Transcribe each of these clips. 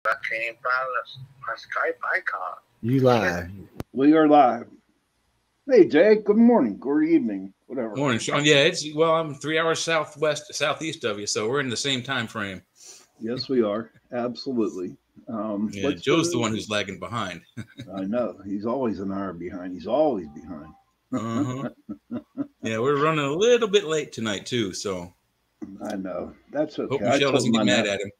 came by my Skype icon. You live. We are live. Hey, Jay. Good morning or evening, whatever. Morning, Sean. Yeah, I'm 3 hours southeast of you, so we're in the same time frame. Yes, we are. Absolutely. Yeah, Joe's the one who's lagging behind. I know. He's always an hour behind. He's always behind. Yeah, we're running a little bit late tonight, too, so. I know. That's okay. Hope Michelle doesn't get mad at him.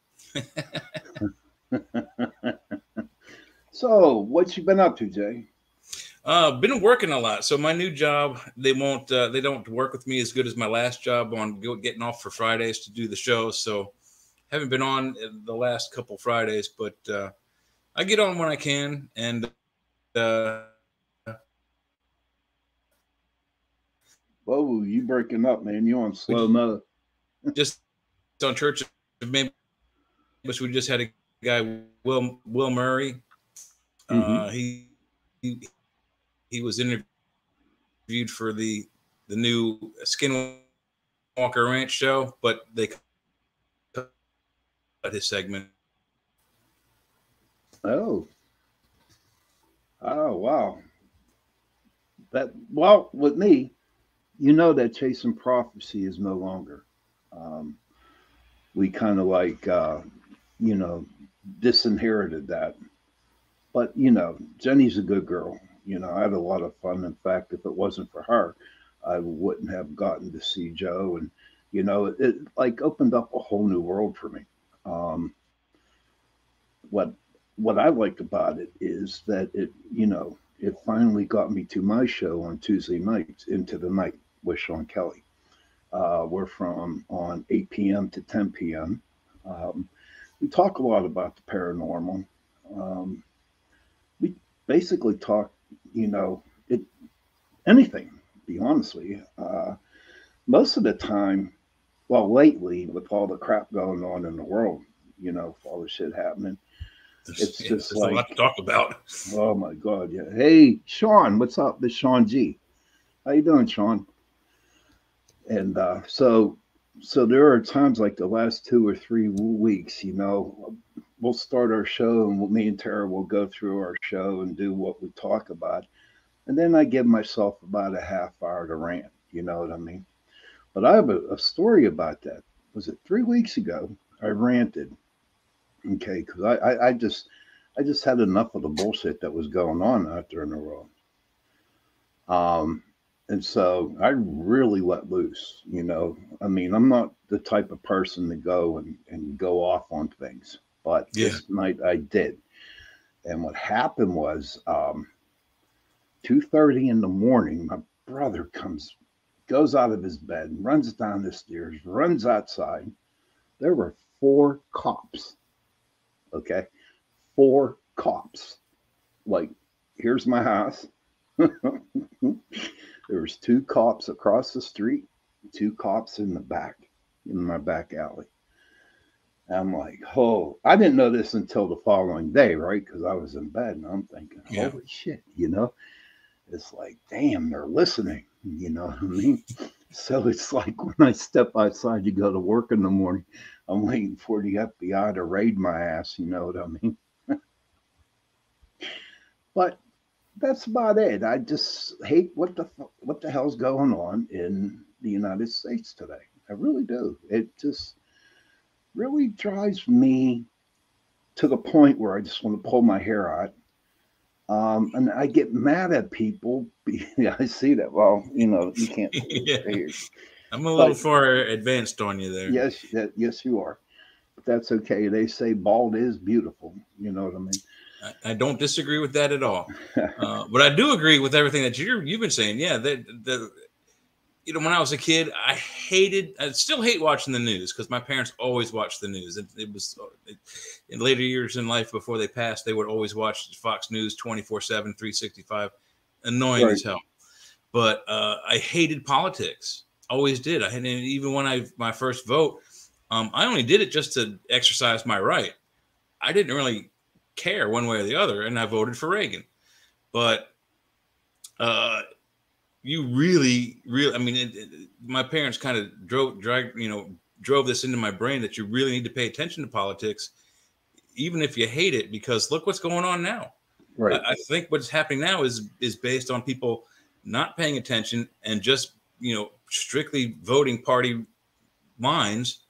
So, what you been up to, Jay? Been working a lot. So my new job, they don't work with me as good as my last job on getting off for Fridays to do the show. So haven't been on the last couple Fridays, but I get on when I can. And Whoa, you breaking up, man. You on slow mo. Just on Church of Maybe, which we just had a guy, Will Murray. He was interviewed for the new Skinwalker Ranch show, but they cut his segment. Oh, wow. Well, with me, you know that Chasing Prophecy is no longer. We kind of like, disinherited that. But, Jenny's a good girl. I had a lot of fun. In fact, if it wasn't for her, I wouldn't have gotten to see Joe. And, it like opened up a whole new world for me. What I liked about it is that it finally got me to my show on Tuesday nights, Into the Night with Sean Kelly. We're from on 8 p.m. to 10 p.m. We talk a lot about the paranormal. We basically talk, anything, to be honest with you. Most of the time, well, lately, with all the crap going on in the world, with all the shit happening, it's just like a lot to talk about. Oh my God, yeah. Hey, Sean, what's up? This is Sean G. How you doing, Sean? And so there are times like the last 2 or 3 weeks, we'll start our show and me and Tara will go through our show and do what we talk about. And then I give myself about a half hour to rant, you know what I mean? But I have a story about that. Was it 3 weeks ago? I ranted. Okay, because I just had enough of the bullshit that was going on out there in the world. And so I really let loose, I'm not the type of person to go and go off on things, but this night I did. And what happened was 2:30 in the morning, my brother goes out of his bed, runs down the stairs, runs outside. There were 4 cops. Okay. 4 cops. Like, here's my house. There was 2 cops across the street, 2 cops in my back alley. I'm like, oh, I didn't know this until the following day, right? Because I was in bed and I'm thinking, holy shit, it's like, damn, they're listening, you know what I mean? So it's like when I step outside to go to work in the morning, I'm waiting for the FBI to raid my ass, you know what I mean? But that's about it. I just hate what the hell's going on in the United States today. I really do. It just really drives me to the point where I just want to pull my hair out. And I get mad at people. Yeah, I see that. Well, you can't. I'm a little far advanced on you there. Yes, you are. But that's okay. They say bald is beautiful. You know what I mean? I don't disagree with that at all. But I do agree with everything that you've been saying. Yeah, when I was a kid, I still hate watching the news because my parents always watched the news. It was in later years in life before they passed, they would always watch Fox News 24/7, 365. Annoying as hell. But I hated politics. Always did. Even when my first vote, I only did it just to exercise my right. I didn't really care one way or the other, and I voted for Reagan. But you really, my parents kind of drove this into my brain that you really need to pay attention to politics. even if you hate it, because look what's going on now. Right. I think what's happening now is based on people not paying attention and just, strictly voting party minds,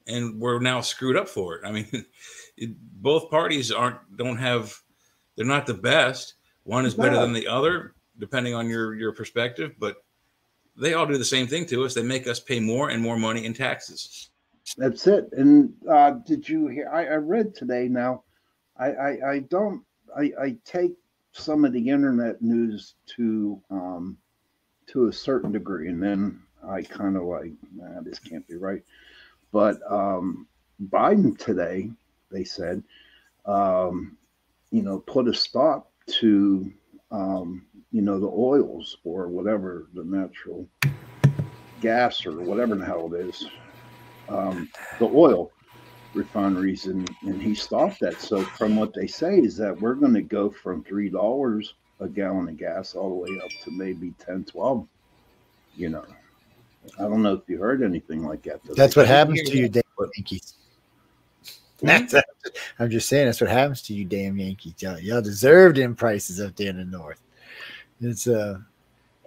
and we're now screwed up for it. I mean, both parties they're not the best. One is better than the other, depending on your perspective, but they all do the same thing to us. They make us pay more and more money in taxes. That's it. And did you hear? I read today. Now, I take some of the internet news to a certain degree, and then I kind of like, nah, this can't be right. But Biden today, they said, put a stop to the oils or whatever, the natural gas or whatever the hell it is, the oil refineries, and he stopped that. So from what they say is that we're going to go from $3 a gallon of gas all the way up to maybe 10, 12. I don't know if you heard anything like that today. That's what happens to you, damn Yankees. I'm just saying that's what happens to you, damn Yankees. Y'all deserve them prices up there in the north. It's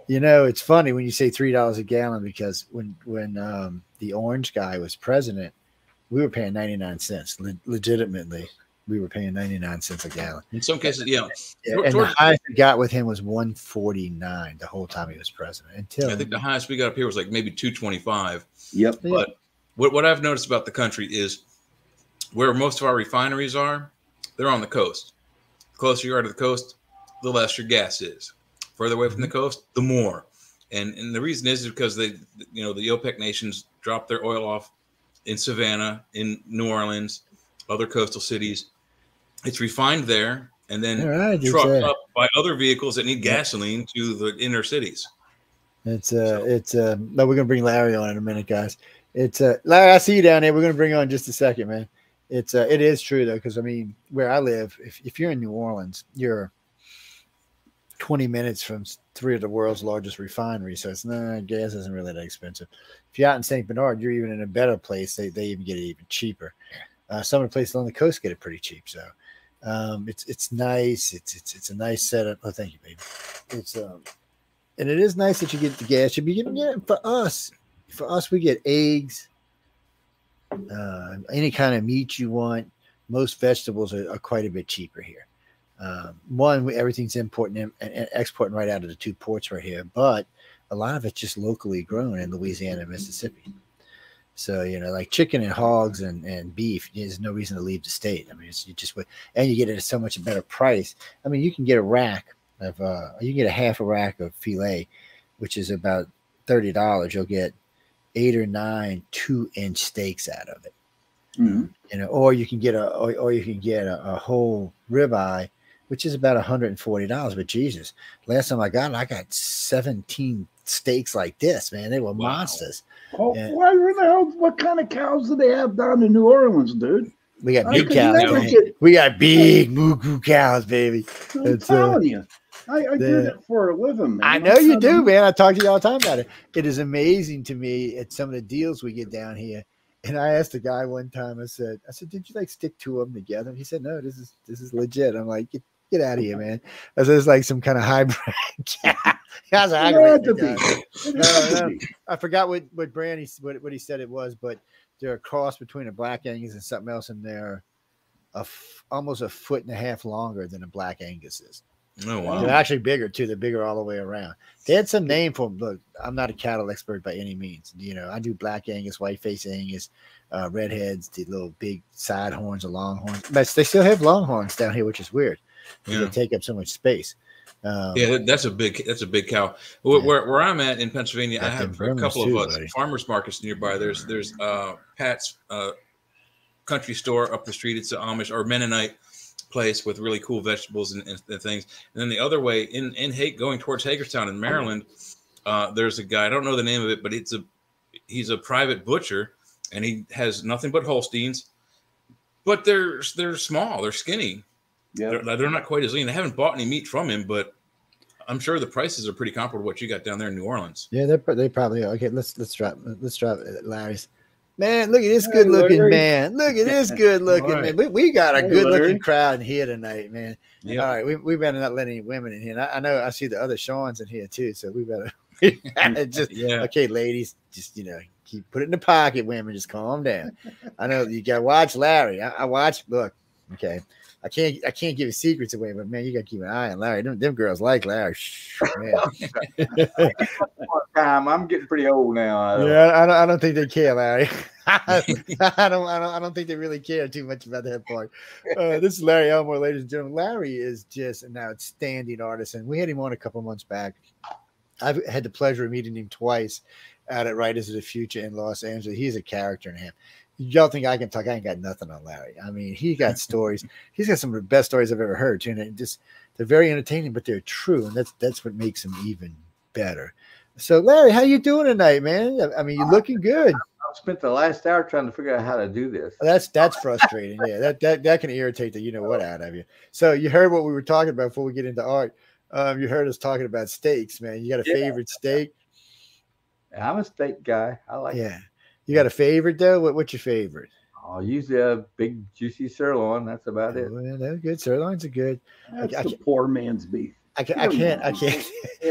it's funny when you say $3 a gallon, because when the orange guy was president, we were paying 99 cents. Legitimately, we were paying 99 cents a gallon. In some cases, yeah. And the highest we got with him was 149 the whole time he was president. I think the highest we got up here was like maybe 225. Yep. But what I've noticed about the country is where most of our refineries are, they're on the coast. The closer you are to the coast, the less your gas is. Further away from the coast, the more. And the reason is because the OPEC nations drop their oil off in Savannah, in New Orleans, other coastal cities. It's refined there and then trucked up by other vehicles that need gasoline to the inner cities. No, we're gonna bring Larry on in a minute, guys. Larry, I see you down there. We're gonna bring on in just a second, man. It is true though, because I mean, where I live, if you're in New Orleans, you're 20 minutes from three of the world's largest refineries, so gas isn't really that expensive. If you're out in St. Bernard, you're even in a better place. They even get it even cheaper. Some of the places on the coast get it pretty cheap. So it's nice. It's a nice setup. Oh, thank you, baby. And it is nice that you get the gas. You'll be getting it for us. For us, we get eggs, any kind of meat you want. Most vegetables are quite a bit cheaper here. Everything's importing and exporting right out of the two ports right here, but a lot of it's just locally grown in Louisiana and Mississippi. So, like chicken and hogs and beef, there's no reason to leave the state. I mean, and you get it at so much a better price. I mean, you can get a half a rack of filet, which is about $30. You'll get 8 or 9 2-inch steaks out of it. Mm-hmm. Or you can get a whole ribeye, which is about $140. But Jesus, last time I got 17 steaks like this, man. They were monsters. Oh, what kind of cows do they have down in New Orleans, dude? We got big cows. We got big moo cows, baby. I'm telling you. I do that for a living, man. I know you do, man. I talk to you all the time about it. It is amazing to me at some of the deals we get down here. And I asked a guy one time, I said, did you stick two of them together? And he said, no, this is legit. I'm like, get out of here, man. I said, it's like some kind of hybrid. I forgot what what he said it was, but they're a cross between a Black Angus and something else, and they're almost 1.5 foot longer than a Black Angus is. Oh, wow. They're actually bigger too. They're bigger all the way around. They had some name for them. Look, I'm not a cattle expert by any means. I do Black Angus, white face Angus, redheads, the little big side horns, the long horns. But they still have long horns down here, which is weird. They take up so much space. That's a big cow. Where I'm at in Pennsylvania, I have a couple of farmers markets nearby. There's Pat's country store up the street. It's an Amish or Mennonite place with really cool vegetables and things. And then the other way in going towards Hagerstown in Maryland, there's a guy, I don't know the name of it, but he's a private butcher, and he has nothing but Holsteins, but they're small, they're skinny. Yeah, they're not quite as lean. I haven't bought any meat from him, but I'm sure the prices are pretty comparable to what you got down there in New Orleans. Yeah, they probably are. Okay, let's drop Larry's. Man, look at this Hey, good looking Larry. man. Look at this good looking All right. man. We got a Hey, good looking Larry. crowd in here tonight, man. Yep. All right, we better not let any women in here. And I know I see the other Sean's in here too, so we better just Yeah. okay, ladies, just keep put it in the pocket, women. Just calm down. I know you gotta watch Larry. I watch. Look, okay. I can't give secrets away, but man, you gotta keep an eye on Larry. Them girls like Larry. Man. Time. I'm getting pretty old now. Yeah, I don't think they care, Larry. I don't think they really care too much about that part. This is Larry Elmore, ladies and gentlemen. Larry is just an outstanding artist, and we had him on a couple months back. I've had the pleasure of meeting him twice out at Writers of the Future in Los Angeles. He's a character in him. Y'all think I can talk? I ain't got nothing on Larry. I mean, he got stories. He's got some of the best stories I've ever heard too, and they're very entertaining, but they're true, and that's what makes them even better. So, Larry, how you doing tonight, man? I mean, you're looking good. I've spent the last hour trying to figure out how to do this. That's frustrating. Yeah, that can irritate the what out of you. So you heard what we were talking about before we get into art. You heard us talking about steaks, man. You got a favorite steak? I'm a steak guy. I like it. Yeah. You got a favorite though? What's your favorite? I'll use a big juicy sirloin. That's about it. Oh, that's good. Sirloins are good. That's the poor man's beef. I can't. Yeah.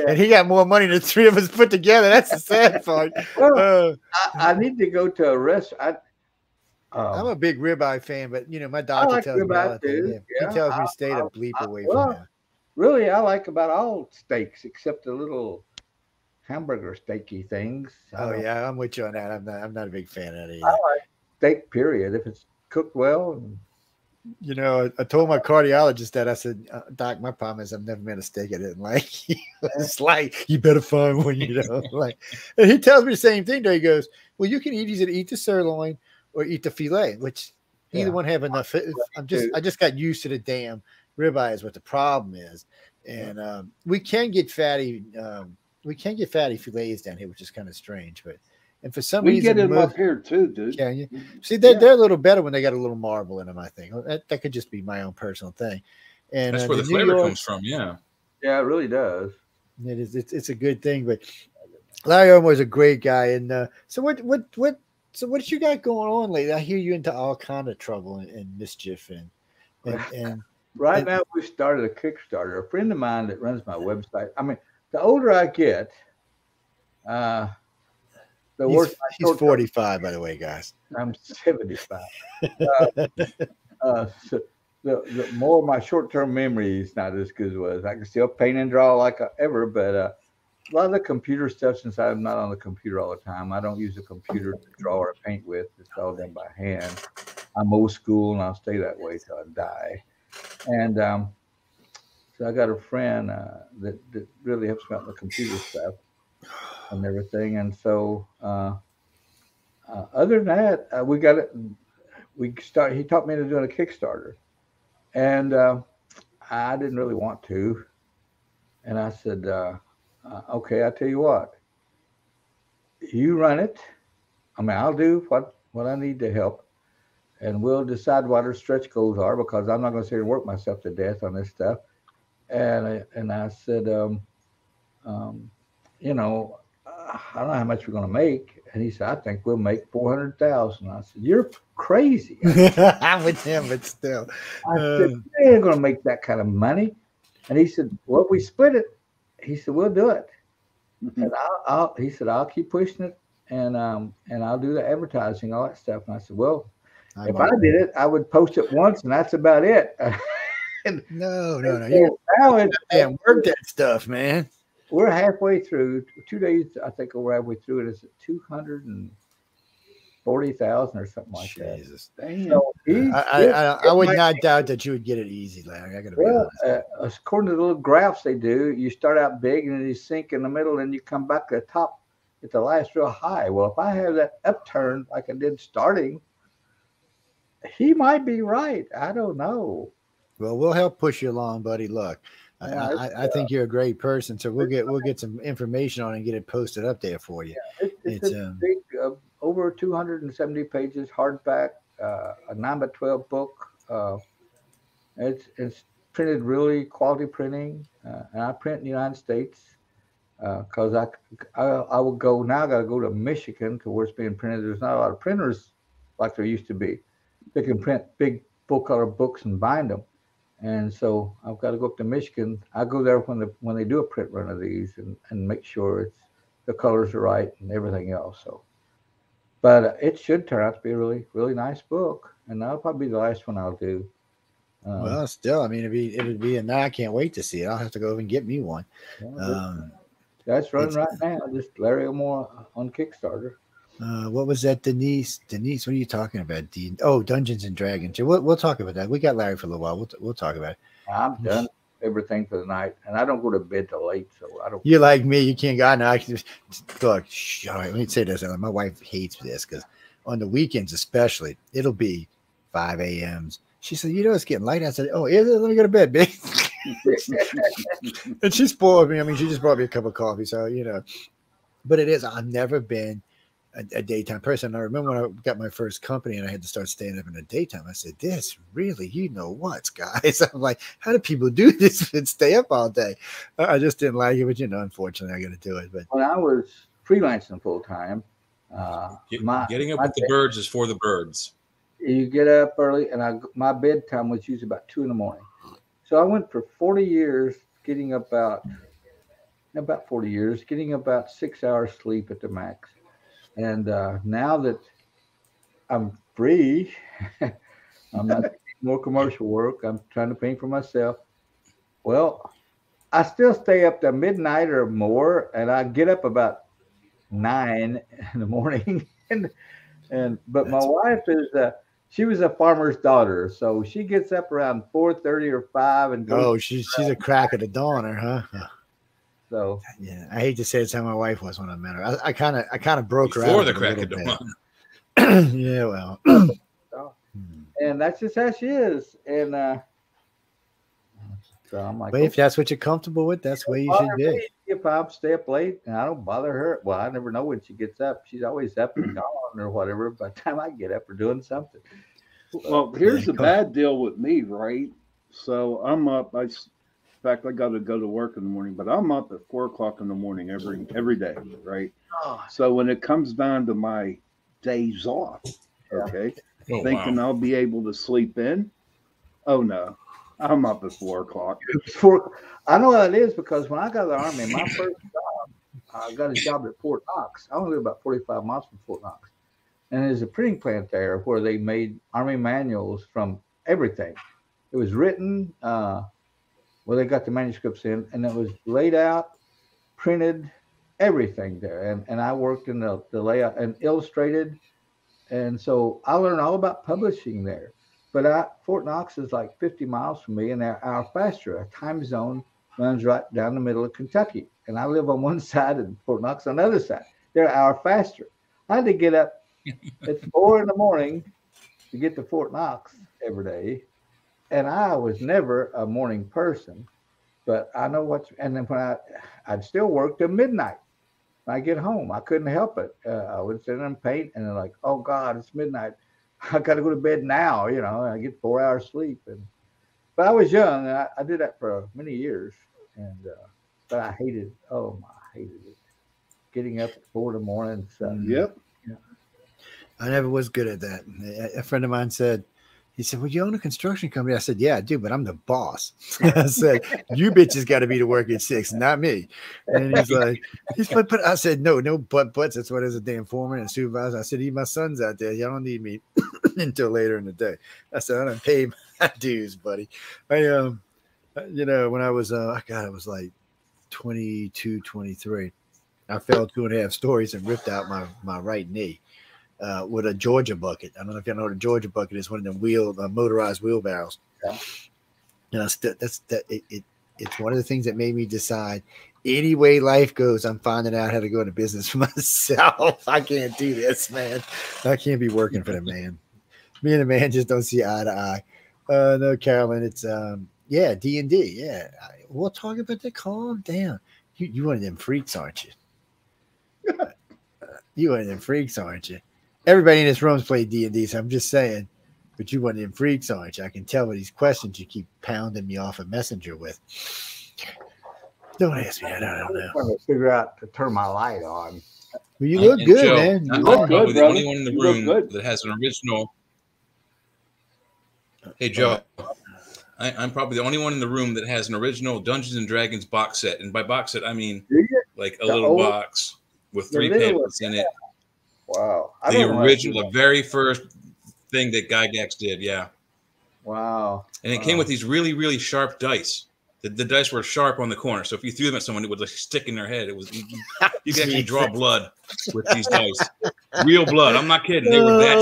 And he got more money than the three of us put together. That's the sad part. Well, I need to go to a restaurant. I'm a big ribeye fan, but my doctor like tells me ribeye all the time. too. He tells me to stay a bleep away from him. Really, I like about all steaks except the little hamburger steaky things. Oh yeah, I'm with you on that. I'm not a big fan of it either. I like steak, period. If it's cooked well. I told my cardiologist that. I said, Doc, my problem is I've never met a steak I didn't like. It's like, you better find one you don't like. And he tells me the same thing though. He goes, well, you can either eat the sirloin or eat the filet, which either one have enough. I just got used to the damn ribeye is what the problem is. And we can get fatty fillets down here, which is kind of strange, but and for some reason we get them up here too, dude. Can you see they're a little better when they got a little marble in them? I think that could just be my own personal thing. And that's where the flavor comes from. Yeah, it really does. It is. It's a good thing. But Larry Elmore is a great guy. And so what you got going on lately? I hear you into all kind of trouble and mischief and right now we started a Kickstarter. A friend of mine that runs my website. I mean, the older I get, the worse. He's 45, by the way, guys. I'm 75. So the more my short-term memory is not as good as it was. I can still paint and draw like ever, but a lot of the computer stuff, since I'm not on the computer all the time, I don't use a computer to draw or paint with. It's all done by hand. I'm old school, and I'll stay that way till I die. And so I got a friend that really helps me out with the computer stuff and everything. And so other than that, we got it. He taught me into doing a Kickstarter, and I didn't really want to. And I said, okay, I'll tell you what, you run it. I mean, I'll do what I need to help, and we'll decide what our stretch goals are, because I'm not going to sit here and work myself to death on this stuff. And I said, I don't know how much we're going to make. And he said, I think we'll make 400,000. I said, you're crazy. I'm with him, but still. I said, they ain't going to make that kind of money. And he said, well, if we split it, he said, we'll do it. And he said, I'll keep pushing it, and I'll do the advertising, all that stuff. And I said, well, if I did it, I would post it once, and that's about it. No. Now it's work that stuff, man. We're halfway through. 2 days, I think we're halfway through it. It's 240,000 or something like Jesus. that. So I would not doubt that you would get it easy, Larry. I got to be honest. According to the little graphs they do, you start out big and then you sink in the middle, and you come back to the top at the last real high. Well, if I have that upturn like I did starting, he might be right. I don't know. Well, we'll help push you along, buddy. Look, I think you're a great person, so we'll get some information on it and get it posted up there for you. Yeah, it's a big, over 270 pages, hardback, a 9x12 book. It's printed really quality printing, and I print in the United States. because I will go now. I got to go to Michigan to where it's being printed. There's not a lot of printers like there used to be. They can print big full color books and bind them, and so I've got to go up to Michigan. I go there when they do a print run of these and make sure the colors are right and everything else. So, but it should turn out to be a really really nice book, and that'll probably be the last one I'll do. Well, still, I mean, it would be, and I can't wait to see it. I'll have to go over and get me one. That's running right now. Just Larry Elmore on Kickstarter. What was that, Denise? Denise, what are you talking about? Dungeons and Dragons. We'll talk about that. We got Larry for a little while. We'll talk about it. I'm done everything for the night, and I don't go to bed till late, so I don't. You're like me. You can't go. I know. I can just look. All right, let me say this. My wife hates this because on the weekends, especially, it'll be 5 a.m.s. She said, it's getting light. I said, oh, is it? Let me go to bed, babe. And she spoiled me. I mean, she just brought me a cup of coffee. So, but it is. I've never been a daytime person. I remember when I got my first company and I had to start staying up in the daytime. I said, this really, what, guys? I'm like, how do people do this and stay up all day? I just didn't like it, but, unfortunately, I got to do it. But when I was freelancing full time, getting up with the birds is for the birds. You get up early, and my bedtime was usually about 2 a.m. So I went for 40 years, getting about 40 years, getting about 6 hours sleep at the max. And now that I'm free, I'm not doing more commercial work. I'm trying to paint for myself. Well, I still stay up to midnight or more, and I get up about 9 in the morning. But my wife is she was a farmer's daughter, so she gets up around 4:30 or 5 and goes. Oh, she's a crack of the dawner, huh? So yeah, I hate to say it's how my wife was when I met her. I kind of broke her before out the crack of dawn. Yeah, well, and that's just how she is, and so I'm like, but if that's what you're comfortable with, that's where you should be. If I stay up late and I don't bother her, well, I never know when she gets up. She's always up and gone or whatever. By the time I get up, we're doing something. Well, here's the bad deal with me, right? So I'm up. In fact, I got to go to work in the morning, but I'm up at 4 o'clock in the morning every day, right? So when it comes down to my days off, okay, thinking I'll be able to sleep in. Oh no. I'm up at 4 o'clock. I know what it is because when I got to the Army, my first job, I got a job at Fort Knox. I only live about 45 miles from Fort Knox. And there's a printing plant there where they made Army manuals from everything. It was written, they got the manuscripts in, and it was laid out, printed, everything there. And I worked in the layout and illustrated. And so I learned all about publishing there. But Fort Knox is like 50 miles from me, and they're an hour faster. Our time zone runs right down the middle of Kentucky. And I live on one side and Fort Knox on the other side. They're an hour faster. I had to get up at 4 a.m. to get to Fort Knox every day. And I was never a morning person. But I know and then when I'd still work till midnight. When I get home, I couldn't help it. I would sit and paint, and they're like, oh, God, it's midnight. I got to go to bed now, I get 4 hours sleep. But I was young, and I did that for many years. But I hated it. Getting up at 4 in the morning. So, Yep. Yeah. I never was good at that. A friend of mine said, he said, well, you own a construction company. I said, yeah, I do, but I'm the boss. I said, you bitches got to be to work at 6, not me. And he's like, but I said, no buts. That's what is a damn foreman and supervisor. I said, my son's out there. Y'all don't need me until later in the day. I said, I don't pay my dues, buddy. I, when I was, I was like 22, 23. I fell 2.5 stories and ripped out my right knee. With a Georgia bucket. I don't know if you know what a Georgia bucket is. One of them motorized wheelbarrows. Yeah. And it's one of the things that made me decide any way life goes, I'm finding out how to go into business for myself. I can't do this, man. I can't be working for the man. Me and the man just don't see eye to eye. No, Carolyn, it's D&D. Yeah. We'll talk about that. Calm down. You one of them freaks, aren't you? You one of them freaks, aren't you? Everybody in this room's played D&D, so I'm just saying. But you one of them freaks, aren't you? I can tell by these questions you keep pounding me off a messenger with. Don't ask me that. I don't I'm know. trying to figure out to turn my light on. Well, you look And good, Joe, man. I'm You look look good, probably the brother. only one in the You look room good. that has an original. Hey, Joe. I'm probably the only one in the room that has an original Dungeons and Dragons box set, and by box set I mean Do you? like a The little old- box with the 3 little pamphlets in it. Wow. I The don't know how to do original, the that. very first thing that Gygax did, yeah. Wow. And it came with these really, really sharp dice. The dice were sharp on the corner, so if you threw them at someone, it would like stick in their head. It was you could actually draw blood with these dice, real blood. I'm not kidding; they were that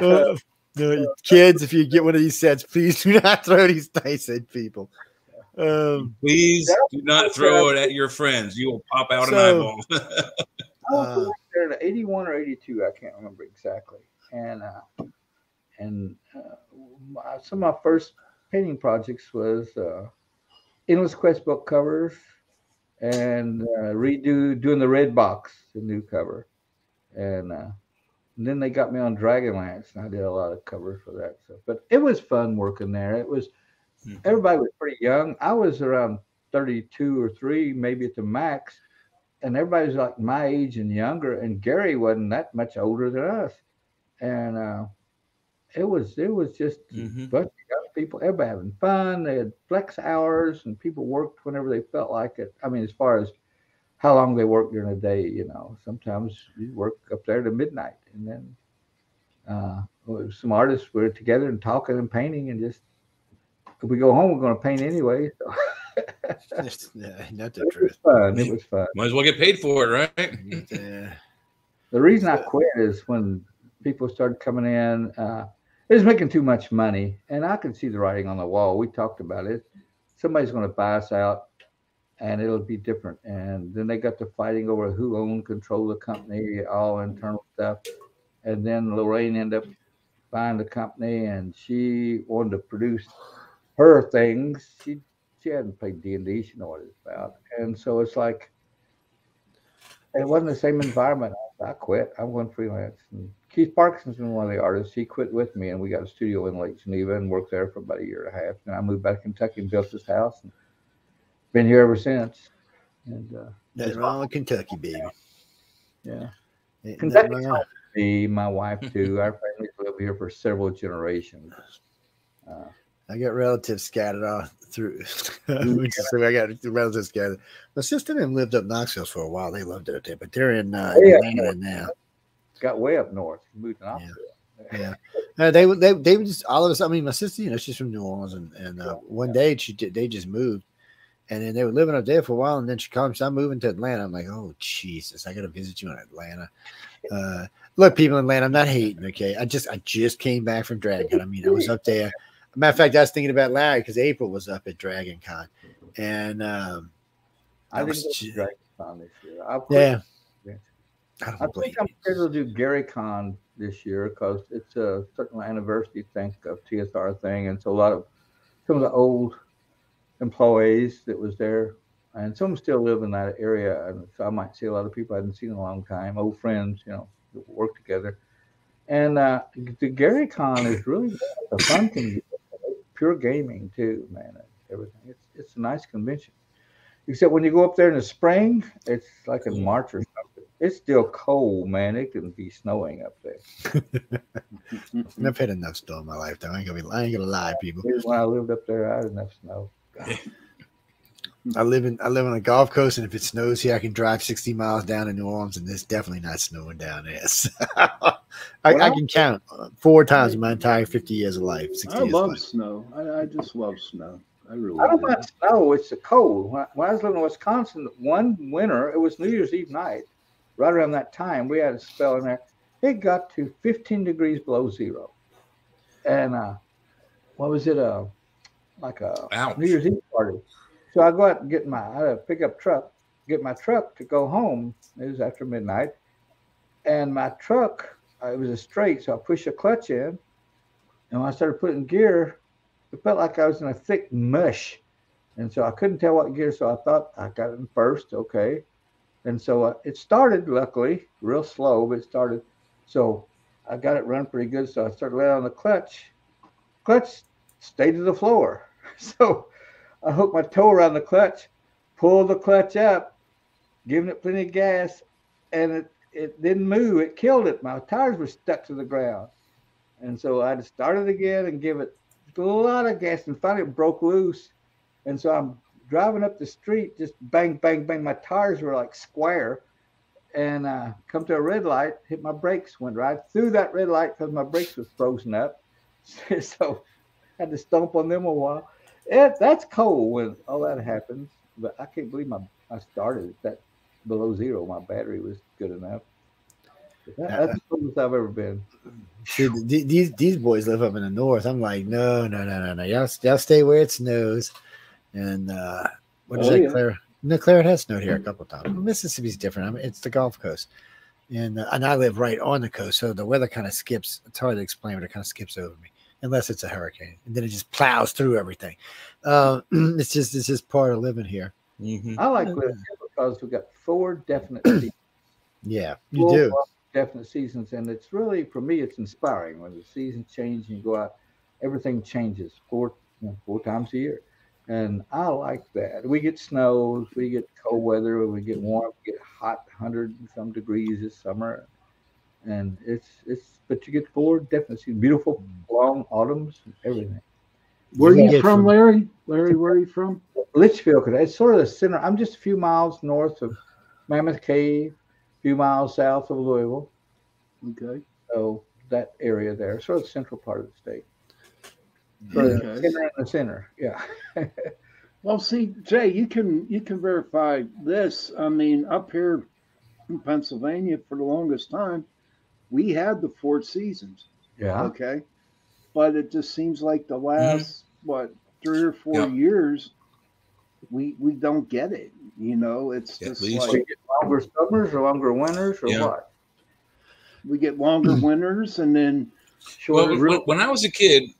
sharp. No, kids, if you get one of these sets, please do not throw these dice at people. Please do not throw it at your friends; you will pop out an So- eyeball. I was there in 81 or 82. I can't remember exactly. And some of my first painting projects was Endless Quest book covers and doing the red box, the new cover. And then they got me on Dragonlance, and I did a lot of covers for that stuff. But it was fun working there. It was everybody was pretty young. I was around 32 or 3, maybe at the max, and everybody was like my age and younger. And Gary wasn't that much older than us, and it was just a bunch of young people, everybody having fun. They had flex hours, and people worked whenever they felt like it. I mean, as far as how long they worked during the day, you know, sometimes you work up there to midnight, and then some artists were together and talking and painting, and just if we go home, we're going to paint anyway. So. Not the It was truth. fun. It was fun. Might as well get paid for it, right? Yeah. The reason I quit is when people started coming in, it was making too much money, and I could see the writing on the wall. We talked about it. Somebody's going to buy us out, and it'll be different. And then they got to fighting over who owned, control the company, all internal stuff. And then Lorraine ended up buying the company, and she wanted to produce her things. She hadn't played D&D. She know what it's about. And so it's like, it wasn't the same environment. I quit. I'm going freelance. And Keith Parkinson's been one of the artists. He quit with me, and we got a studio in Lake Geneva and worked there for about a year and a half. And I moved back to Kentucky and built this house, and been here ever since. And Nothing wrong with Kentucky, baby. yeah, Ain't Kentucky's nothing home wrong. to me, my wife too. Our family's lived here for several generations. I got relatives scattered all through. So I got relatives scattered. My sister and them lived up Knoxville for a while. They loved it up there, but they're in Atlanta now. Got way up north. Moved to Knoxville. Yeah. They were just all of us. I mean, my sister, you know, she's from New Orleans, and one day they just moved, and then they were living up there for a while, and then she called me, "I'm moving to Atlanta." I'm like, "Oh Jesus, I got to visit you in Atlanta." Look, people in Atlanta, I'm not hating. Okay, I just came back from Dragon. I mean, I was up there. Matter of fact, I was thinking about Larry because April was up at Dragon Con, and I didn't go to Dragon Con this year. Yeah. I think I'm scheduled to do Gary Con this year because it's a certain anniversary thing of TSR thing, and so some of the old employees that was there, and some still live in that area, and so I might see a lot of people I hadn't seen in a long time, old friends, you know, that work together. And the Gary Con is really a fun thing, pure gaming too, man. Everything. It's a nice convention. Except when you go up there in the spring, it's like in March or something. It's still cold, man. It can be snowing up there. I've had enough snow in my life, though. I ain't gonna lie, people. When I lived up there, I had enough snow. I live on a golf coast, and if it snows here, I can drive 60 miles down to New Orleans, and there's definitely not snowing down there. So I can count 4 times in my entire 50 years of life. 60 I years love of life. snow. I just love snow. I really I don't do. mind snow. It's the cold. When I was living in Wisconsin, one winter, it was New Year's Eve night. Right around that time, we had a spell in there. It got to 15 degrees below zero. And what was it? Like a Ouch. New Year's Eve party. So I go out and I had a pickup truck, get my truck to go home. It was after midnight. And my truck, it was a straight, so I pushed a clutch in. And when I started putting gear, it felt like I was in a thick mush. And so I couldn't tell what gear, so I thought I got it in first, okay. And so it started, luckily, real slow, but it started. So I got it running pretty good, so I started laying on the clutch. Clutch stayed to the floor. So I hooked my toe around the clutch, pulled the clutch up, giving it plenty of gas, and it didn't move. It killed it. My tires were stuck to the ground. And so I had to start it again and give it a lot of gas, and finally it broke loose. And so I'm driving up the street, just bang, bang, bang. My tires were like square. And come to a red light, hit my brakes, went right through that red light because my brakes was frozen up. So I had to stomp on them a while. That's cold when all that happens. But I can't believe I started at that below zero. My battery was good enough. That's the coolest I've ever been. See, these boys live up in the north. I'm like, no. Y'all stay where it snows. And what is that, Claire? No, Claire, it has snowed here a couple of times. Mississippi's different. I mean, it's the Gulf Coast. And I live right on the coast. So the weather kind of skips. It's hard to explain, but it kind of skips over me. Unless it's a hurricane. And then it just plows through everything. It's just part of living here. I like living here because we've got 4 definite seasons. Yeah, you do. Definite seasons. And it's really, for me, it's inspiring. When the seasons change and you go out, everything changes 4 times a year. And I like that. We get snows, we get cold weather, we get warm, we get hot, 100 and some degrees this summer. And but you get 4 definite seasons, beautiful long autumns, and everything. Where are you from, Larry? Larry, where are you from? Litchfield, it's sort of the center. I'm just a few miles north of Mammoth Cave, a few miles south of Louisville. Okay. So that area there, sort of the central part of the state. Center in the center, yeah. Well, see, Jay, you can verify this. I mean, up here in Pennsylvania, for the longest time, we had the 4 seasons. Yeah. Okay. But it just seems like the last 3 or 4 years, we don't get it. You know, it's just like we get longer summers or longer winters or what? We get longer winters and then shorter. When I was a kid.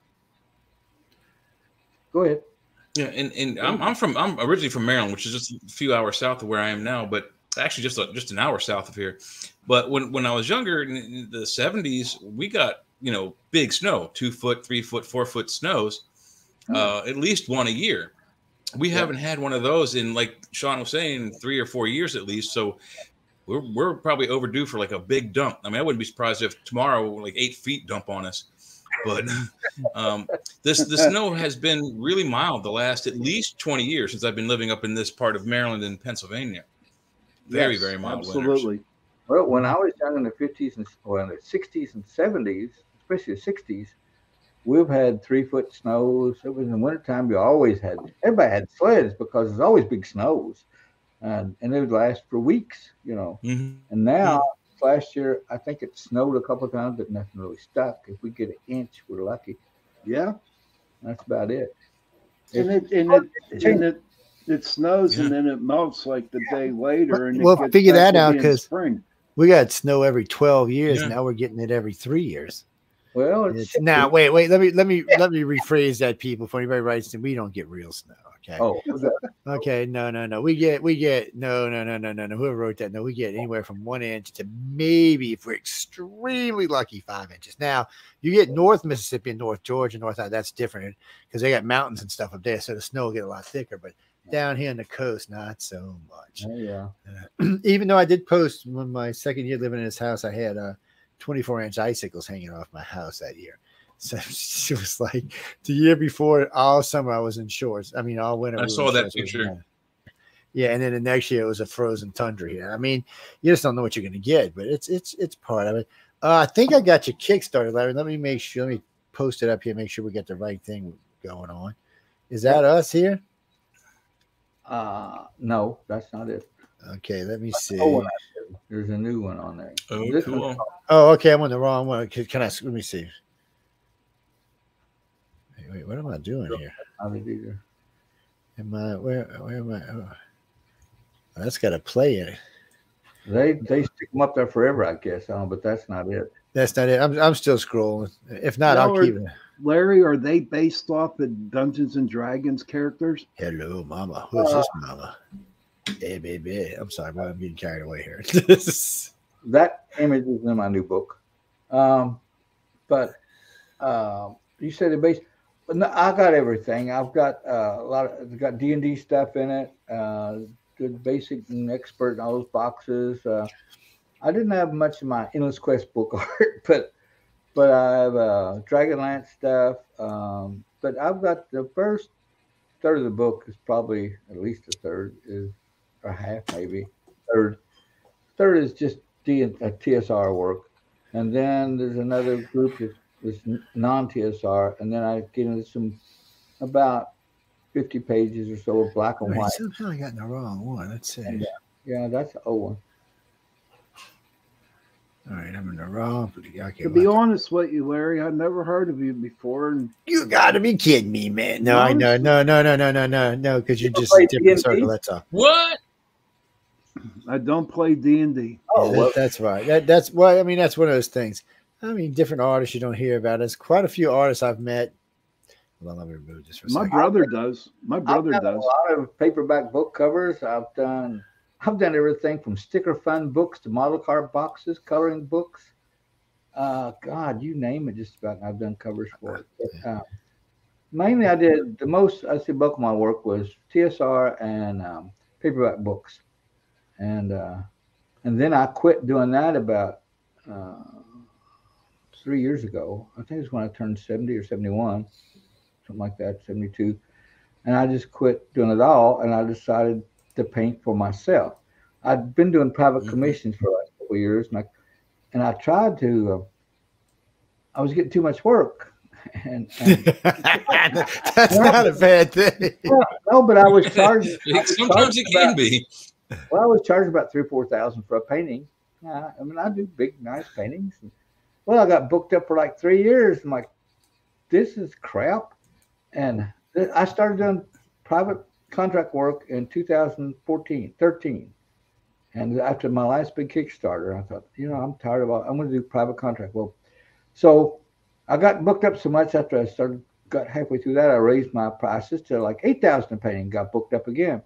Go ahead. Yeah, and I'm originally from Maryland, which is just a few hours south of where I am now, but actually just an hour south of here. But when I was younger in the 70s, we got big snow, 2 foot, 3 foot, 4 foot snows, at least one a year. We haven't had one of those in, like Sean was saying, 3 or 4 years at least. So we're probably overdue for like a big dump. I mean, I wouldn't be surprised if tomorrow like 8 feet dump on us. But the snow has been really mild the last at least 20 years since I've been living up in this part of Maryland and Pennsylvania. Very, very mild absolutely. winters. Well, when I was young in the 50s and in the 60s and 70s, especially the 60s, we've had 3 foot snows. It was in the wintertime. Everybody had sleds because there's always big snows. And it would last for weeks, And now, last year, I think it snowed a couple of times, but nothing really stuck. If we get an inch, we're lucky. Yeah. That's about it. It snows and then it melts like the day later. And figure that out because we got snow every 12 years. Yeah. Now we're getting it every 3 years. Well, now wait. Let me rephrase that, people. Before anybody writes in, we don't get real snow. Okay. Oh. Okay. No. We get no. Whoever wrote that? No, we get anywhere from 1 inch to maybe, if we're extremely lucky, 5 inches. Now you get North Mississippi and North Georgia, that's different because they got mountains and stuff up there, so the snow will get a lot thicker. But down here on the coast, not so much. Oh, yeah. Even though I did post when my second year living in this house, I had 24-inch icicles hanging off my house that year. So it was like the year before, all summer I was in shorts. I mean, all winter. I saw that picture. Yeah, and then the next year it was a frozen tundra here. I mean, you just don't know what you're going to get, but it's part of it. I think I got your Kickstarter, Larry. Let me make sure. Let me post it up here. Make sure we get the right thing going on. Is that us here? No, that's not it. Okay, let me see. There's a new one on there. Oh, cool. Oh, okay, I'm on the wrong one. Can I? Let me see. Wait, what am I doing here? Not it either. Am I? Where am I? Oh, that's got to play in it. They stick them up there forever, I guess. But that's not it. That's not it. I'm still scrolling. If not, I'll keep it. Larry, are they based off of Dungeons and Dragons characters? Hello, Mama. Who's this Mama? Hey, baby. I'm sorry, but I'm getting carried away here. That image is in my new book. But you said they're based. No, I got everything. I've got a lot of, it's got D&D stuff in it. Good basic and expert in all those boxes. I didn't have much of my Endless Quest book art, but I have Dragonlance stuff. But I've got the first third of the book is probably at least a third is or half maybe third is just TSR work, and then there's another group that's non-TSR, and then I get into some about 50 pages or so of black and white. Somehow I got in the wrong one. Let's see. And, yeah, that's the old one. All right, I'm in the wrong. Okay, to be honest with you, Larry, I've never heard of you before. And you got to be kidding me, man. No, I know. No, because you're just play a different D&D? circle. That's all. What? I don't play D&D. Oh, well, That's right. That's well, I mean, that's one of those things. I mean, different artists you don't hear about. There's quite a few artists I've met. Well, let me remove this for a My second. brother does. My brother I've done does. a lot of paperback book covers. I've done everything from sticker fun books to model car boxes, coloring books. God, you name it, just about. I've done covers for it. But, mainly, I did the most. I say bulk of my work was TSR and paperback books, and then I quit doing that about 3 years ago. I think it's when I turned 70 or 71, something like that, 72, and I just quit doing it all, and I decided to paint for myself. I'd been doing private commissions for the last couple of years, and I tried to. I was getting too much work, and that's not a bad thing. no, but I was charging. Sometimes it can be. Well, I was charging about $3,000 or $4,000 for a painting. I mean, I do big, nice paintings. Well, I got booked up for like 3 years. I'm like, this is crap, and I started doing private contract work in 13. And after my last big Kickstarter, I thought, I'm tired of I'm going to do private contract. Well, so I got booked up so much after I got halfway through that, I raised my prices to like $8,000 a painting, got booked up again.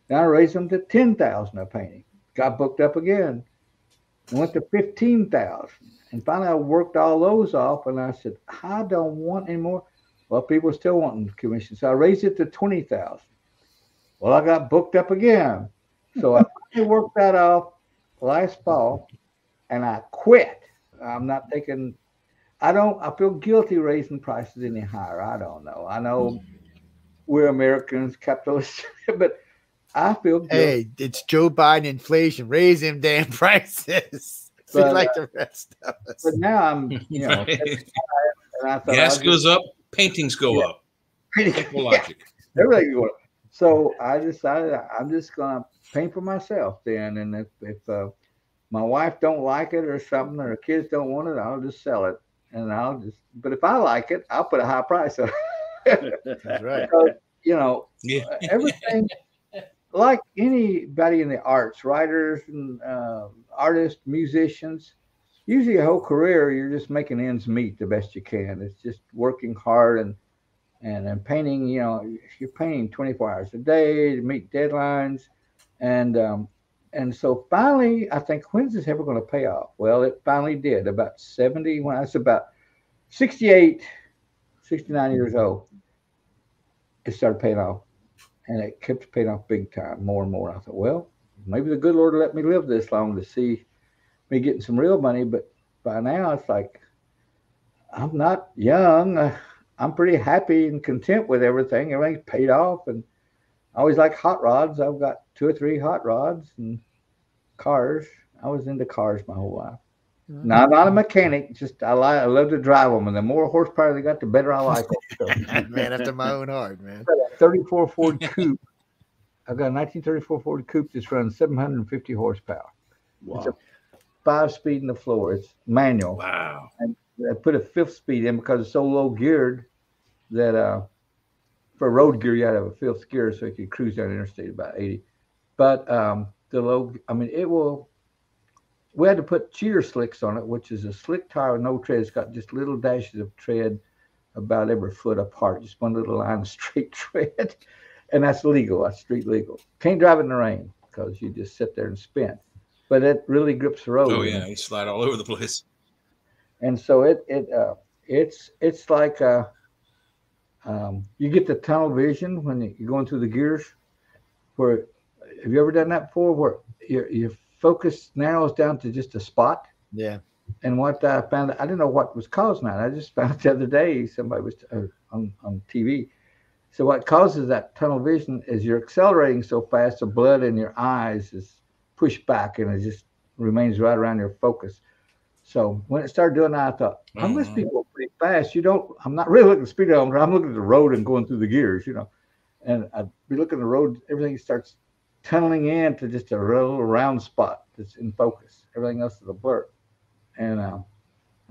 Then I raised them to $10,000 a painting, got booked up again, and went to $15,000. And finally I worked all those off, and I said, I don't want any more. Well, people still wanting commissions. So I raised it to $20,000. Well, I got booked up again. So I worked that off last fall, and I quit. I'm not taking. I feel guilty raising prices any higher. I don't know. I know we're Americans, capitalists, but I feel guilty. Hey, it's Joe Biden inflation. Raise them damn prices. So like the rest of us. But now I'm, and I thought Gas goes up, paintings go up. Simple logic. Everything goes up. So I decided I'm just gonna paint for myself then, and if my wife don't like it or something, or kids don't want it, I'll just sell it, and but if I like it, I'll put a high price on it. That's right. So, everything, like anybody in the arts, writers and artists, musicians, usually a whole career, you're just making ends meet the best you can. It's just working hard and painting, if you're painting 24 hours a day to meet deadlines. And so finally, I think, when's this ever going to pay off? Well, it finally did. About 70, when I was about 68, 69 years old, it started paying off. And it kept paying off big time, more and more. I thought, well, maybe the good Lord will let me live this long to see me getting some real money. But by now, it's like, I'm not young. I'm pretty happy and content with everything. Everything's paid off. And I always like hot rods. I've got 2 or 3 hot rods and cars. I was into cars my whole life. Now, I'm not a mechanic. Just I love to drive them. And the more horsepower they got, the better I like them. So, man, after my own heart, man. 34 Ford Coupe. I've got a 1934 Ford Coupe that's running 750 horsepower. Wow. It's a 5-speed in the floor. It's manual. Wow. And I put a 5th speed in because it's so low geared that for road gear, you had to have a 5th gear so you could cruise down the interstate about 80. But we had to put cheater slicks on it, which is a slick tire with no tread. It's got just little dashes of tread about every foot apart, just one little line of straight tread. And that's legal. That's street legal. Can't drive it in the rain because you just sit there and spin. But it really grips the road. Oh yeah, you slide all over the place. And so it's like You get the tunnel vision when you're going through the gears. Where have you ever done that before? Where your focus narrows down to just a spot. Yeah. And what I found, I didn't know what was causing that. I just found the other day somebody was on TV. So what causes that tunnel vision is you're accelerating so fast, the blood in your eyes is pushed back and it just remains right around your focus. So when it started doing that, I thought, I must be going pretty fast. I'm not really looking at the speedometer. I'm looking at the road and going through the gears, And I'd be looking at the road, everything starts tunneling in to just a little round spot that's in focus. Everything else is a blur. And I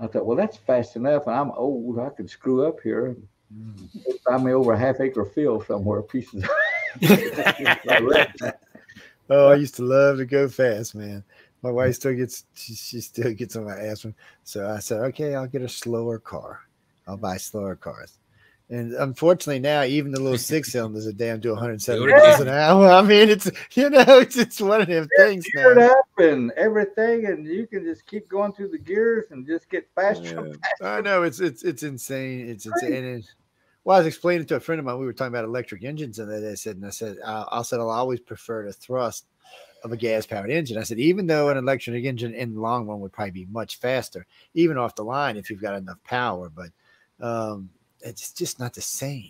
thought, well, that's fast enough. And I'm old. I could screw up here. Find me over a half-acre field somewhere, pieces. Oh, I used to love to go fast, man. My wife still gets, she still gets on my ass. So I said, okay, I'll get a slower car. I'll buy slower cars. And unfortunately now, even the little 6-cylinders are damn to 170 miles an hour. I mean, it's one of them things now. Up and everything, and you can just keep going through the gears and just get faster and faster. I know it's insane. It's insane. Well, I was explaining to a friend of mine, we were talking about electric engines, and I said, I'll always prefer the thrust of a gas-powered engine. I said, even though an electric engine in the long run would probably be much faster, even off the line if you've got enough power, but it's just not the same.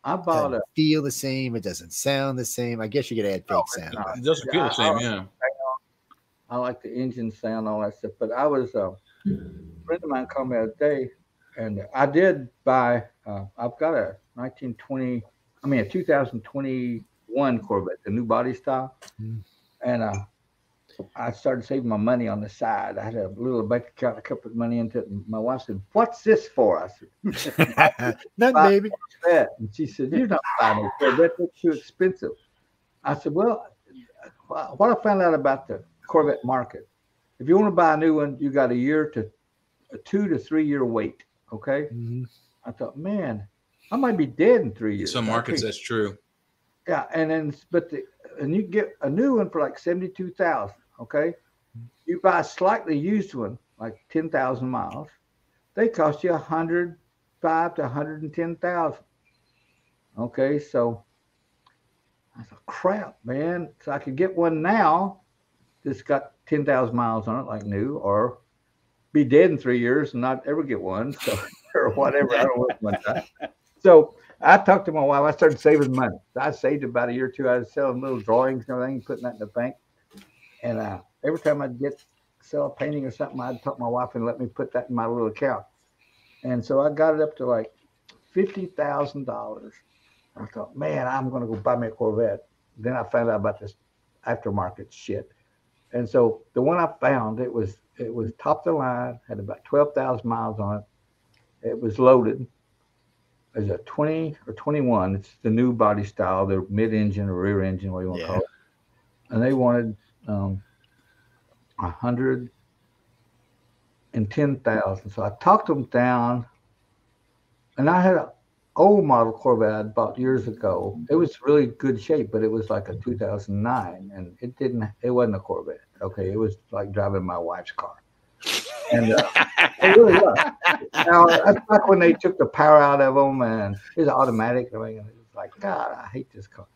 I bought it. Feel the same. It doesn't sound the same. I guess you could add fake sound. It doesn't feel the same, yeah. I like the engine sound, all that stuff. But I was a friend of mine called me the other day, and I did buy. I've got a 2021 Corvette, the new body style, and I started saving my money on the side. I had a little bank account. I kept money into it. And my wife said, "What's this for?" I said, "Nothing, baby." And she said, "You're not buying a Corvette. That's too expensive." I said, "Well, what I found out about the Corvette market, if you want to buy a new one, you got a 2 to 3 year wait." Okay. I thought, man, I might be dead in 3 years. Some markets, that's true. Yeah, and you get a new one for like $72,000. Okay, you buy a slightly used one, like 10,000 miles, they cost you $105,000 to $110,000. Okay, so I thought, crap, man. So I could get one now that's got 10,000 miles on it, like new, or be dead in 3 years and not ever get one, so or whatever. I don't know one time. So I talked to my wife. I started saving money. I saved about a year or two. I was selling little drawings and everything, putting that in the bank. And every time I'd sell a painting or something, I'd talk to my wife and let me put that in my little account. And so I got it up to like $50,000. I thought, man, I'm going to go buy me a Corvette. Then I found out about this aftermarket shit. And so the one I found, it was top of the line, had about 12,000 miles on it. It was loaded. There's a 20 or 21. It's the new body style, the mid-engine or rear engine, what you want to call it. And they wanted $110,000. So I talked them down, and I had an old model Corvette I bought years ago. It was really good shape, but it was like a 2009, and it wasn't a Corvette. Okay, it was like driving my wife's car. And it really was. Now, that's back when they took the power out of them, and it was automatic. And it was like, God, I hate this car.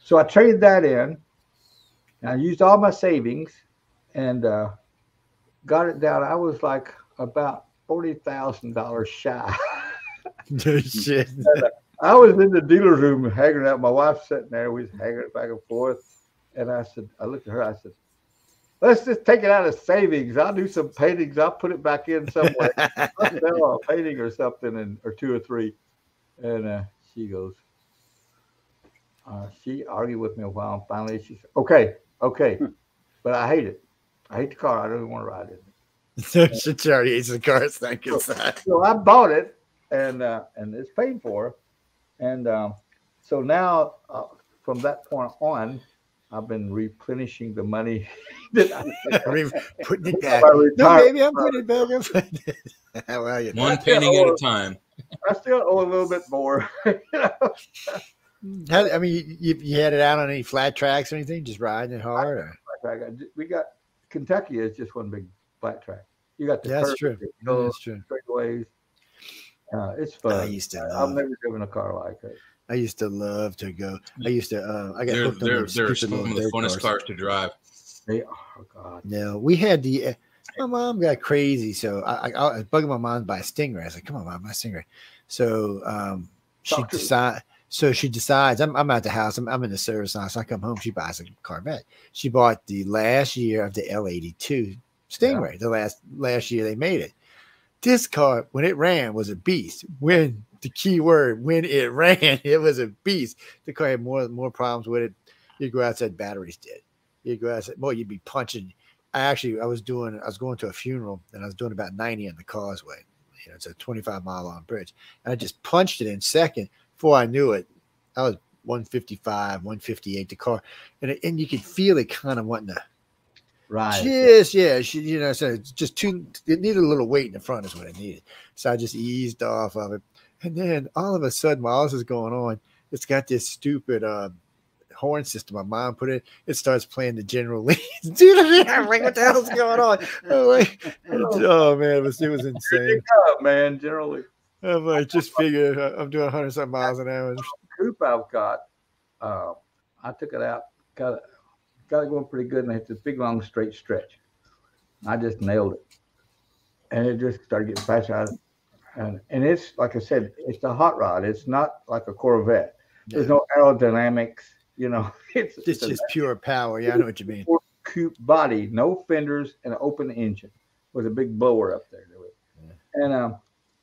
So I traded that in, and I used all my savings, and got it down. I was like about $40,000 shy. Shit. I was in the dealer's room hanging out. My wife's sitting there. We was hanging back and forth. And I looked at her. I said, let's just take it out of savings. I'll do some paintings. I'll put it back in somewhere. I'll sell a painting or something, or two or three. And she goes, she argued with me a while. And finally, she said, okay. But I hate it. I hate the car. I don't even want to ride it. She already hates the car. It's not good. So I bought it, and it's paid for. And so now, from that point on, I've been replenishing the money that putting it back. No, baby, I'm putting it back. One painting at a time. I still owe a little bit more. I mean, you had it out on any flat tracks or anything? Just riding it hard? Or? We got Kentucky is just one big flat track. You got the that's true. Straightaways. It's fun. I used to I've love. never driven a car like it. I used to love to go. I used to. I got hooked on those They're stupid some little of the dirt funnest cars to drive. They oh god. No, we had the. My mom got crazy, so I was bugging my mom to buy a Stingray. I was like, "Come on, mom, buy a Stingray." So Talk to her. she decides. I'm at the house. I'm in the service house. I come home. She buys a Corvette. She bought the last year of the L82 Stingray. The last year they made it. This car, when it ran, was a beast. When it ran, it was a beast. The car had more problems with it. You'd go outside, batteries did. You'd go outside, boy, you'd be punching. I was going to a funeral and I was doing about 90 on the causeway. You know, it's a 25-mile long bridge. And I just punched it in second. Before I knew it, I was 155, 158, the car. And you could feel it kind of wanting to. Right. Yes, yeah. So it's just it needed a little weight in the front is what it needed. So I just eased off of it. And then all of a sudden, while this is going on, it's got this stupid horn system. My mom put it starts playing the General Lee. Dude, I'm like, what the hell's going on? I'm like, oh man, it was insane. Man, generally. I'm like, just figure I'm doing 100-something miles an hour. Coupe I've got, I took it out, got it going pretty good, and it hit this big long straight stretch. I just nailed it, and it just started getting faster. And it's like I said, it's a hot rod. It's not like a Corvette. There's no aerodynamics. You know, it's just pure power. Yeah, I know what you mean. Coupe body, no fenders, and an open engine with a big blower up there. Yeah. And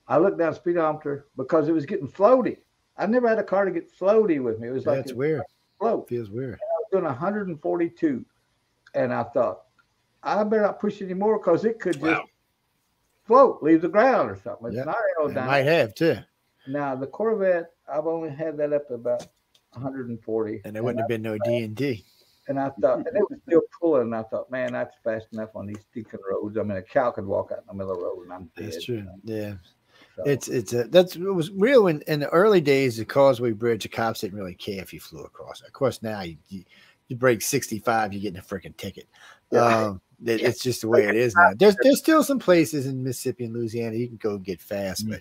I looked down speedometer because it was getting floaty. I never had a car to get floaty with me. It was like it's weird. Float. Feels weird. And I was doing 142, and I thought I better not push anymore because it could just float, leave the ground or something. It's not aerodynamic. It might have too. Now the Corvette, I've only had that up to about 140, and there wouldn't have been no D&D. And I thought, and it was still pulling. And I thought, man, that's fast enough on these stinking roads. I mean, a cow could walk out in the middle of the road, and I'm dead. That's true. You know? Yeah. So, It was real in the early days. The Causeway Bridge, the cops didn't really care if you flew across it. Of course, now you break 65, you're getting a freaking ticket. Yeah. It's just the way it is now. There's still some places in Mississippi and Louisiana you can go get fast, but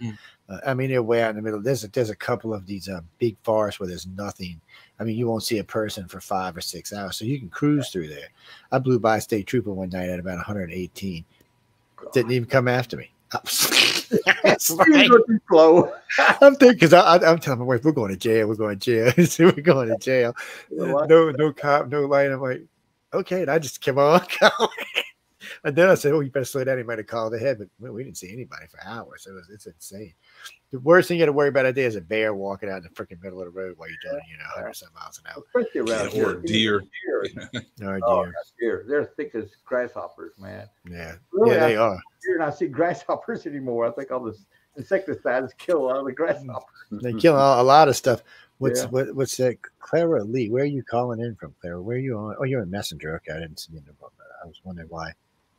I mean they're way out in the middle. There's a couple of these big forests where there's nothing. I mean, you won't see a person for 5 or 6 hours, so you can cruise through there. I blew by a state trooper one night at about 118. Didn't even come after me. That's like, I'm thinking because I'm telling my wife we're going to jail. We're going to jail. We're going to jail. No cop, no light. I'm like, okay, and I just kept on going. And then I said, "Oh, you better slow down." He might have called ahead, but we didn't see anybody for hours. It's insane. The worst thing you got to worry about today is a bear walking out in the freaking middle of the road while you're doing 100-some miles an hour. Especially around here. Or deer. Deer. They're thick as grasshoppers, man. Yeah, really, yeah, they are. You're not seeing grasshoppers anymore. I think all this insecticides kill a lot of the grasshoppers. They kill a lot of stuff. What's that? Clara Lee, where are you calling in from, Clara? Where are you on? Oh, you're in Messenger. Okay, I didn't see you. I was wondering why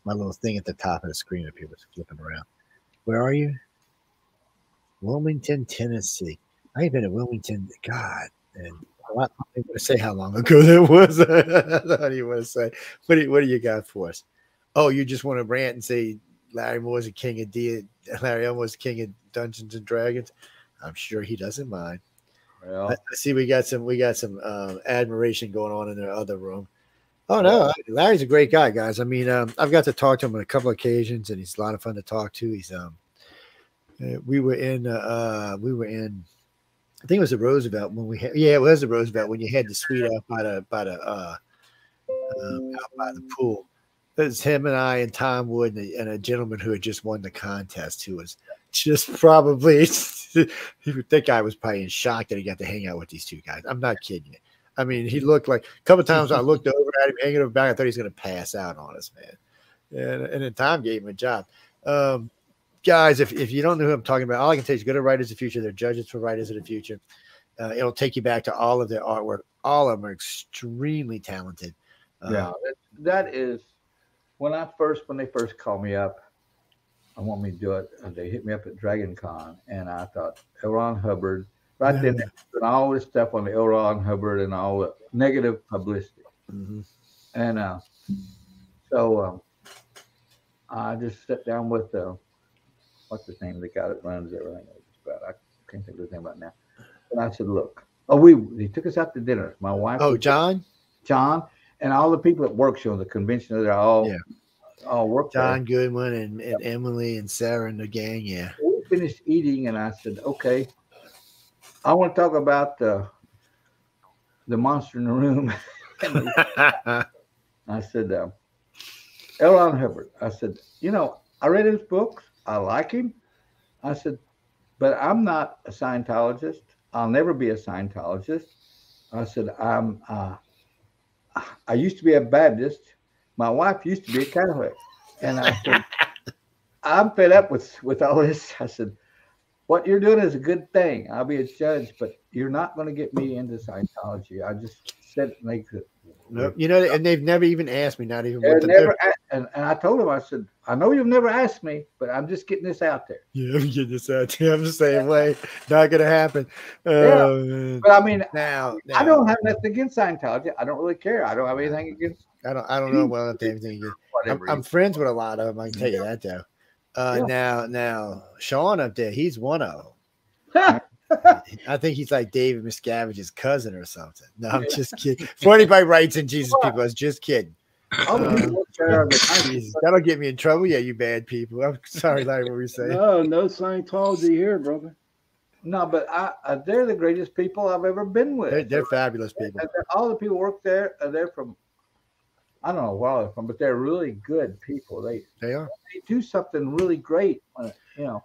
my little thing at the top of the screen up here was flipping around. Where are you? Wilmington, Tennessee. I ain't been to Wilmington. God, and I don't want to say how long ago that was. I don't even want to say. What do you got for us? Oh, you just want to rant and say Larry Moore's the king of Larry Elmore's the king of Dungeons and Dragons? I'm sure he doesn't mind. Well, I see we got some admiration going on in the other room. Oh no, Larry's a great guy, guys. I mean, I've got to talk to him on a couple of occasions, and he's a lot of fun to talk to. He's we were in I think it was the Roosevelt when it was the Roosevelt when you had the suite out by the pool. It was him and I and Tom Wood and a gentleman who had just won the contest who was just probably that guy was probably in shock that he got to hang out with these two guys. I'm not kidding you. I mean, he looked like a couple of times I looked over at him hanging over back. I thought he was going to pass out on us, man. And then Tom gave him a job. Guys, if you don't know who I'm talking about, all I can tell you is go to Writers of the Future. They're judges for Writers of the Future. It'll take you back to all of their artwork. All of them are extremely talented. Yeah, that is when they first called me up. I want me to do it. They hit me up at Dragon Con, and I thought L. Ron Hubbard. Right then, and all this stuff on the L. Ron Hubbard and all the negative publicity. Mm-hmm. And so I just sat down with what's his name? The guy that runs everything. about. I can't think of his name right now. And I said, look, he took us out to dinner. My wife. Oh, John, and all the people that work on the convention, they're all work there. John Goodwin and Emily and Sarah and the gang. Yeah. We finished eating, and I said, okay, I want to talk about the monster in the room. I said, L. Ron Hubbard. I said, I read his books. I like him. I said, but I'm not a Scientologist. I'll never be a Scientologist. I said, I used to be a Baptist. My wife used to be a Catholic. And I said, I'm fed up with all this. I said, what you're doing is a good thing. I'll be a judge, but you're not going to get me into Scientology. I just said it makes it. Nope. And they've never even asked me, not even what and I told them, I said, I know you've never asked me, but I'm just getting this out there. Yeah, I'm getting this out there. I'm the same way. Not gonna happen. But I mean, now I don't have nothing against Scientology. I don't really care. I don't have anything against. I don't know well if they have anything against. I'm friends with a lot of them. I can tell you that though. Now Sean up there, he's one of them. I think he's like David Miscavige's cousin or something. No, I'm just kidding. For anybody writes in Jesus people, I was just kidding. That'll get me in trouble. Yeah, you bad people. I'm sorry, Larry, what were you saying? No Scientology here, brother. No, but they're the greatest people I've ever been with. They're fabulous people. All the people who work there, they're from, I don't know where they're from, but they're really good people. They are. They do something really great. They're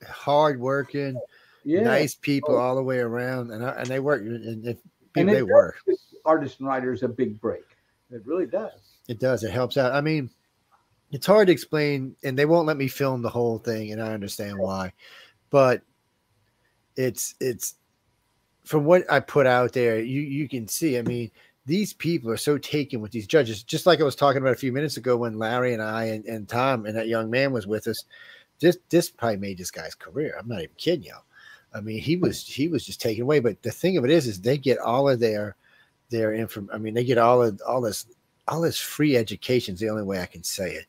hard-working, nice people all the way around, and they work. And they work. Artists and writers a big break. It really does. It does. It helps out. I mean, it's hard to explain, and they won't let me film the whole thing, and I understand why. But it's from what I put out there, you can see. I mean, these people are so taken with these judges, just like I was talking about a few minutes ago when Larry and I and Tom and that young man was with us. This probably made this guy's career. I'm not even kidding you. I mean, he was just taken away. But the thing of it is they get all of their information. I mean, they get all this free education is the only way I can say it.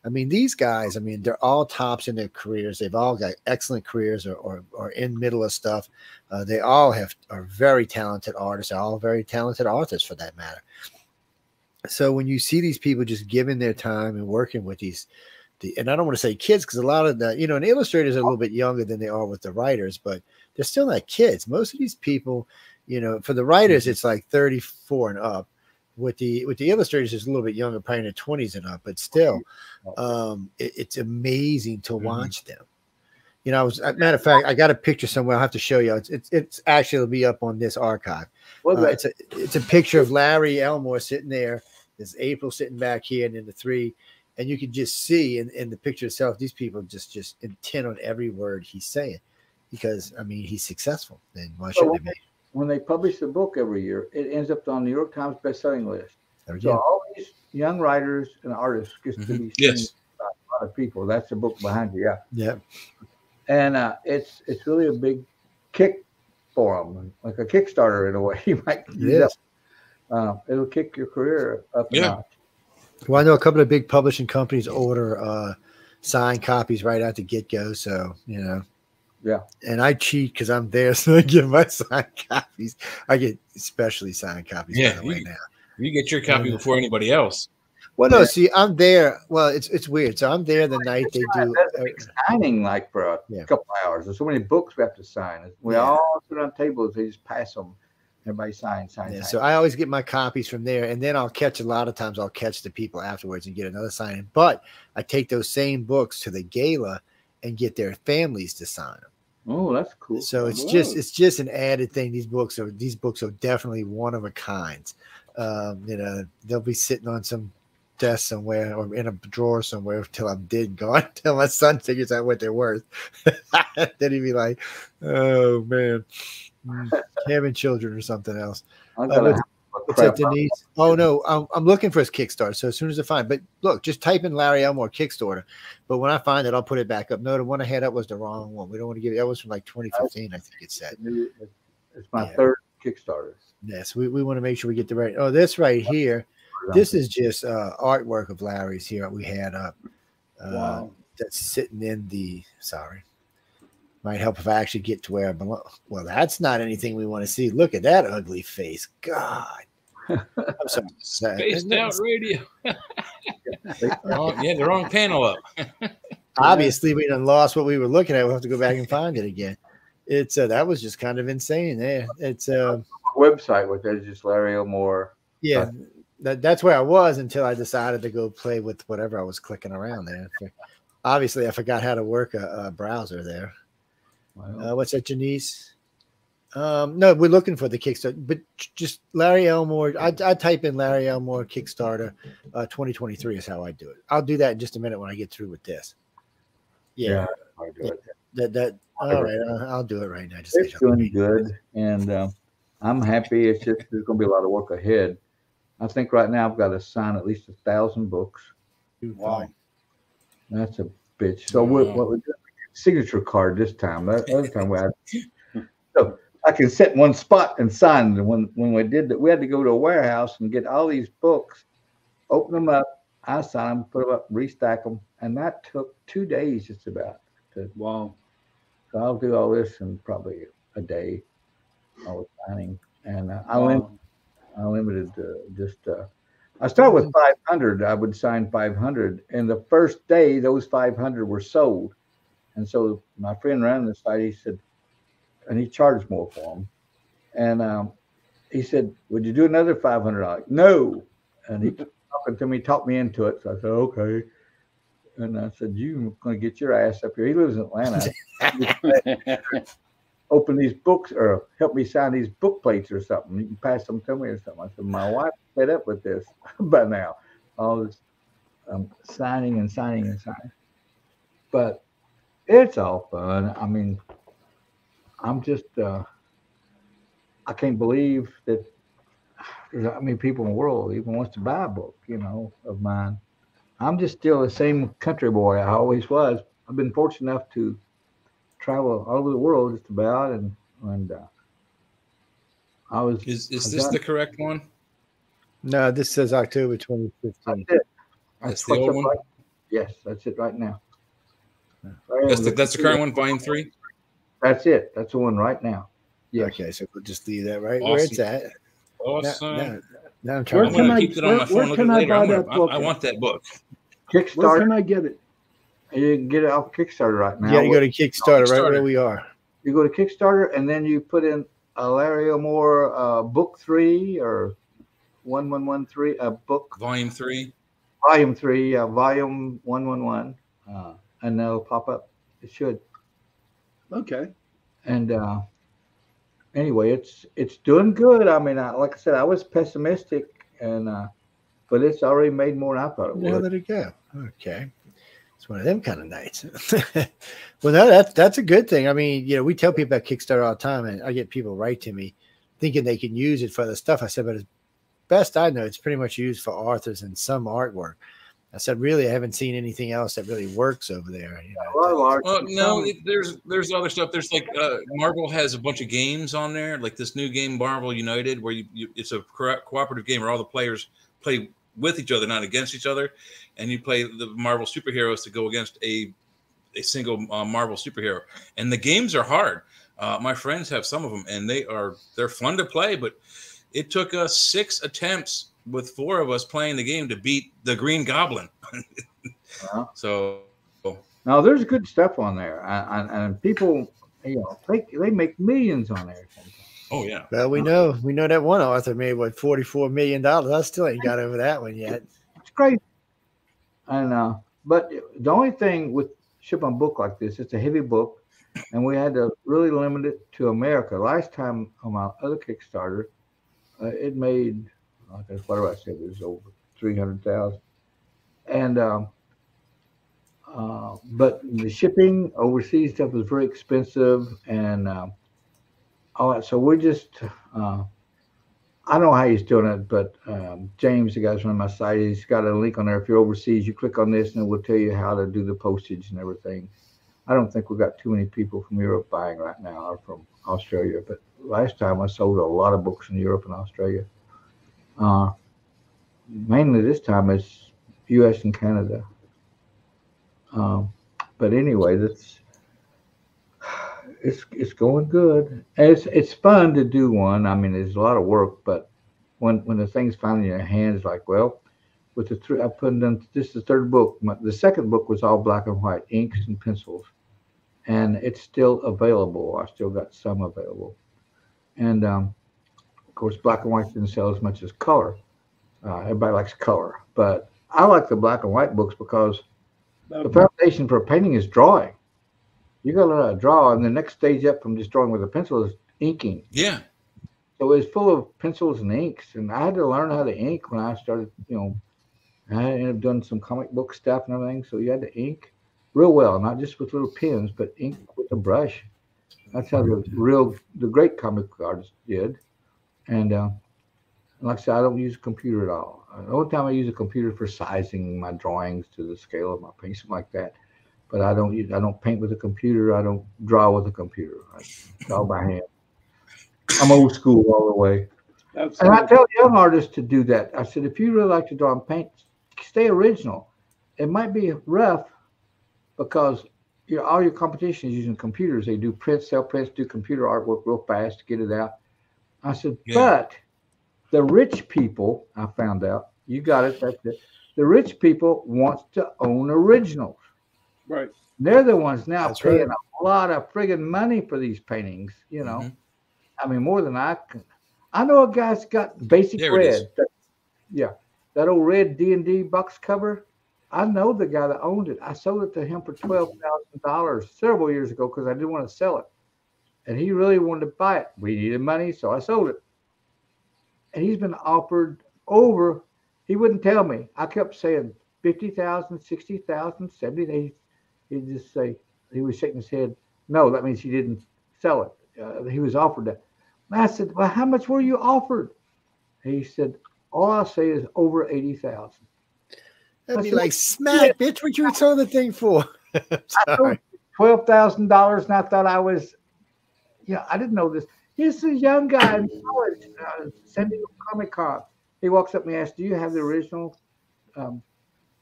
I mean, these guys, I mean, they're all tops in their careers. They've all got excellent careers or in middle of stuff. They all are very talented artists. They're all very talented authors for that matter. So when you see these people just giving their time and working with and I don't want to say kids, because a lot of the, and the illustrators are a little bit younger than they are with the writers, but they're still not kids. Most of these people, for the writers, it's like 34 and up. With the illustrators, it's a little bit younger, probably in the 20s and up, but still, it's amazing to watch them. Matter of fact, I got a picture somewhere. I'll have to show you. It's actually, it'll be up on this archive. It's a picture of Larry Elmore sitting there. There's April sitting back here, and then the three. And you can just see in the picture itself, these people just intent on every word he's saying, because I mean he's successful. Then why shouldn't they be? When they publish the book every year, it ends up on the New York Times best-selling list. So all these young writers and artists get to be seen by a lot of people. That's the book behind you, yeah. And it's really a big kick for them, like a Kickstarter in a way. You might it'll kick your career up a notch. Well, I know a couple of big publishing companies order signed copies right out the get-go. So, and I cheat because I'm there, so I get my signed copies. I get especially signed copies by the way now. You get your copy before anybody else. Well, no, see, I'm there. Well, it's weird. So I'm there the night they do. Signing like for a couple hours. There's so many books we have to sign. We all sit on tables. They just pass them. Everybody sign. So I always get my copies from there, and then I'll catch the people afterwards and get another signing. But I take those same books to the gala and get their families to sign them. Oh, that's cool. So it's just an added thing. These books are definitely one of a kind. They'll be sitting on some desk somewhere or in a drawer somewhere until I'm dead and gone. Until my son figures out what they're worth. Then he'd be like, "Oh man." Having children or something else. What's up, Denise? Oh no, I'm looking for his Kickstarter. So as soon as I find, but look, just type in Larry Elmore Kickstarter. But when I find it, I'll put it back up. No, the one I had up was the wrong one. We don't want to give it. That was from like 2015, I think it said. It's my third Kickstarter. Yes, we want to make sure we get the right. Oh, this right here. This is just artwork of Larry's here. We had up. Wow. That's sitting in the. Sorry. Might help if I actually get to where I belong. Well, that's not anything we want to see. Look at that ugly face. God. I'm sorry. Spaced out radio. The wrong panel up. Obviously, we done lost what we were looking at. We'll have to go back and find it again. It's that was just kind of insane there. It's website with that is just Larry Elmore. Yeah, that's where I was until I decided to go play with whatever I was clicking around there. Obviously, I forgot how to work a browser there. Wow. What's that, Janice? No, we're looking for the Kickstarter, but just Larry Elmore. I type in Larry Elmore Kickstarter 2023 is how I do it. I'll do that in just a minute when I get through with this. Yeah, I'll do it. That all right. I'll do it right now. It's doing good, and I'm happy. It's just there's going to be a lot of work ahead. I think right now I've got to sign at least 1,000 books. Wow, that's a bitch. So what we do? Signature card this time. That other time we had. So I can sit in one spot and sign. And when we did that, we had to go to a warehouse and get all these books, open them up. I sign them, put them up, restack them, and that took 2 days just about. Wow. So I'll do all this in probably a day. I was signing, and I limited I start with 500. I would sign 500, and the first day those 500 were sold. And so my friend ran the site. He said, and he charged more for them. And he said, "Would you do another 500?" No. And he talking to me, talked me into it. So I said, "Okay." And I said, "You're going to get your ass up here." He lives in Atlanta. Open these books or help me sign these book plates or something. You can pass them to me or something. I said, "My wife fed up with this by now. All this signing and signing and signing." But it's all fun. I mean, I'm just, I can't believe that there's how many people in the world even wants to buy a book, of mine. I'm just still the same country boy I always was. I've been fortunate enough to travel all over the world just about, and I was. Is this the correct one? No, this says October 2015. That's the old one? Right. Yes, that's it right now. That's the current one, volume 3? That's it. That's the one right now. Yeah. Okay, so we'll just leave that right awesome. where it's at. Awesome. Now I'm trying to keep it on my phone. Look at it later. I want that book. Kickstarter. Where can I get it? You can get it off Kickstarter right now. Yeah, you go to Kickstarter, right where we are. You go to Kickstarter, and then you put in a Larry Elmore book 3 or 1113 book. Volume 3. Volume 3, volume 111, and that'll pop up. It should. Okay. And anyway, it's doing good. I mean, like I said, I was pessimistic, and but it's already made more than I thought it would. Well, there you go. Okay. It's one of them kind of nights. Well, no, that's a good thing. I mean, we tell people about Kickstarter all the time, and I get people write to me thinking they can use it for the stuff. I said, but as best I know, it's pretty much used for authors and some artwork. I said, really, I haven't seen anything else that really works over there. Well, no, there's other stuff. There's like Marvel has a bunch of games on there, like this new game, Marvel United, where it's a cooperative game where all the players play with each other, not against each other, and you play the Marvel superheroes to go against a single Marvel superhero. And the games are hard. My friends have some of them, and they're fun to play, but it took us 6 attempts with 4 of us playing the game to beat the Green Goblin. So now there's good stuff on there, and people, they make millions on there sometimes. Oh yeah. Well, we know that one author made $44 million. I still ain't got over that one yet. It's crazy. And but the only thing with shipping a book like this, it's a heavy book, and we had to really limit it to America. Last time on my other Kickstarter, it made, whatever I said, it was over 300,000. And but the shipping overseas stuff was very expensive, and all that. So we're just, I don't know how he's doing it, but James, the guy's running my site, he's got a link on there. If you're overseas, you click on this, and it will tell you how to do the postage and everything. I don't think we've got too many people from Europe buying right now, or from Australia. But last time I sold a lot of books in Europe and Australia. Mainly this time it's U.S. and Canada. But anyway, it's going good. It's fun to do one. I mean, there's a lot of work, but when the thing's finally in your hands, like, well, with the three, I put them. This is the third book. The second book was all black and white, inks and pencils, and it's still available. I still got some available, and of course, black and white didn't sell as much as color. Everybody likes color, but I like the black and white books because the foundation for painting is drawing. You got to learn how to draw, and the next stage up from just drawing with a pencil is inking. Yeah. So it's full of pencils and inks, and I had to learn how to ink when I started. I ended up doing some comic book stuff and everything. So you had to ink real well, not just with little pens, but ink with a brush. That's how the great comic artists did. And like I said, I don't use a computer at all. The only time I use a computer for sizing my drawings to the scale of my paint, something like that. But I don't paint with a computer. I don't draw with a computer. I draw by hand. I'm old school all the way. Absolutely. And I tell young artists to do that. I said, if you really like to draw and paint, stay original. It might be rough because all your competition is using computers. They do prints, sell prints, do computer artwork real fast to get it out. I said, but the rich people, I found out, you got it. That's it. The rich people want to own originals. Right. They're the ones now paying a lot of friggin' money for these paintings, Mm-hmm. I mean, more than I can. I know a guy's got basic red. That old red D&D box cover. I know the guy that owned it. I sold it to him for $12,000 several years ago because I didn't want to sell it. And he really wanted to buy it. We needed money, so I sold it. And he's been offered over. He wouldn't tell me. I kept saying 50,000, 60,000, 70,000. He'd just say, he was shaking his head. No, that means he didn't sell it. He was offered that. And I said, well, how much were you offered? He said, all I'll say is over 80,000. That'd be like, smack, bitch, what you selling the thing for? Sorry. $12,000, and I thought I was, I didn't know this. He's a young guy in college, San Diego Comic-Con. He walks up and asks, do you have the original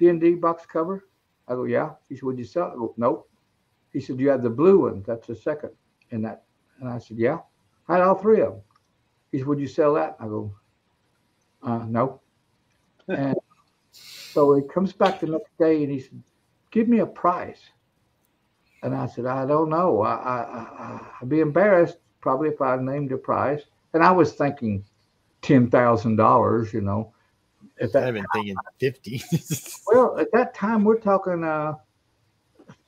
D&D box cover? I go, yeah. He said, would you sell it? I go, nope. He said, do you have the blue one? That's the second. And I said, yeah. I had all three of them. He said, would you sell that? I go, no. And so he comes back the next day and he said, give me a price. And I said, I don't know. I'd be embarrassed probably if I named a price. And I was thinking $10,000, I've been thinking 50. Well, at that time, we're talking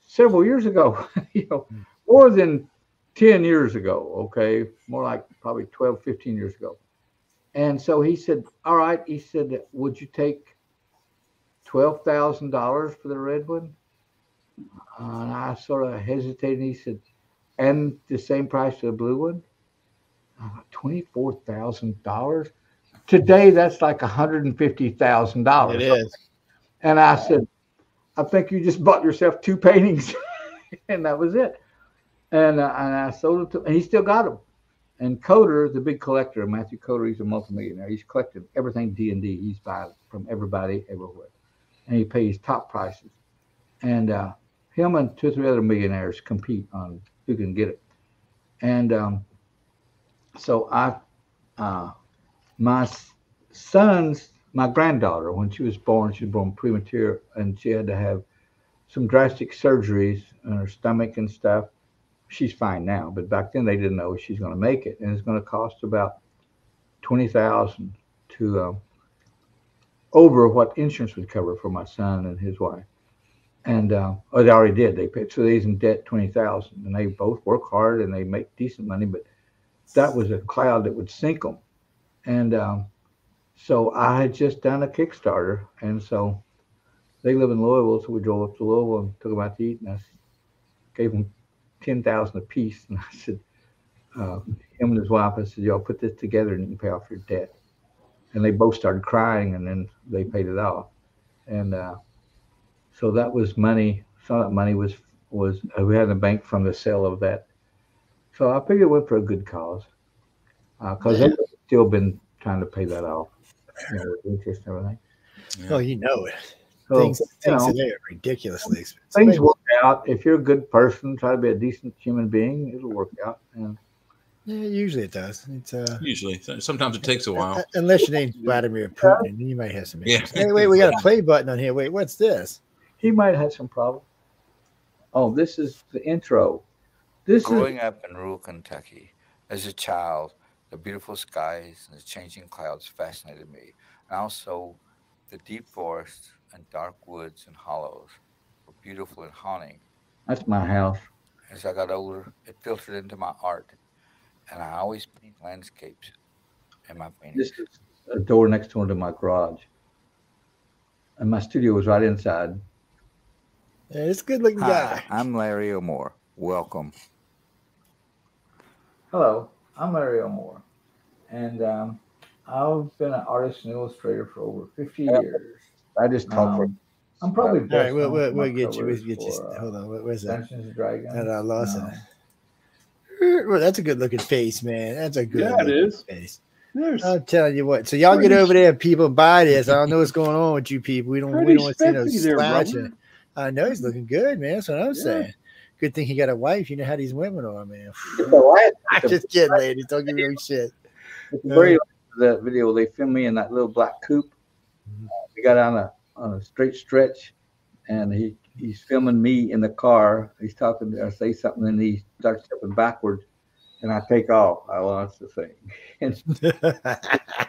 several years ago, more than 10 years ago, okay? More like probably 12, 15 years ago. And so he said, all right. He said, would you take $12,000 for the red one? And I sort of hesitated. He said, and the same price for the blue one? $24,000? Today, that's like $150,000. It is. And I said, I think you just bought yourself two paintings. And that was it. And I sold it to him, and he still got them. And Coder, the big collector, Matthew Coder, he's a multimillionaire. He's collected everything D&D. He's buying from everybody, everywhere. And he pays top prices. And him and 2 or 3 other millionaires compete on who can get it. And so my granddaughter, when she was born premature, and she had to have some drastic surgeries on her stomach and stuff. She's fine now, but back then they didn't know she's going to make it, and it's going to cost about $20,000 to over what insurance would cover for my son and his wife. And they already did. They paid, so he's in debt $20,000, and they both work hard and they make decent money, but that was a cloud that would sink them. And so I had just done a Kickstarter, and so they live in Louisville, so we drove up to Louisville and took them out to eat, and I gave them $10,000 a piece. And I said, him and his wife, I said, y'all put this together and you can pay off your debt. And they both started crying, and then they paid it off. And so that was money. Some of that money was we had in the bank from the sale of that. So I figured it went for a good cause, because they've still been trying to pay that off, with interest and everything. Yeah. Oh, you know it. So, things you know, today are ridiculously expensive. things work out. If you're a good person, try to be a decent human being, it'll work out. And Yeah, usually it does. It's Usually, sometimes it takes a while. unless your name's Vladimir Putin, and then you might have some Yeah. issues. Hey, wait, we got a play button on here. Wait, what's this? he might have some problems. Oh, this is the intro. This Growing up in rural Kentucky as a child, the beautiful skies and the changing clouds fascinated me. And also, the deep forests and dark woods and hollows were beautiful and haunting. that's my house. As I got older, it filtered into my art, and I always paint landscapes in my paintings. This is a door next door to my garage. And my studio was right inside. Yeah, it's a good looking guy. Hi, I'm Larry Elmore. Welcome. Hello, I'm Larry Elmore. And I've been an artist and illustrator for over 50 years. I just talk for. I'm probably All best right, we'll known for my get you. We'll covers get you. for, Hold on, where's that? Dungeons and Dragons. I lost it. Well, that's a good looking face, man. That's a good Yeah, it looking is. face. There's I'm telling you what. So y'all get over there, people, buy this. I don't know what's going on with you people. We don't want to see no spiffy there, slouching. brother. I know he's looking good, man. That's what I'm saying. Good thing he got a wife. You know how these women are, man. I'm just kidding, ladies. Don't give me no shit. At the very end of that video, they filmed me in that little black coupe. We got on a straight stretch, and he's filming me in the car. He's talking. I say something, and he starts stepping backwards, and I take off. I lost the thing. And,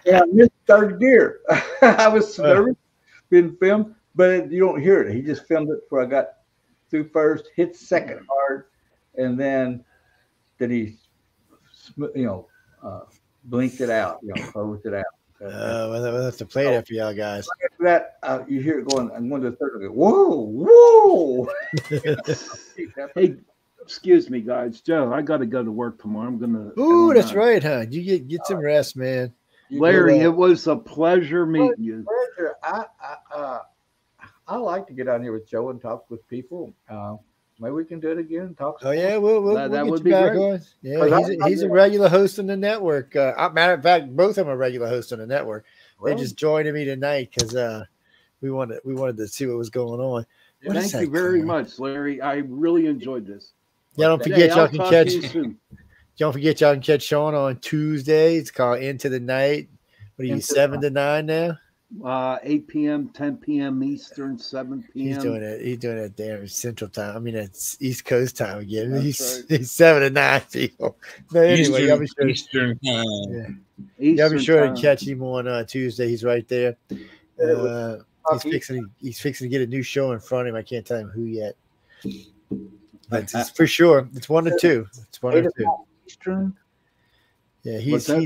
yeah, I missed third gear. I was nervous being filmed, but you don't hear it. He just filmed it before I got through first, hit second hard, and then he, blinked it out, closed it out. We'll have to play that for y'all guys. After that, you hear it going. I'm going to the third. I go, whoa, whoa. Hey, excuse me, guys. Joe, I got to go to work tomorrow. I'm gonna. Ooh, that's right, huh? You get some rest, man. Larry, it was a pleasure meeting you. Pleasure. I like to get out here with Joe and talk with people. Maybe we can do it again and talk. Oh yeah, we'll That get would you be back great. on. Yeah, he's a regular host on the network. Matter of fact, both of them are regular hosts on the network. They just joined me tonight because we wanted to see what was going on. What is Thank you that very called? much, Larry. I really enjoyed this. Yeah, don't Hey, forget I'll y'all can talk catch. to you soon. Don't forget y'all can catch Sean on Tuesday. It's called Into the Night. What are you, Into the 7 to 9 now? 8 p.m., 10 p.m. Eastern, 7 p.m. He's doing it. He's doing it damn Central Time. I mean, it's East Coast time again. That's He's 7 to 9 people. But anyway, y'all be sure. Eastern time. Yeah. Y'all be Eastern sure time. to catch him on Tuesday. He's right there. He's fixing to get a new show in front of him. I can't tell him who yet, but it's for sure. It's 1 or 2. It's 1 or 2. Eastern. Yeah, You said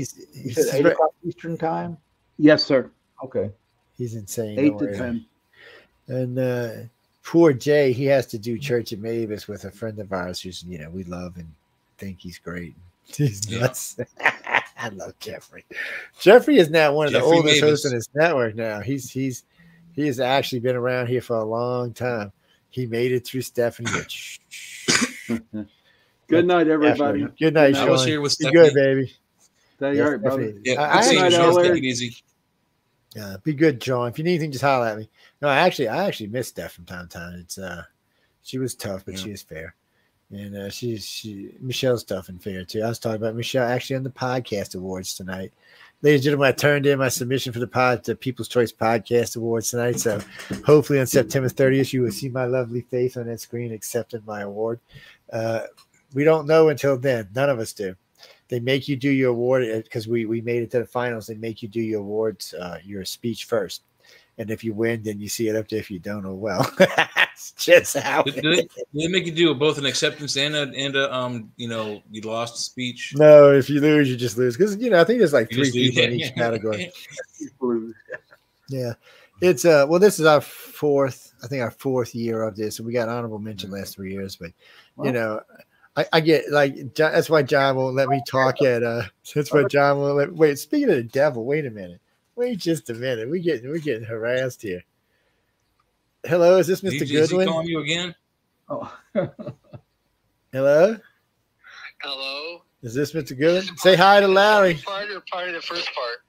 8 o'clock Eastern time. Yes, sir. Okay. he's insane. 8 Don't to worry. 10. And poor Jay, he has to do church at Mavis with a friend of ours who's we love and think he's great. He's nuts. I love Jeffrey. Jeffrey is now one of the oldest hosts on this network. Now he has actually been around here for a long time. He made it through Stephanie. Good night, everybody. Good night, Sean. I was here with Be Stephanie. good, baby. Stay all right, brother. Yeah, I good seeing you, actually- Sean. Take it easy. Be good, John. If you need anything, just holler at me. No, I actually miss Steph from time to time. It's she was tough, but she was fair. And Michelle's tough and fair too. I was talking about Michelle actually on the podcast awards tonight. Ladies and gentlemen, I turned in my submission for the People's Choice Podcast Awards tonight. So hopefully on September 30th, you will see my lovely face on that screen accepting my award. We don't know until then. None of us do. They make you do your award because we made it to the finals. They make you do your awards, your speech first. And if you win, then you see it up there. If you don't, oh well. That's just how it Do they make you do both an acceptance and a you lost speech? No, if you lose, you just lose. Because I think there's like You 3 just lose. people in each category. Blues. Yeah. It's this is our fourth year of this, and we got honorable mention last 3 years, but I get like that's why John won't let me talk at that's why John won't let wait, speaking of the devil, wait a minute. Wait just a minute. We're getting harassed here. Hello, is this Mr. Is he Goodwin? calling you again? Oh. Hello? Hello? Is this Mr. Goodwin? Say hi to Larry. Part of the first part.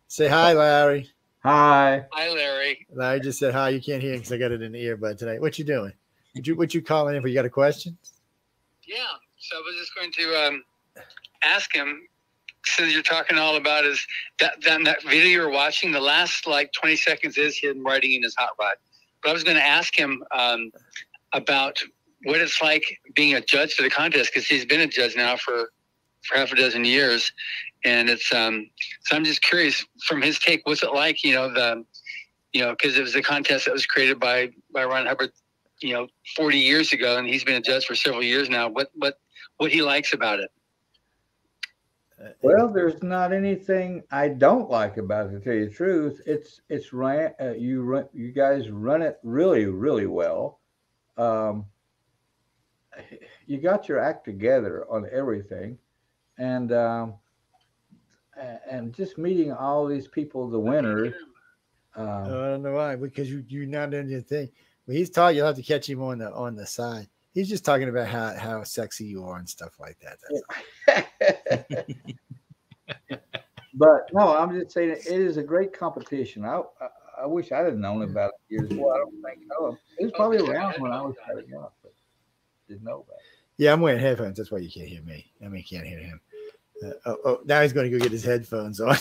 Say hi, Larry. Hi. Hi, Larry. I just said hi. You can't hear because I got it in the earbud tonight. What you doing? What you calling in for? You got a question? Yeah. So I was just going to ask him, since you're talking all about is that video you're watching, the last like 20 seconds is him riding in his hot rod. But I was going to ask him about what it's like being a judge to the contest, because he's been a judge now for half a dozen years. And it's so I'm just curious from his take, what's it like, because it was a contest that was created by Ron Hubbard, 40 years ago, and he's been a judge for several years now. What he likes about it? Well, there's not anything I don't like about it, to tell you the truth. It's you guys run it really, really well. You got your act together on everything, and just meeting all these people, the winners. I don't know why, because you're not in your thing. When he's talking, you'll have to catch him on the side. He's just talking about how sexy you are and stuff like that. But no, I'm just saying it is a great competition. I wish I'd have known about it years ago. I don't think so. It was probably around when I was starting up, but didn't know about it. Yeah, I'm wearing headphones. That's why you can't hear me. I mean, you can't hear him. Now he's going to go get his headphones on.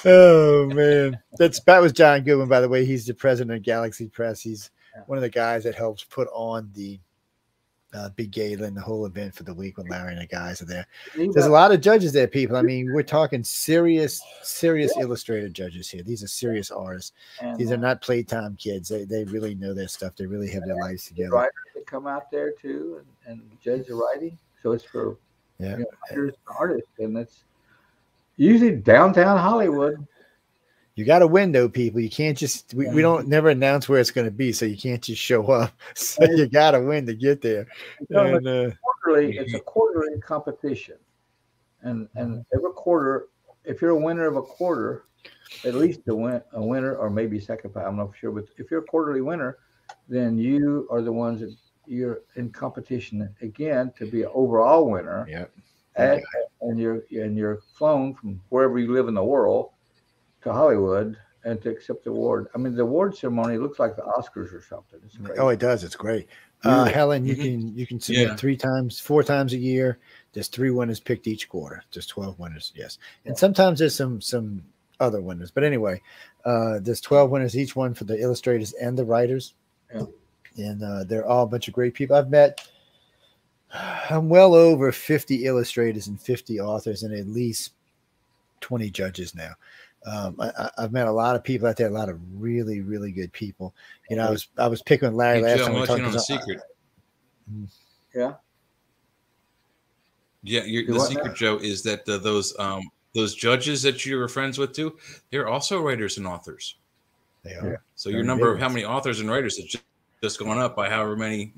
Oh man, that was John Goodwin, by the way. He's the president of Galaxy Press. He's one of the guys that helps put on the big gala and the whole event for the week when Larry and the guys are there. There's a lot of judges there, people. I mean, we're talking serious illustrator judges here. These are serious artists. These are not playtime kids. They really know their stuff. They really have their lives together. Writers that come out there too and judge the writing. So it's for artists, and it's usually downtown Hollywood. You got to win, though, people. You can't just we don't never announce where it's going to be, so you can't just show up. So you got to win to get there. And, it's a quarterly competition, and every quarter, if you're a winner of a quarter, at least a winner, or maybe second. I'm not sure, but if you're a quarterly winner, then you are the ones that you're in competition again to be an overall winner. Yeah, and you're flown from wherever you live in the world to Hollywood and to accept the award. I mean, the award ceremony looks like the Oscars or something. It's great. Oh, it does. It's great. Helen, you can submit 4 times a year. There's 3 winners picked each quarter. There's 12 winners. Yes, and sometimes there's some other winners. But anyway, there's 12 winners, each one for the illustrators and the writers. Yeah. And they're all a bunch of great people. I'm well over 50 illustrators and 50 authors and at least 20 judges now. I've met a lot of people out there, a lot of really, really good people. I was picking with Larry last time. I'm letting you know the secret. Yeah. Yeah, the secret, Joe, is that those judges that you were friends with too, they're also writers and authors. They are. Yeah. So your number of how many authors and writers is just going up by however many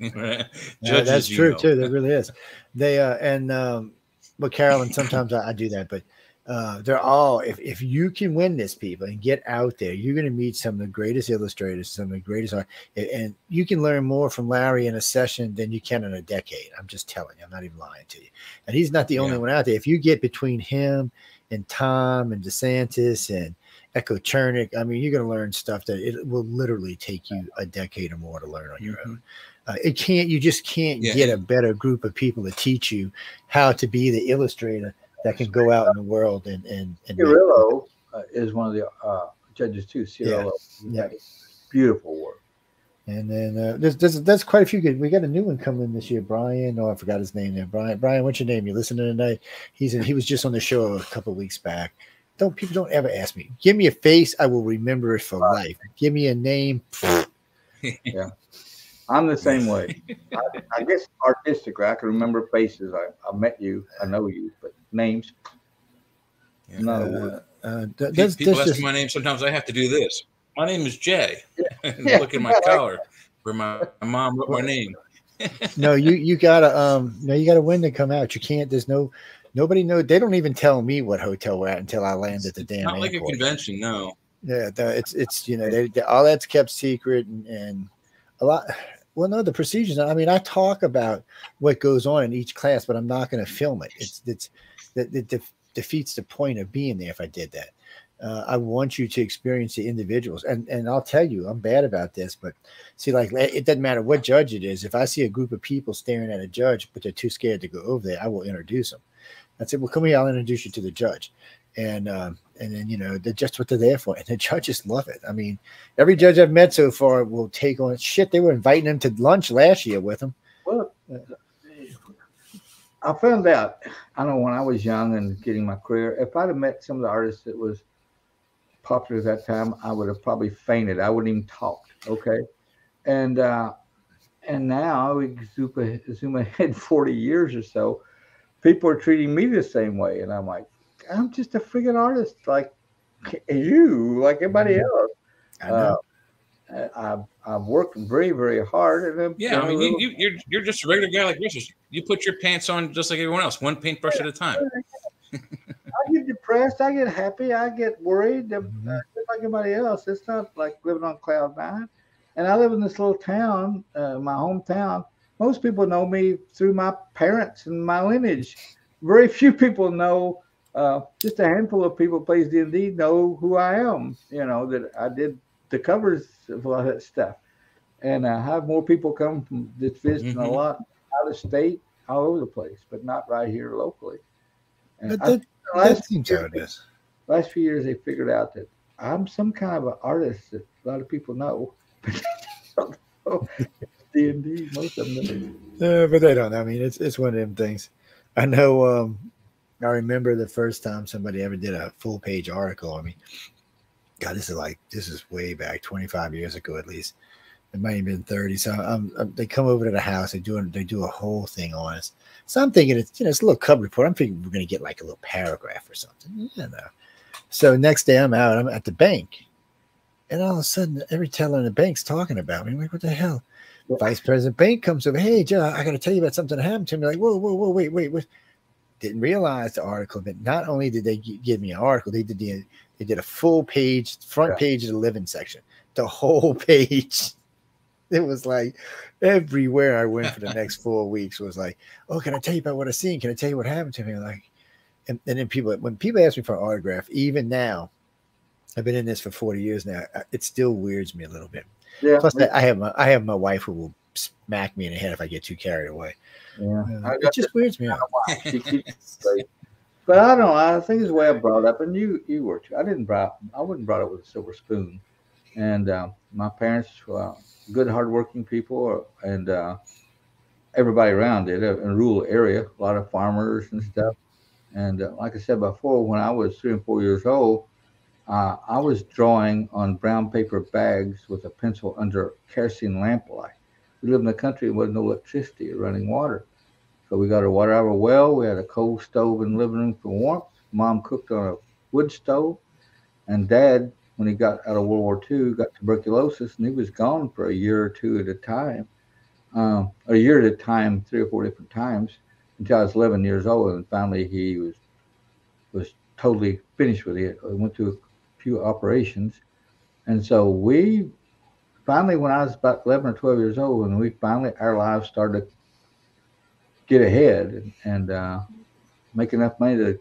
judges. That's true too. There really is. They but Carolyn, sometimes I do that, but they're all, if you can win this, people, and get out there, you're going to meet some of the greatest illustrators, some of the greatest art, and you can learn more from Larry in a session than you can in a decade. I'm just telling you. I'm not even lying to you. And he's not the only one out there. If you get between him and Tom and DeSantis and Echo Chernick, I mean, you're going to learn stuff that it will literally take you a decade or more to learn on your own. You just can't get a better group of people to teach you how to be the illustrator that can go out in the world and Cirillo is one of the judges too. Cirillo, beautiful work. And then there's quite a few good. We got a new one coming in this year, Brian. Oh, I forgot his name there. Brian, what's your name? You listening tonight? He was just on the show a couple of weeks back. People don't ever ask me. Give me a face, I will remember it for life. Give me a name. Yeah, I'm the same way. I guess artistically, I can remember faces. I met you, I know you, but names. Not a word. People ask me my name. Sometimes I have to do this. My name is Jay. Look at my collar where my mom wrote my name. No, you gotta win to come out. You can't. Nobody knows. They don't even tell me what hotel we're at until I land at the damn airport. Not like a convention, no. Yeah, it's all that's kept secret and a lot. Well, no, the procedures. I mean, I talk about what goes on in each class, but I'm not going to film it. It defeats the point of being there if I did that. I want you to experience the individuals. And I'll tell you, I'm bad about this, but see, like, it doesn't matter what judge it is. If I see a group of people staring at a judge, but they're too scared to go over there, I will introduce them. I said, well, come here, I'll introduce you to the judge. And then, you know, they're just what they're there for. And the judges love it. I mean, every judge I've met so far will take on shit. They were inviting them to lunch last year with them. Well, I found out, I know when I was young and getting my career, if I'd have met some of the artists that was popular at that time, I would have probably fainted. I wouldn't even talk. Okay. And now we zoom ahead 40 years or so, people are treating me the same way. And I'm like, I'm just a freaking artist like you, like everybody else. I know. I've worked very, very hard. And yeah, I mean, you're just a regular guy like Richard. You put your pants on just like everyone else, one paintbrush at a time. I get depressed. I get happy. I get worried. Just like everybody else. It's not like living on cloud nine. And I live in this little town, my hometown. Most people know me through my parents and my lineage. Very few people know. Just a handful of people plays D&D know who I am. You know, that I did the covers of a lot of that stuff. And I have more people come from this visiting a lot out of state, all over the place, but not right here locally. And that seems how it is. Last few years, they figured out that I'm some kind of an artist that a lot of people know. D&D, most of them know. But they don't. I mean, it's one of them things. I know. I remember the first time somebody ever did a full page article on me. God, this is way back, 25 years ago at least. It might have been 30. So they come over to the house. They do a whole thing on us. So I'm thinking it's a little cover report. I'm thinking we're going to get like a little paragraph or something. You know. So next day I'm out. I'm at the bank, and all of a sudden every teller in the bank's talking about me. I'm like, what the hell? Vice President Bank comes over. Hey, Joe, I got to tell you about something that happened to me. Like, whoa, wait. Didn't realize the article, but not only did they give me an article, they did a full page, front page of the living section, the whole page. It was like everywhere I went for the next 4 weeks was like, oh, can I tell you about what I seen? Can I tell you what happened to me? Like, and then when people ask me for an autograph, even now, I've been in this for 40 years now, it still weirds me a little bit. Yeah. Plus, I have my wife who will smack me in the head if I get too carried away. Yeah, it just weirds me out. But I don't know. I think it's the way I brought up, and you were too. I wasn't brought up with a silver spoon, and my parents were good, hardworking people, and everybody around it, in a rural area, a lot of farmers and stuff. And like I said before, when I was 3 and 4 years old, I was drawing on brown paper bags with a pencil under kerosene lamplight. We lived in the country, there was no electricity or running water. So we got our water out of a well. We had a coal stove in the living room for warmth. Mom cooked on a wood stove. And Dad, when he got out of World War II, got tuberculosis, and he was gone for a year or two at a time. A year at a time, 3 or 4 different times, until I was 11 years old. And finally, he was totally finished with it. We went through a few operations. And so we finally, when I was about 11 or 12 years old, and our lives started to get ahead and make enough money to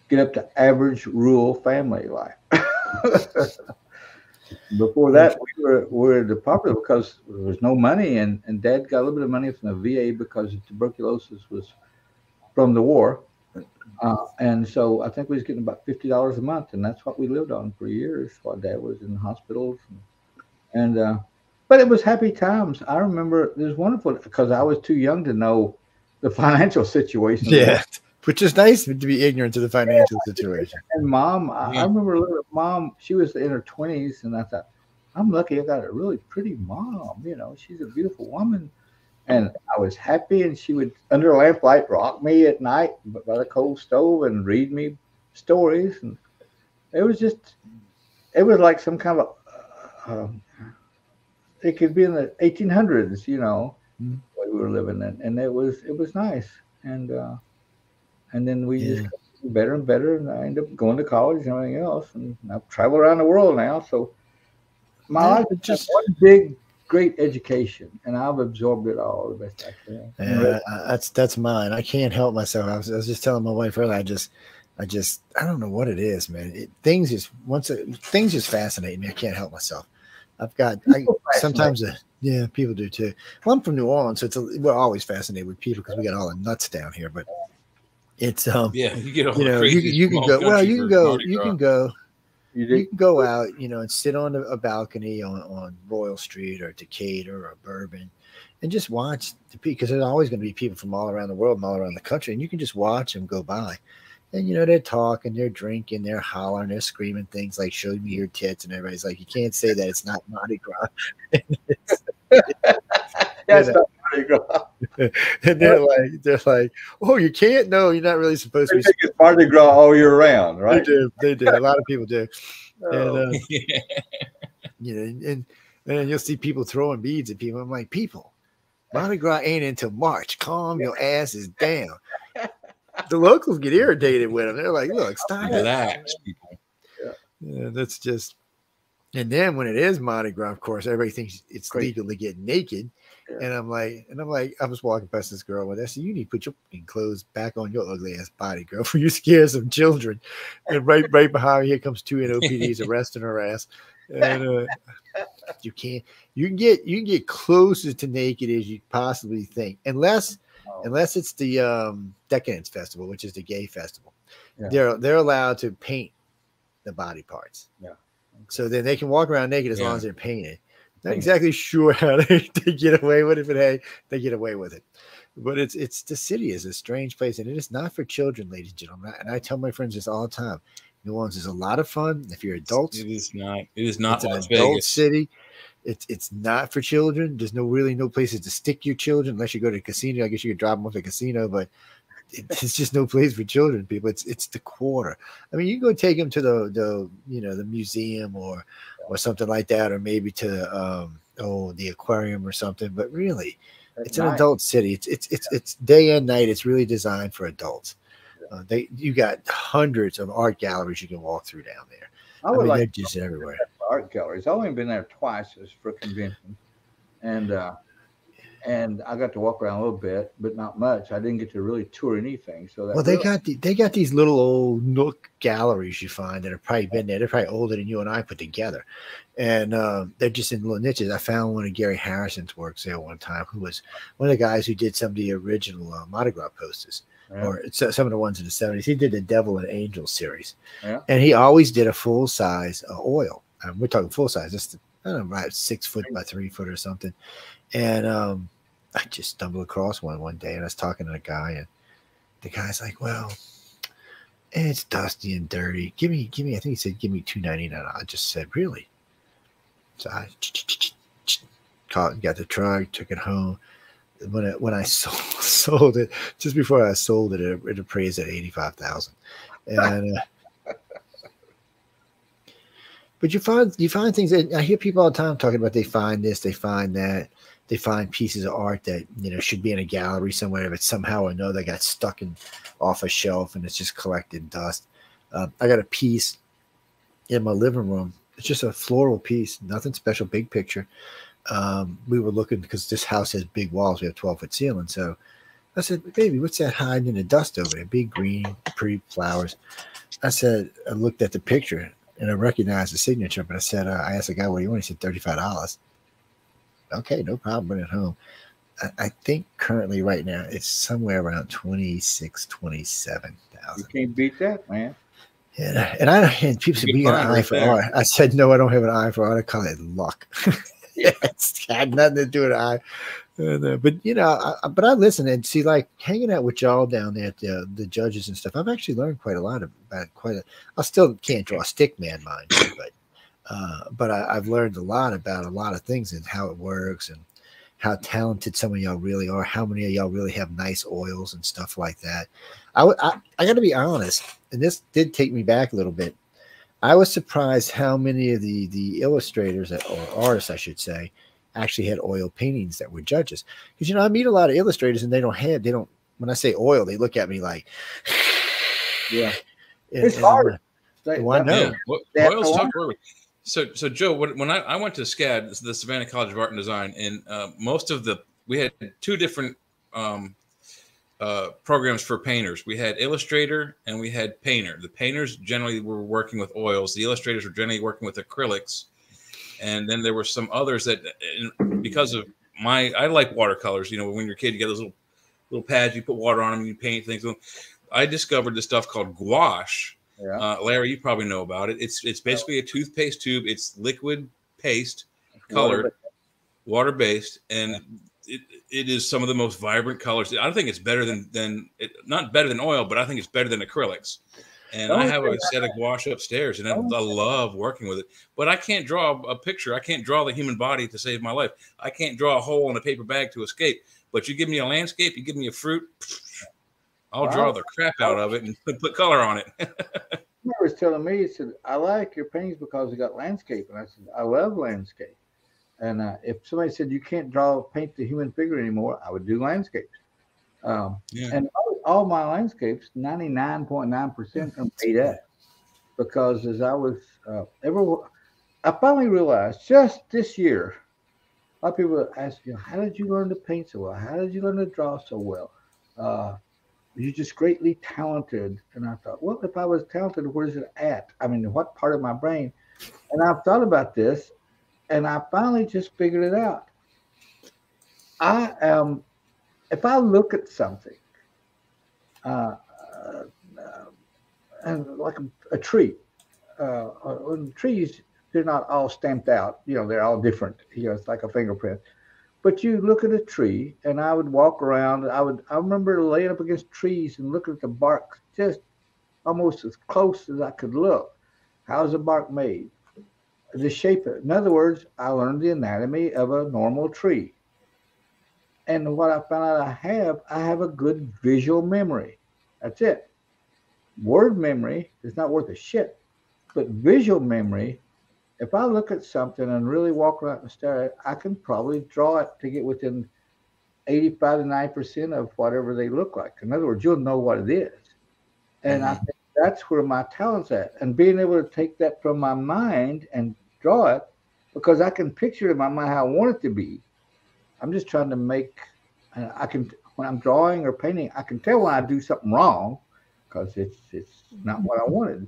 get up to average rural family life. Before that, we were the popular because there was no money, and Dad got a little bit of money from the VA because the tuberculosis was from the war. And so I think we was getting about $50 a month, and that's what we lived on for years while Dad was in hospitals. But it was happy times. I remember it was wonderful because I was too young to know the financial situation. Yeah, which is nice to be ignorant to the financial situation. And Mom, I remember Mom, she was in her 20s, and I thought, I'm lucky I got a really pretty mom. You know, she's a beautiful woman. And I was happy, and she would, under a lamplight, rock me at night by the coal stove and read me stories. And it was like some kind of, it could be in the 1800s, you know, what we were living in. And it was nice. And then we just got better and better. And I ended up going to college and everything else. And I've traveled around the world now. So my life is just one big, great education, and I've absorbed it all the best I can. Yeah, that's mine. I can't help myself. I was just telling my wife earlier, I don't know what it is, man. Things just fascinate me. I can't help myself. Sometimes people do too. Well, I'm from New Orleans, so we're always fascinated with people because we got all the nuts down here. But it's you get all you the know, crazy. you can go. Well, you can go out, and sit on a balcony on Royal Street or Decatur or Bourbon, and just watch the people, because there's always going to be people from all around the world and all around the country, and you can just watch them go by. And, they're talking, they're drinking, they're hollering, they're screaming things like, show me your tits. And everybody's like, you can't say that. It's not Mardi Gras. That's not Mardi Gras. And they're like, oh, you can't? No, you're not really supposed to be. It's Mardi Gras all year round, right? They do. A lot of people do. Oh. And, and you'll see people throwing beads at people. I'm like, people, Mardi Gras ain't until March. Calm your asses down. The locals get irritated with them. They're like, look, stop. Relax, people. Yeah, that's just. And then when it is Mardi Gras, of course, everybody thinks it's legal to get naked. Yeah. And I'm like, I was walking past this girl with, I said, you need to put your clothes back on your ugly ass body, girl, for you scare some children. And right behind her, here comes two NOPDs arresting her ass. And you can get close to naked as you possibly think, unless it's the Decadence Festival, which is the gay festival. Yeah. They're allowed to paint the body parts. Yeah. So then they can walk around naked as long as they're painted. Not exactly sure how they get away with it, but hey, they get away with it. But it's the city is a strange place, and it is not for children, ladies and gentlemen. And I tell my friends this all the time. New Orleans is a lot of fun if you're adults. It is not. It is not Las Vegas. Adult city. It's not for children. There's no places to stick your children unless you go to a casino. I guess you could drop them off at a casino, but it's just no place for children, people. It's the quarter. I mean, you can go take them to the museum or something like that, or maybe to the aquarium or something. But really, it's an adult city. It's day and night. It's really designed for adults. You got hundreds of art galleries you can walk through down there. I mean, they're just everywhere. Art galleries. I've only been there twice as for convention, and I got to walk around a little bit, but not much. I didn't get to really tour anything. So they got these little old nook galleries you find that have probably been there. They're probably older than you and I put together, and they're just in little niches. I found one of Gary Harrison's works there one time, who was one of the guys who did some of the original Mardi Gras posters. Yeah. Or some of the ones in the 70s. He did the Devil and Angel series. Yeah. And he always did a full size oil. We're talking full size. Just, I don't know, right, 6 foot by 3 foot or something. And I just stumbled across one day, and I was talking to a guy, and the guy's like, well, it's dusty and dirty. Give me, I think he said, give me $2.99. I just said, really? So I got the truck, took it home. When I sold it, just before I sold it, it appraised at $85,000. And but you find things that I hear people all the time talking about. They find this, they find that, they find pieces of art that should be in a gallery somewhere, but somehow or another got stuck off a shelf and it's just collected dust. I got a piece in my living room. It's just a floral piece, nothing special, big picture. We were looking because this house has big walls. We have 12-foot ceiling. So I said, baby, what's that hiding in the dust over there? Big green, pretty flowers. I said, I looked at the picture and I recognized the signature, but I said, I asked the guy, what do you want? He said, $35. Okay, no problem. Bring it home. I think currently right now it's somewhere around $27,000. You can't beat that, man. And people said, we got an eye for art. I said, no, I don't have an eye for art. I call it luck. It's had nothing to do with eye. But I listen and see, like hanging out with y'all down there, the judges and stuff. I've actually learned quite a lot about I still can't draw a stick man, mind you, but I've learned a lot about a lot of things and how it works and how talented some of y'all really are. How many of y'all really have nice oils and stuff like that. I got to be honest, and this did take me back a little bit. I was surprised how many of the illustrators or artists, I should say, actually had oil paintings that were judges. Because I meet a lot of illustrators and they don't. When I say oil, they look at me like, yeah, it's hard. Why no? Yeah. Oil's tough work. So Joe, when I went to SCAD, the Savannah College of Art and Design, and we had two different programs for painters. We had Illustrator and we had Painter. The painters generally were working with oils. The illustrators were generally working with acrylics. And then there were some others that, because of I like watercolors. You know, when you're a kid, you get those little pads, you put water on them, and you paint things. I discovered this stuff called gouache. Yeah. Larry, you probably know about it. It's basically a toothpaste tube. It's liquid paste, colored, water-based, and it is some of the most vibrant colors. I think it's better than not better than oil, but I think it's better than acrylics. And I have a set of gouache upstairs, and I love working with it. But I can't draw a picture. I can't draw the human body to save my life. I can't draw a hole in a paper bag to escape. But you give me a landscape, you give me a fruit, I'll draw the crap out of it and put color on it. He was telling me, he said, I like your paintings because they got landscape. And I said, I love landscape. And if somebody said you can't paint the human figure anymore, I would do landscapes. And all my landscapes, 99.9% are made up, because as I was I finally realized just this year, a lot of people ask, how did you learn to paint so well? How did you learn to draw so well? You're just greatly talented. And I thought, well, if I was talented, where's it at? I mean, what part of my brain? And I've thought about this, and I finally just figured it out. I am, if I look at something, and like a tree, trees, they're not all stamped out. They're all different. It's like a fingerprint. But you look at a tree, and I would walk around. I remember laying up against trees and looking at the bark just almost as close as I could look. How's the bark made? The shape of it. In other words, I learned the anatomy of a normal tree. And what I found out I have a good visual memory. That's it. Word memory is not worth a shit. But visual memory, if I look at something and really walk around and stare at it, I can probably draw it to get within 85 to 90% of whatever they look like. In other words, you'll know what it is. And I think that's where my talent's at. And being able to take that from my mind and draw it, because I can picture it in my mind how I want it to be. I'm just trying to make, when I'm drawing or painting, I can tell when I do something wrong, because it's not what I wanted.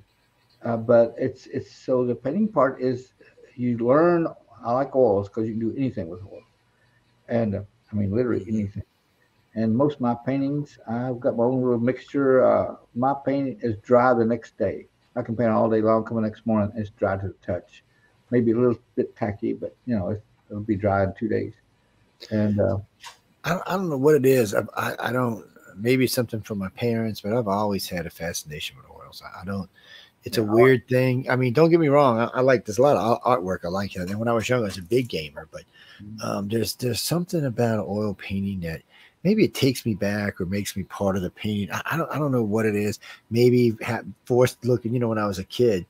But it's so the painting part is you learn. I like oils because you can do anything with oil, and I mean literally anything. And most of my paintings, I've got my own little mixture. My painting is dry the next day. I can paint all day long. Come the next morning, it's dry to the touch. Maybe a little bit tacky, but it'll be dry in 2 days. And I don't know what it is. I don't. Maybe something from my parents, but I've always had a fascination with oils. I don't. It's a weird thing. I mean, don't get me wrong. I like, there's a lot of artwork I like. And when I was young, I was a big gamer, but there's something about oil painting that maybe it takes me back or makes me part of the painting. I don't know what it is. Maybe forced looking, when I was a kid,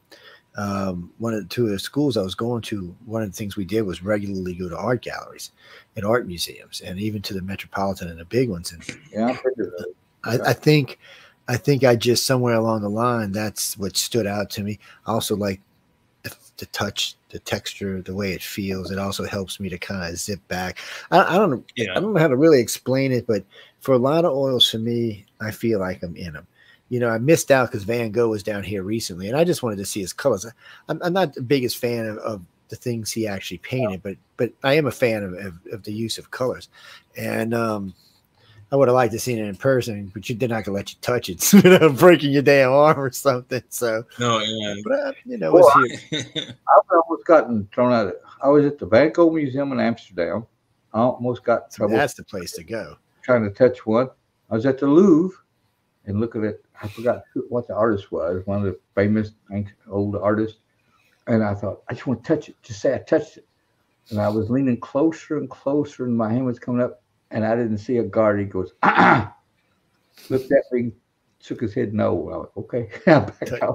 one of the schools I was going to, one of the things we did was regularly go to art galleries and art museums, and even to the Metropolitan and the big ones. And I think I just, somewhere along the line, that's what stood out to me. I also like the touch, the texture, the way it feels. It also helps me to kind of zip back. I don't know. Yeah. I don't know how to really explain it, but for a lot of oils, for me, I feel like I'm in them. I missed out because Van Gogh was down here recently, and I just wanted to see his colors. I'm not the biggest fan of the things he actually painted, but I am a fan of the use of colors. And I would have liked to see it in person, but they're not gonna let you touch it without breaking your damn arm or something. So no, yeah. But I've almost gotten thrown out. I was at the Van Gogh Museum in Amsterdam. I almost got trouble. That's the place to go. Trying to touch one. I was at the Louvre and looking at. I forgot what the artist was. One of the famous old artists. And I thought, I just want to touch it. Just say I touched it. And I was leaning closer and closer, and my hand was coming up. And I didn't see a guard. He goes, looked at me, shook his head, no. I was okay.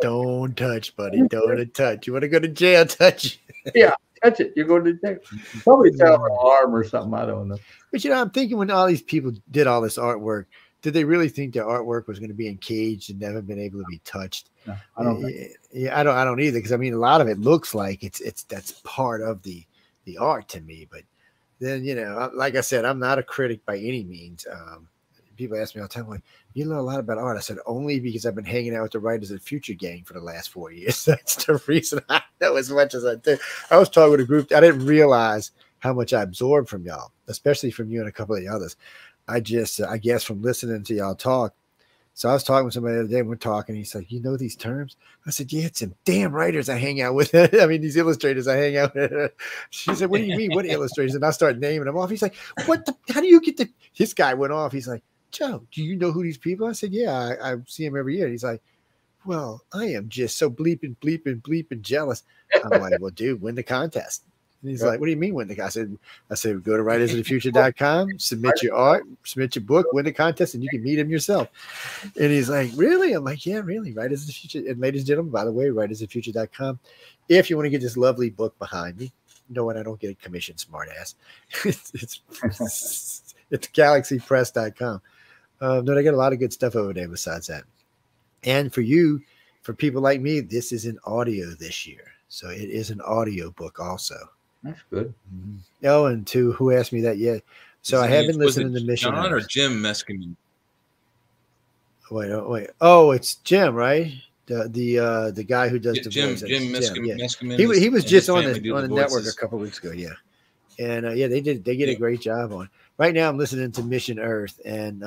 Don't touch, buddy. Don't touch. You want to go to jail? Touch. Yeah, touch it. You're going to jail. Probably tell an arm or something. I don't know. But I'm thinking when all these people did all this artwork, did they really think their artwork was going to be encaged and never been able to be touched? No, I don't think. Yeah, I don't either. Because I mean, a lot of it looks like that's part of the art to me, but. Then, like I said, I'm not a critic by any means. people ask me all the time, like, you know a lot about art. I said, only because I've been hanging out with the writers of Future Gang for the last 4 years. That's the reason I know as much as I do. I was talking with a group. I didn't realize how much I absorbed from y'all, especially from you and a couple of the others. I guess from listening to y'all talk. So I was talking with somebody the other day, and we're talking. He's like, you know these terms? I said, yeah, it's some damn writers I hang out with. I mean, these illustrators I hang out with. She said, what do you mean? What illustrators? And I start naming them off. He's like, how do you get the, this guy went off. He's like, Joe, do you know who these people are? I said, yeah, I see them every year. He's like, well, I am just so bleeping jealous. I'm like, well, dude, win the contest. And he's like, what do you mean win the contest? I said, go to writersofthefuture.com, submit your art, submit your book, win the contest, and you can meet him yourself. And he's like, really? I'm like, yeah, really. Writers of the Future. And ladies and gentlemen, by the way, writersofthefuture.com. If you want to get this lovely book behind me, knowing I don't get a commission, smart ass, it's galaxypress.com. No, they got a lot of good stuff over there besides that. And for you, for people like me, this is an audio this year. So it is an audio book also. That's good. Mm-hmm. Oh, and to who asked me that yet? So I have been listening to Mission John Earth. or Jim Meskimen? Wait. Oh, it's Jim, right? The guy who does the voice. Jim Meskimen. Yeah. He was just on the network a couple of weeks ago. Yeah, and they get a great job on. Right now, I'm listening to Mission Earth, and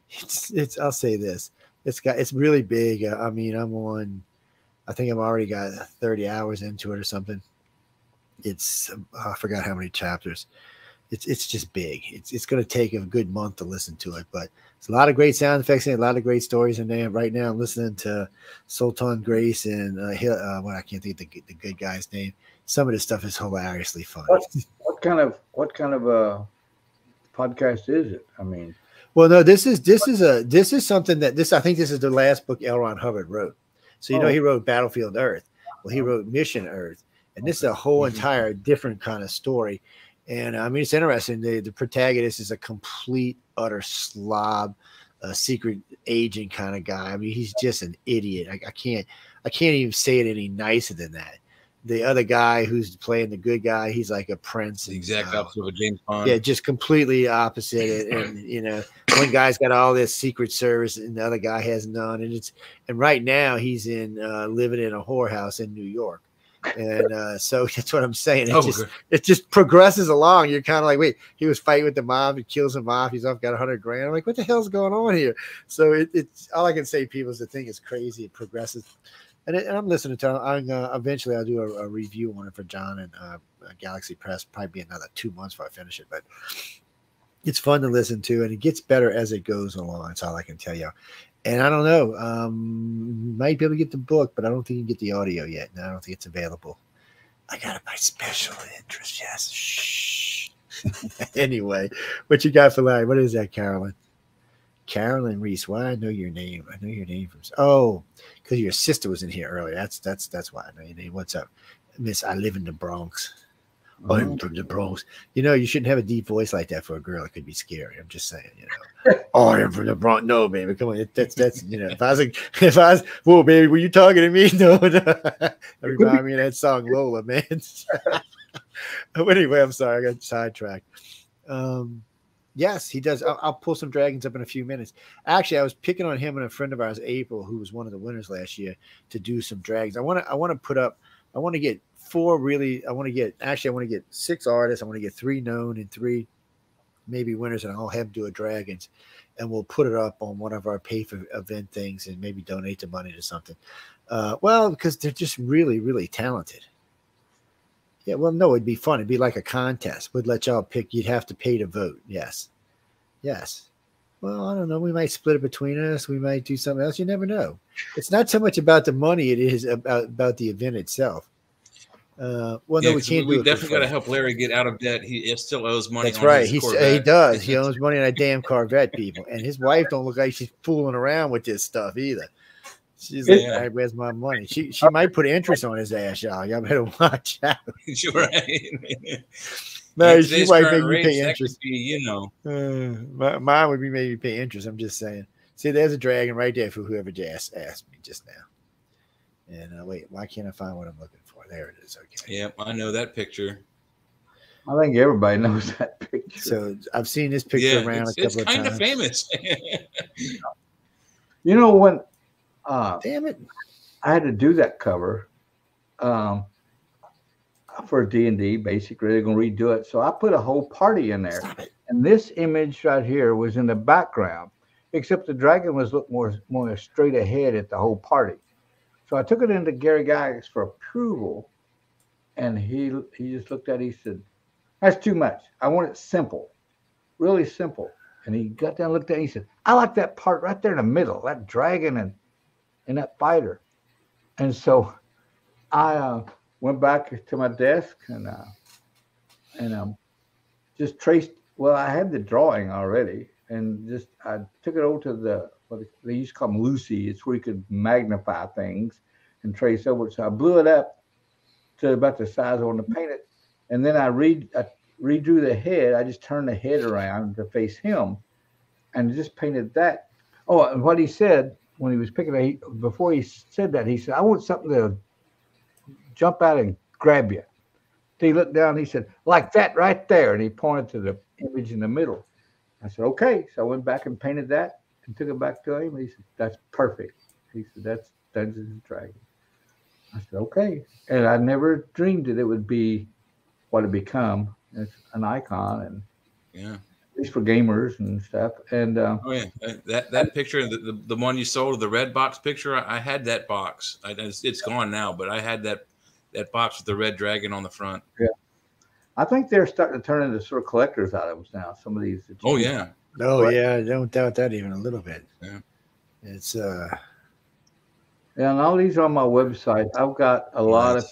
it's I'll say this, it's really big. I mean, I think I've already got 30 hours into it or something. It's I forgot how many chapters. It's just big. It's going to take a good month to listen to it, but it's a lot of great sound effects and a lot of great stories in there. Right now, I'm listening to Sultan Grace and I can't think of the good guy's name. Some of this stuff is hilariously funny. What kind of podcast is it? I mean, well, no, this is something that I think this is the last book L. Ron Hubbard wrote. So he wrote Battlefield Earth. Well, he wrote Mission Earth. And this is a whole entire different kind of story. And I mean, it's interesting. The protagonist is a complete, utter slob, a secret agent kind of guy. I mean, he's just an idiot. I can't even say it any nicer than that. The other guy who's playing the good guy, he's like a prince. The exact opposite of James Bond. Yeah, just completely opposite. And one guy's got all this secret service, and the other guy has none. And right now he's living in a whorehouse in New York. And so that's what I'm saying. It just progresses along. You're kind of like, wait, he was fighting with the mob, he kills him off, he's off, got $100,000. I'm like, what the hell's going on here? So it's all I can say, people, is the thing is crazy. It progresses, and I'm listening to. Eventually I'll do a review on it for John and Galaxy Press. Probably be another 2 months before I finish it, but it's fun to listen to, and it gets better as it goes along. That's all I can tell you. And I don't know, might be able to get the book, but I don't think you can get the audio yet. No, I don't think it's available. I got it by special interest. Yes. Shh. Anyway, what you got for live? What is that, Carolyn? Carolyn Reese. Why I know your name? I know your name from. Oh, because your sister was in here earlier. That's why I know your name. What's up, Miss? I live in the Bronx. I'm from the Bronx. You shouldn't have a deep voice like that for a girl. It could be scary. I'm just saying, Oh, I'm from the Bronx. No, baby. Come on. That's if I was, whoa, baby, were you talking to me? No. That remind me of that song Lola, man. But anyway, I'm sorry. I got sidetracked. Yes, he does. I'll pull some dragons up in a few minutes. Actually, I was picking on him and a friend of ours, April, who was one of the winners last year, to do some dragons. I want to get I want to get 6 artists. I want to get 3 known and 3 maybe winners, and I'll have them do a dragons, and we'll put it up on one of our pay for event things and maybe donate the money to something. Because they're just really, really talented. Yeah, well, no, it'd be fun. It'd be like a contest. We'd let y'all pick. You'd have to pay to vote. Yes. Well, I don't know. We might split it between us. We might do something else. You never know. It's not so much about the money. It is about the event itself. No, we can't. We definitely got to help Larry get out of debt. He still owes money. That's right. He does. He owes money on that damn Corvette, people. And his wife don't look like she's fooling around with this stuff either. She's like, "Hey, where's my money?" She might put interest on his ass, y'all. Y'all better watch out. You're right. No, she might make me pay interest. Mine would be maybe pay interest. I'm just saying. See, there's a dragon right there for whoever just asked me just now. And wait, why can't I find what I'm looking for? There it is. Okay. Yeah, I know that picture. I think everybody knows that picture. So I've seen this picture around a couple of times. It's kind of famous. You know, when damn it, I had to do that cover for D&D, basically they're going to redo it. So I put a whole party in there. And this image right here was in the background, except the dragon was looked more straight ahead at the whole party. So I took it into Gary Gygax for approval, and he just looked at it. He said, "That's too much. I want it simple, really simple." And he got down, looked at it, and he said, "I like that part right there in the middle, that dragon and that fighter." And so I went back to my desk and just traced. Well, I had the drawing already, and just I took it over to what they used to call them Lucy. It's where you could magnify things and trace over it. So I blew it up to about the size I wanted to paint it, and then I redrew the head. I just turned the head around to face him, and just painted that. Oh, and what he said when he was picking it, before he said that, he said, "I want something to jump out and grab you." So he looked down and he said, "Like that right there," and he pointed to the image in the middle. I said, "Okay." So I went back and painted that and took it back to him. He said, "That's perfect." He said, "That's Dungeons and Dragons." I said, "Okay." And I never dreamed that it would be what it become. It's an icon, and yeah, at least for gamers and stuff. And oh yeah, that picture, the one you sold, the red box picture, I had that box. It's gone now, but I had that box with the red dragon on the front. Yeah, I think they're starting to turn into sort of collector's items now. Some of these. Oh yeah. Oh yeah, I don't doubt that even a little bit. Yeah. It's yeah, and all these are on my website. I've got a lot of.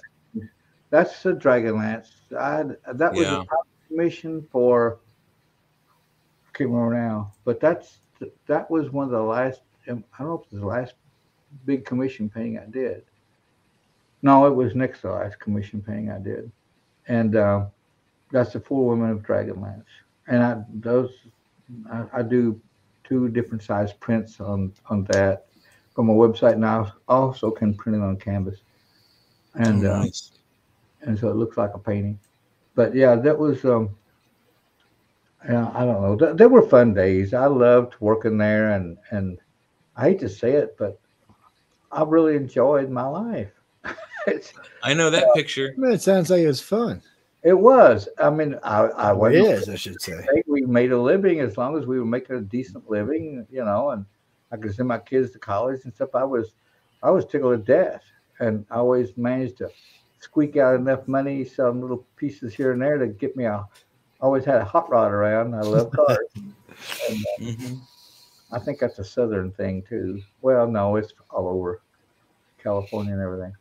That's the Dragonlance. That was a top commission for. I can't remember now, but that was one of the last. I don't know if it was the last big commission painting I did. No, it was next to the last commission painting I did, and that's the 4 Women of Dragonlance. And I do 2 different size prints on that from my website, and I also can print it on canvas, and nice. And so it looks like a painting. But yeah, that was I don't know. They were fun days. I loved working there, and I hate to say it, but I really enjoyed my life. I know that picture. It sounds like it was fun. It was. I mean, I should say. We made a living as long as we were making a decent living, you know, and I could send my kids to college and stuff. I was tickled to death, and I always managed to squeak out enough money, some little pieces here and there to get me always had a hot rod around. I love cars. And, I think that's a Southern thing too. Well, no, it's all over California and everything,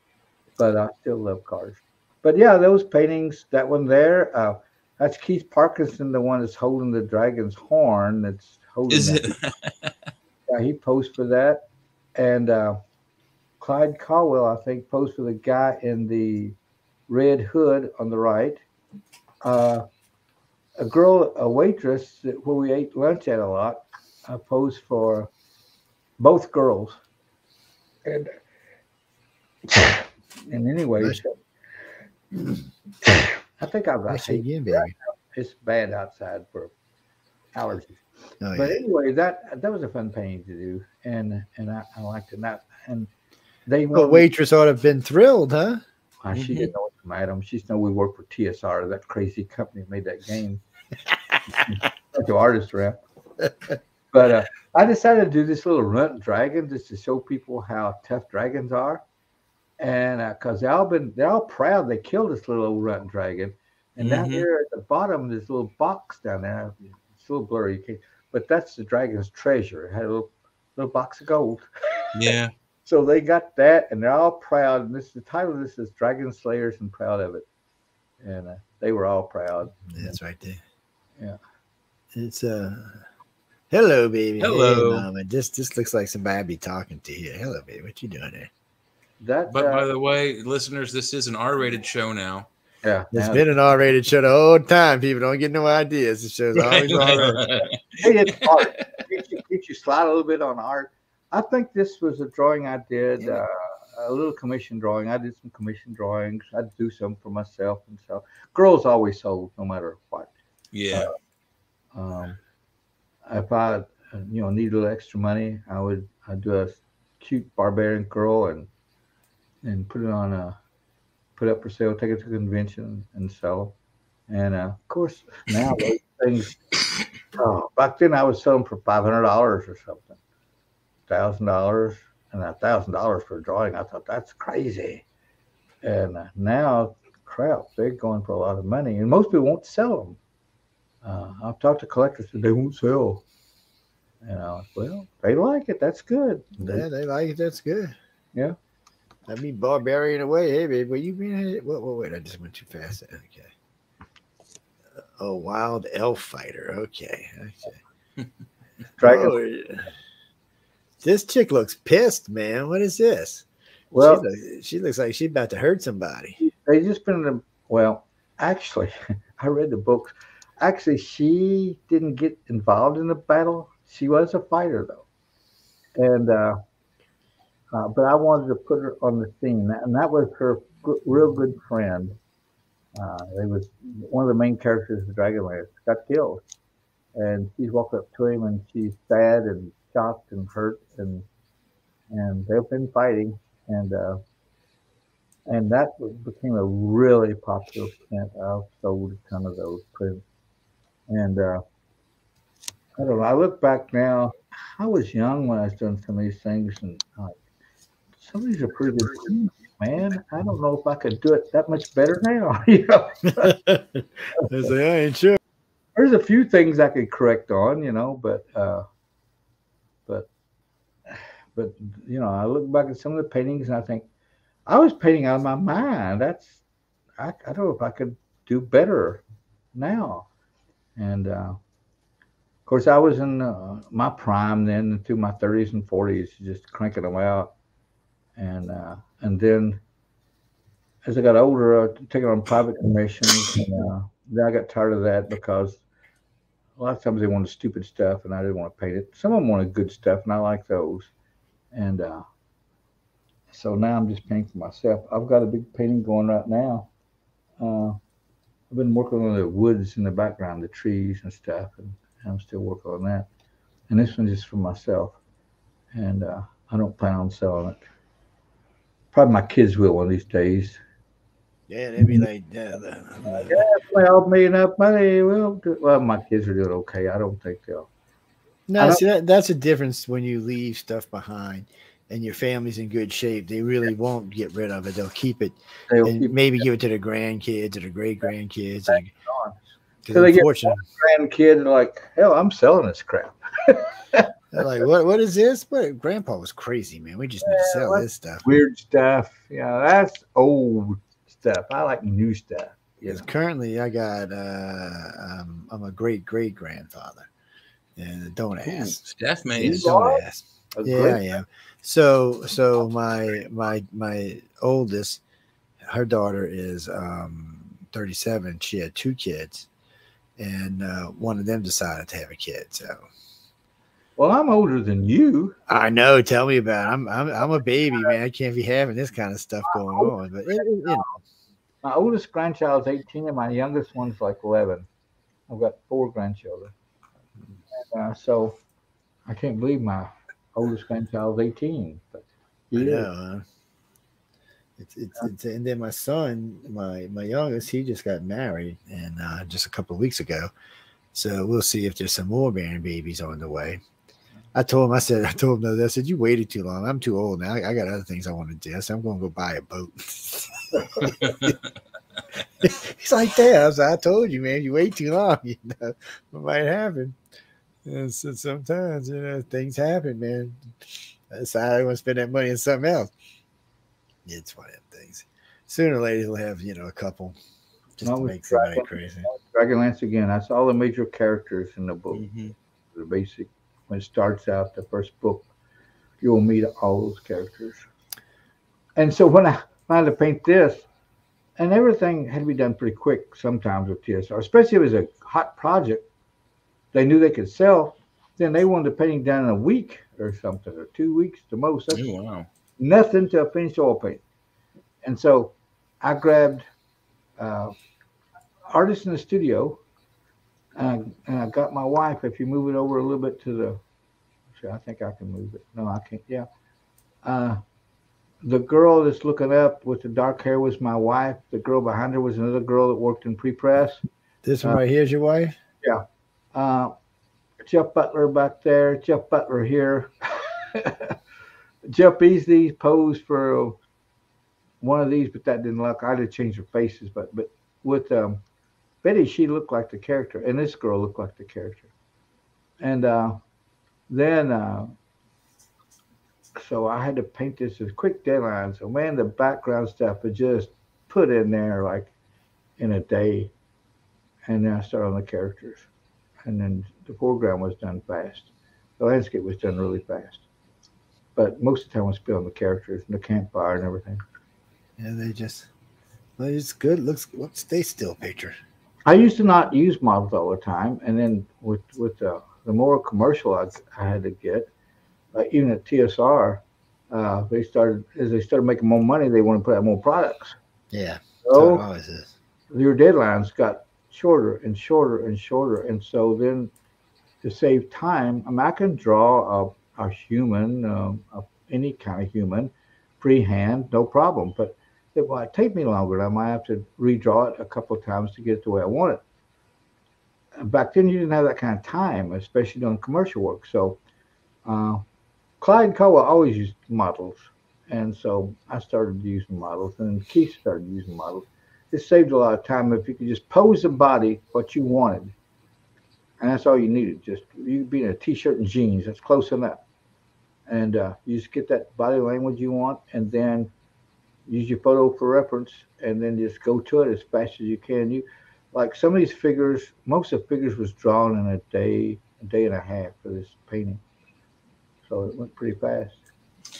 but I still love cars. But yeah, those paintings, that one there, that's Keith Parkinson, the one that's holding the dragon's horn. That's holding. Is it? Yeah, he posed for that, and Clyde Caldwell, I think, posed for the guy in the red hood on the right. A waitress where we ate lunch at a lot, posed for both girls. And anyway, I think I've got again, baby. It's bad outside for allergies. Oh, but yeah. anyway, that was a fun painting to do, and I liked it. And they the waitress ought to have been thrilled, huh? She didn't know what's the matter. She just know we work for TSR, that crazy company that made that game. Bunch of artists around. But I decided to do this little runt dragon just to show people how tough dragons are, and because they're all proud they killed this little old runt dragon, and down here at the bottom this little box down there. It's a little blurry, but that's the dragon's treasure. It had a little box of gold. Yeah. So they got that, and they're all proud. And the title of this is Dragon Slayers and Proud of It. And they were all proud. That's right there. Yeah. It's hello, baby. Hello. Hey, Mama. This looks like somebody be talking to you. Hello, baby. What you doing there? But by the way, listeners, this is an R-rated show now. Yeah. It's been an R-rated show the whole time. People don't get no ideas. The show's always R-rated. Hey, it's art. Keeps you slide a little bit on art. I think this was a drawing I did a little commission drawing. I did some commission drawings. I'd do some for myself and so. Girls always sold no matter what. Yeah. If I need a little extra money, I'd do a cute barbarian girl and put it up for sale, take it to a convention and sell. And of course now those things. Back then I was selling for $500 or something, $1,000, and $1,000 for a drawing. I thought that's crazy. And now, crap, they're going for a lot of money, and most people won't sell them. I've talked to collectors that they won't sell. Well, they like it. That's good. Yeah, they like it. That's good. Yeah. I mean, barbarian away. Hey, babe, where you been? Wait, I just went too fast. Okay. Oh, wild elf fighter. Okay. Dragon. Oh, this chick looks pissed, man. What is this? Well, she looks like she's about to hurt somebody. They just been actually, I read the books. Actually, she didn't get involved in the battle. She was a fighter, though. And but I wanted to put her on the scene, and that was her real good friend. It was one of the main characters of Dragonlance got killed, and she's walked up to him, and she's sad and shocked and hurt, and they've been fighting, and that became a really popular print. I've sold a ton of those prints, and I don't know. I look back now. I was young when I was doing some of these things, and some of these are pretty good prints, man. I don't know if I could do it that much better now. I ain't sure. There's a few things I could correct on, but I look back at some of the paintings and I think I was painting out of my mind. I don't know if I could do better now. And of course, I was in my prime then, through my 30s and 40s, just cranking them out. And then as I got older, I took it on private commissions. And then I got tired of that because a lot of times they wanted stupid stuff and I didn't want to paint it. Some of them wanted good stuff and I like those. And so now I'm just painting for myself. I've got a big painting going right now. I've been working on the woods in the background, the trees and stuff, and I'm still working on that. And this one's just for myself. And I don't plan on selling it. Probably my kids will one of these days. Yeah, they'd be like, yeah, well, me enough money. Well, my kids are doing okay. I don't think they'll. No, see, that's a difference when you leave stuff behind and your family's in good shape. They really won't get rid of it. They'll keep it and maybe give it to their grandkids or their great grandkids. So they get a grandkid and like, hell, I'm selling this crap. They're like, what is this? But Grandpa was crazy, man. We just need to sell this stuff. Weird stuff. Yeah, that's old stuff. I like new stuff. Yes, currently I got I'm a great grandfather. And don't ask. Steph, man. Don't ask. Yeah, I am. So my oldest, her daughter is 37. She had 2 kids, and one of them decided to have a kid. So, well, I'm older than you. I know. Tell me about it. I'm a baby, man. I can't be having this kind of stuff going on. But my oldest grandchild's 18, and my youngest one's like 11. I've got 4 grandchildren. So I can't believe my oldest grandchild's 18. But yeah, it's and then my son, my youngest, he just got married and just a couple of weeks ago. So we'll see if there's some more bearing babies on the way. I told him, I said, you waited too long. I'm too old now. I got other things I want to do. So I'm going to go buy a boat. He's like, Dad, I told you, man, you wait too long. What might happen. And so sometimes, things happen, man. I decided I want to spend that money on something else. It's one of them things. Sooner or later, he'll have, a couple just to make somebody crazy. Dragonlance again. That's all the major characters in the book. Mm-hmm. The basic, when it starts out, the first book, you'll meet all those characters. And so when I had to paint this, and everything had to be done pretty quick sometimes with TSR, especially if it was a hot project they knew they could sell, then they wanted the painting done in a week or something, or 2 weeks the most. That's, wow. nothing to a finished oil paint. And so I grabbed artists in the studio, and I got my wife. If you move it over a little bit to the, I think I can move it. No, I can't. Yeah. The girl that's looking up with the dark hair was my wife. The girl behind her was another girl that worked in pre-press. This one right here is your wife? Yeah. Jeff Butler back there. Jeff Butler here. Jeff Beasley posed for one of these, but that didn't look. I did change their faces, but with Betty, she looked like the character, and this girl looked like the character. And then so I had to paint this as quick deadline. So man, the background stuff was just put in there like in a day, and then I started on the characters, and then the foreground was done fast. The landscape was done really fast, but most of the time I was spent on the characters and the campfire and everything. Yeah, it's good. Looks stay still picture. I used to not use models all the time, and then with the more commercial I had to get, even at TSR, they started making more money. They want to put out more products. Yeah, so it always is. Your deadlines got shorter and shorter and shorter, and so then to save time, I mean, I can draw a human, any kind of human, freehand, no problem. But it might take me longer. I might have to redraw it a couple of times to get it the way I want it. Back then, you didn't have that kind of time, especially doing commercial work. So Clyde and Caldwell always used models. And so I started using models, and Keith started using models. It saved a lot of time if you could just pose the body what you wanted. And that's all you needed. Just you be in a t-shirt and jeans. That's close enough. And you just get that body language you want, and then use your photo for reference, and then just go to it as fast as you can. You like some of these figures, most of the figures was drawn in a day and a half for this painting. So it went pretty fast.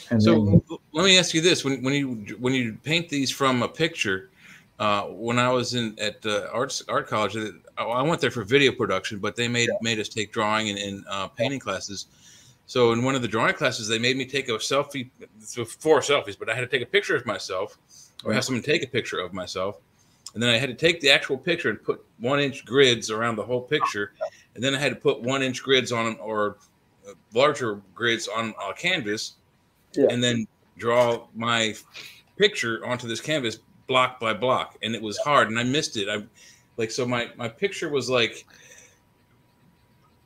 And so then, let me ask you this: when you paint these from a picture, when I was at art college, I went there for video production, but they made us take drawing and painting classes. So in one of the drawing classes, they made me take a selfie, 4 selfies, but I had to take a picture of myself, or have someone take a picture of myself. And then I had to take the actual picture and put 1-inch grids around the whole picture. And then I had to put 1-inch grids on, or larger grids on a canvas, and then draw my picture onto this canvas block by block. And it was hard, and I missed it. So my picture was like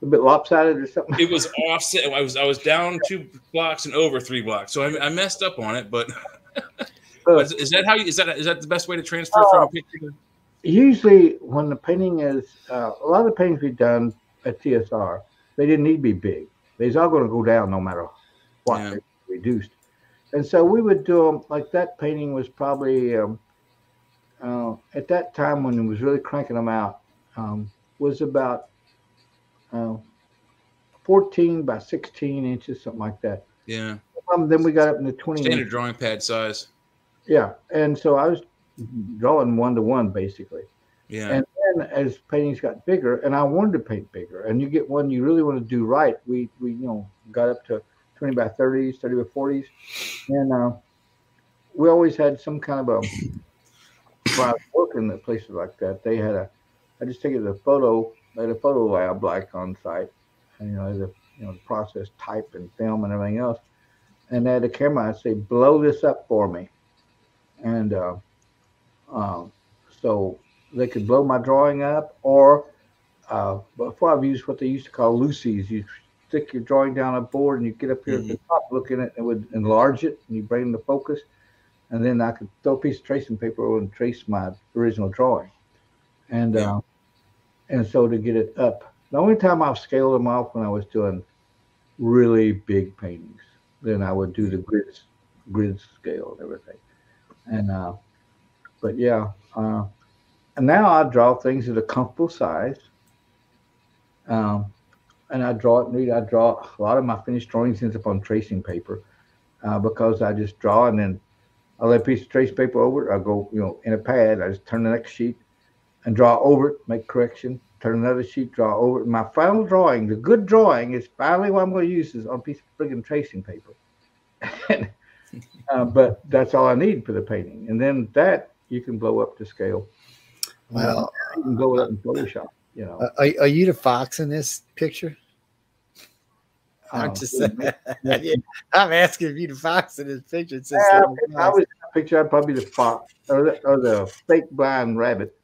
a bit lopsided or something. It was offset. I was down 2 blocks and over 3 blocks, so I messed up on it. But is that the best way to transfer from a picture? Usually, when the painting is a lot of the paintings we've done at TSR, they didn't need to be big. They're all going to go down no matter what. They're reduced, and so we would do them like that. Painting was probably at that time when it was really cranking them out, was about 14 by 16 inches, something like that. Yeah. Then we got up into 20 standard inches. Drawing pad size. Yeah, and so I was drawing 1-to-1 basically. Yeah. And then as paintings got bigger, and I wanted to paint bigger, and you get one you really want to do right. We got up to 20 by 30s, 30 by 40s, and we always had some kind of a. When I was working at places like that, they had I just take it as a photo. They had a photo lab like on site, and the process type and film and everything else. And they had a camera. I'd say, blow this up for me, and so they could blow my drawing up. Or before I've used what they used to call loosies. You stick your drawing down a board, and you get up here at the top, look at it, and it would enlarge it, and you bring the focus, and then I could throw a piece of tracing paper over and trace my original drawing, and. And so to get it up, the only time I've scaled them off when I was doing really big paintings, then I would do the grid scale and everything. And but yeah, and now I draw things at a comfortable size. And I draw it neat. I draw a lot of my finished drawings ends up on tracing paper because I just draw, and then I'll lay a piece of tracing paper over it. I go, in a pad. I just turn the next sheet and draw over it, make correction, turn another sheet, draw over it. My final drawing, the good drawing, is finally what I'm going to use is on a piece of friggin' tracing paper. But that's all I need for the painting. And then that you can blow up to scale. Well, You can blow it up in Photoshop, you know. Are you the fox in this picture? I'm just saying. I'm asking if you the fox in this picture. It says if I was in the picture, I'd probably be the fox or the fake blind rabbit.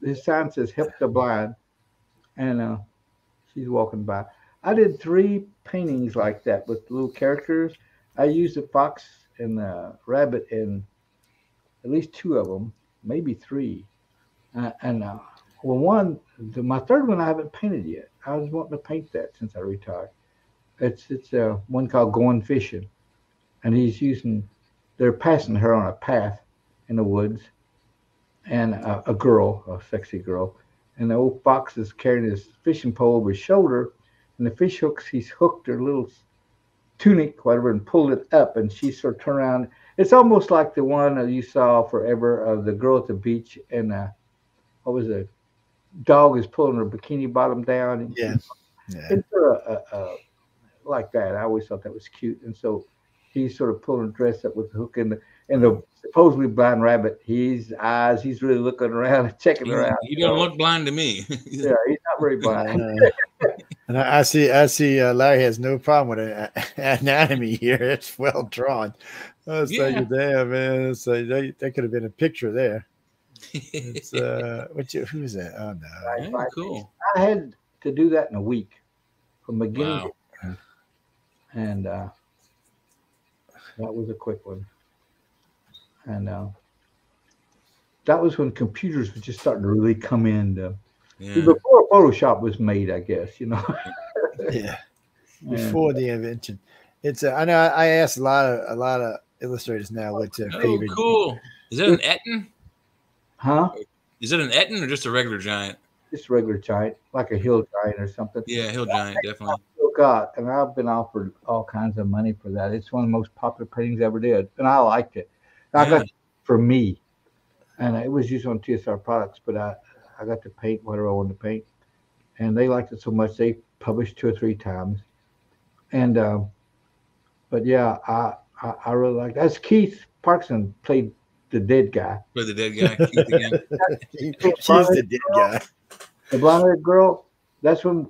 His sign says "Help the Blind," and she's walking by. I did 3 paintings like that with little characters. I used the fox and the rabbit in at least 2 of them, maybe 3. My 3rd one I haven't painted yet. I was wanting to paint that since I retired. It's one called Going Fishing, and they're passing her on a path in the woods, and a girl, a sexy girl, and the old fox is carrying his fishing pole over his shoulder, and the fish hooks, he's hooked her little tunic, whatever, and pulled it up, and she sort of turned around. It's almost like the one that you saw forever of the girl at the beach, and what was it? Dog is pulling her bikini bottom down. And yeah. It's like that. I always thought that was cute, and so he's sort of pulling her dress up with the hook and the supposedly blind rabbit. He's really looking around and checking her out. He don't look blind to me. Yeah, he's not very blind. And I see Larry has no problem with anatomy here. It's well drawn. I was like, damn, man. So that could have been a picture there. It's who's that? Oh no. Yeah, cool. I had to do that in a week from beginning to end. And that was a quick one. And that was when computers were just starting to really come in. Before Photoshop was made, I guess, you know. Yeah. Before the invention. It's I know I asked a lot of illustrators now what's their favorite. Cool. Is that an Etten? Huh? Is it an Etten or just a regular giant? Just a regular giant, like a hill giant or something. Yeah, hill giant, definitely. And I've been offered all kinds of money for that. It's one of the most popular paintings I ever did, and I liked it. I got it for me, and it was used on TSR products, but I got to paint whatever I wanted to paint, and they liked it so much they published 2 or 3 times. And but yeah, I really liked it. That's Keith Parkinson played the dead guy. Played the dead guy. Keith again. She's the dead guy. The blonde-haired girl. That's when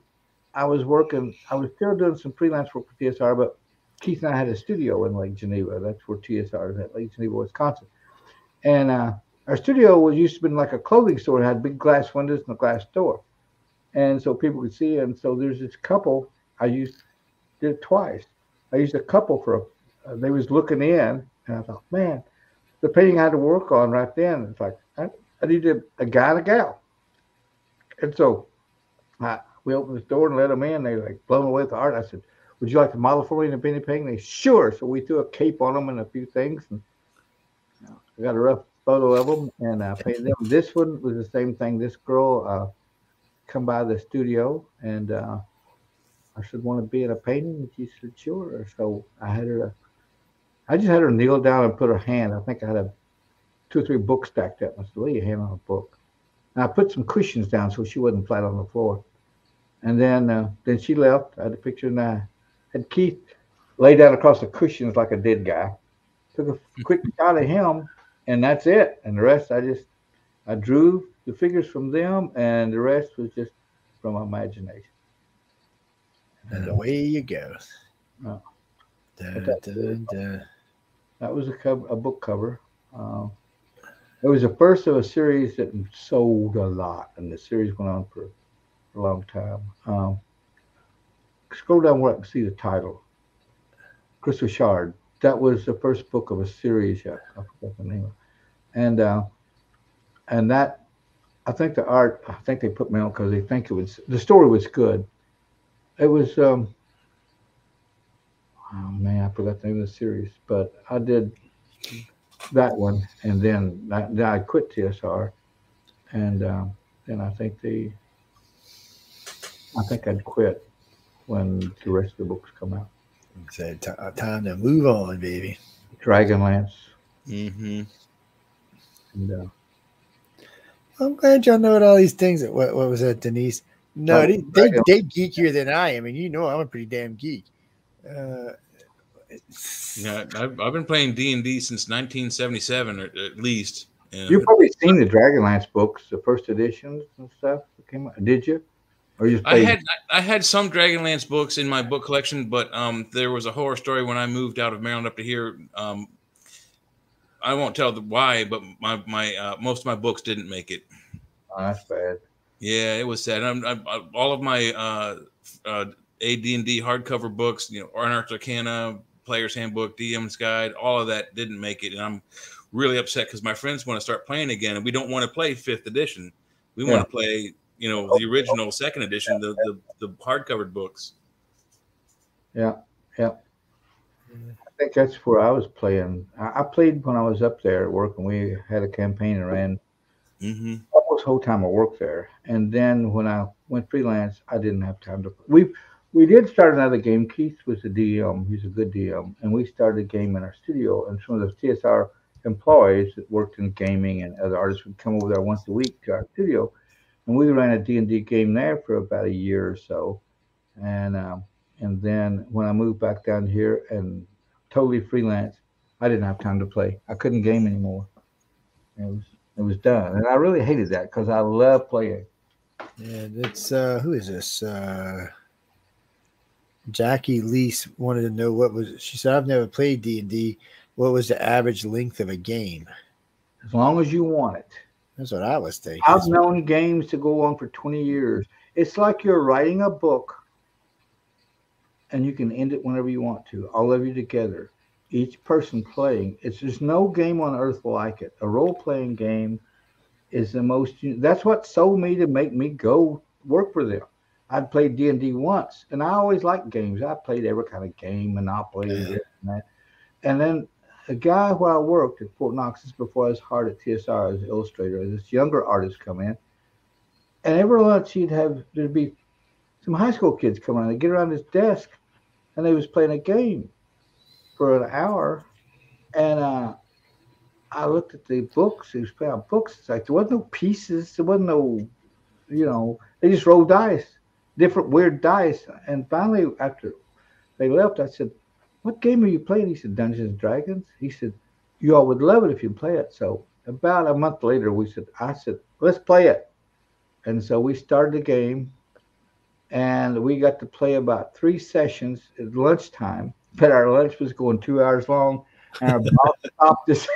I was working. I was still doing some freelance work for TSR, but Keith and I had a studio in Lake Geneva. That's where TSR is at, Lake Geneva, Wisconsin. And our studio used to be like a clothing store. It had big glass windows and a glass door. And so people could see. And so there's this couple did it twice. I used a couple they was looking in, and I thought, man, the painting I had to work on right then. It's like, I needed a guy and a gal. And so we opened this door and let them in. They were like blown away with the art. I said, would you like to model for me in a penny painting? They sure. So we threw a cape on them and a few things. And I got a rough photo of them and painted them. This one was the same thing. This girl come by the studio and I said, want to be in a painting? And she said, sure. So I just had her kneel down and put her hand. I think I had 2 or 3 books stacked up. I said, lay your hand on a book. And I put some cushions down so she wasn't flat on the floor. And then she left. I had a picture, and I had Keith lay down across the cushions like a dead guy. Took a quick shot of him, and that's it. And the rest, I drew the figures from them, and the rest was just from my imagination. And away you go. That was a book cover. It was the first of a series that sold a lot, and the series went on for a long time. Scroll down where I can see the title. Crystal Shard. That was the first book of a series. I forgot the name of it. And that, I think the art, I think they put me on because they think the story was good. It was, oh man, I forgot the name of the series, but I did that one, and then I quit TSR, and then I think I'd quit when the rest of the books come out. So time to move on, baby. Dragonlance. Mm-hmm. And, I'm glad y'all know all these things. What was that, Denise? No, they geekier than I am, and you know I'm a pretty damn geek. Yeah, I've been playing D&D since 1977, or at least. You've probably seen the Dragonlance books, the first editions and stuff that came out. Did you? Or you just played? I had some Dragonlance books in my book collection, but there was a horror story when I moved out of Maryland up to here. I won't tell why, but my most of my books didn't make it. Oh, that's bad. Yeah, it was sad. All of my AD&D hardcover books, Anarch Arcana, Player's Handbook, DM's Guide, all of that didn't make it, and I'm really upset because my friends want to start playing again, and we don't want to play 5th edition. We want to play, the original 2nd edition, the hardcover books. Yeah. I think that's where I was playing. I played when I was up there at work, and we had a campaign and ran almost the whole time I worked there. And then when I went freelance, I didn't have time to play. We did start another game. Keith was the DM. He's a good DM. And we started a game in our studio. And some of the TSR employees that worked in gaming and other artists would come over there once a week to our studio. And we ran a D&D game there for about a year or so. And then when I moved back down here and totally freelance, I didn't have time to play. I couldn't game anymore. It was done. And I really hated that because I love playing. Yeah, it's who is this? Jackie Lease wanted to know she said, I've never played D&D. What was the average length of a game? As long as you want it. That's what I was thinking. I've known games to go on for 20 years. It's like you're writing a book and you can end it whenever you want to, all of you together, each person playing. There's no game on earth like it. A role-playing game is the most, that's what sold me to make me go work for them. I'd played D&D once, and I always liked games. I played every kind of game, Monopoly, this and that. And then a guy where I worked at Fort Knox, this before I was hired at TSR as an illustrator, this younger artist come in, and every lunch there'd be some high school kids come around. They'd get around his desk, and they was playing a game for an hour. And I looked at the books. He was playing on books. It's like there wasn't no pieces. There wasn't no, they just rolled dice, different weird dice. And finally, after they left, I said, "What game are you playing?" He said, "Dungeons and Dragons." He said, "You all would love it if you play it." So about a month later, I said, "Let's play it." And so we started the game, and we got to play about 3 sessions at lunchtime. But our lunch was going 2 hours long, and our boss stopped us.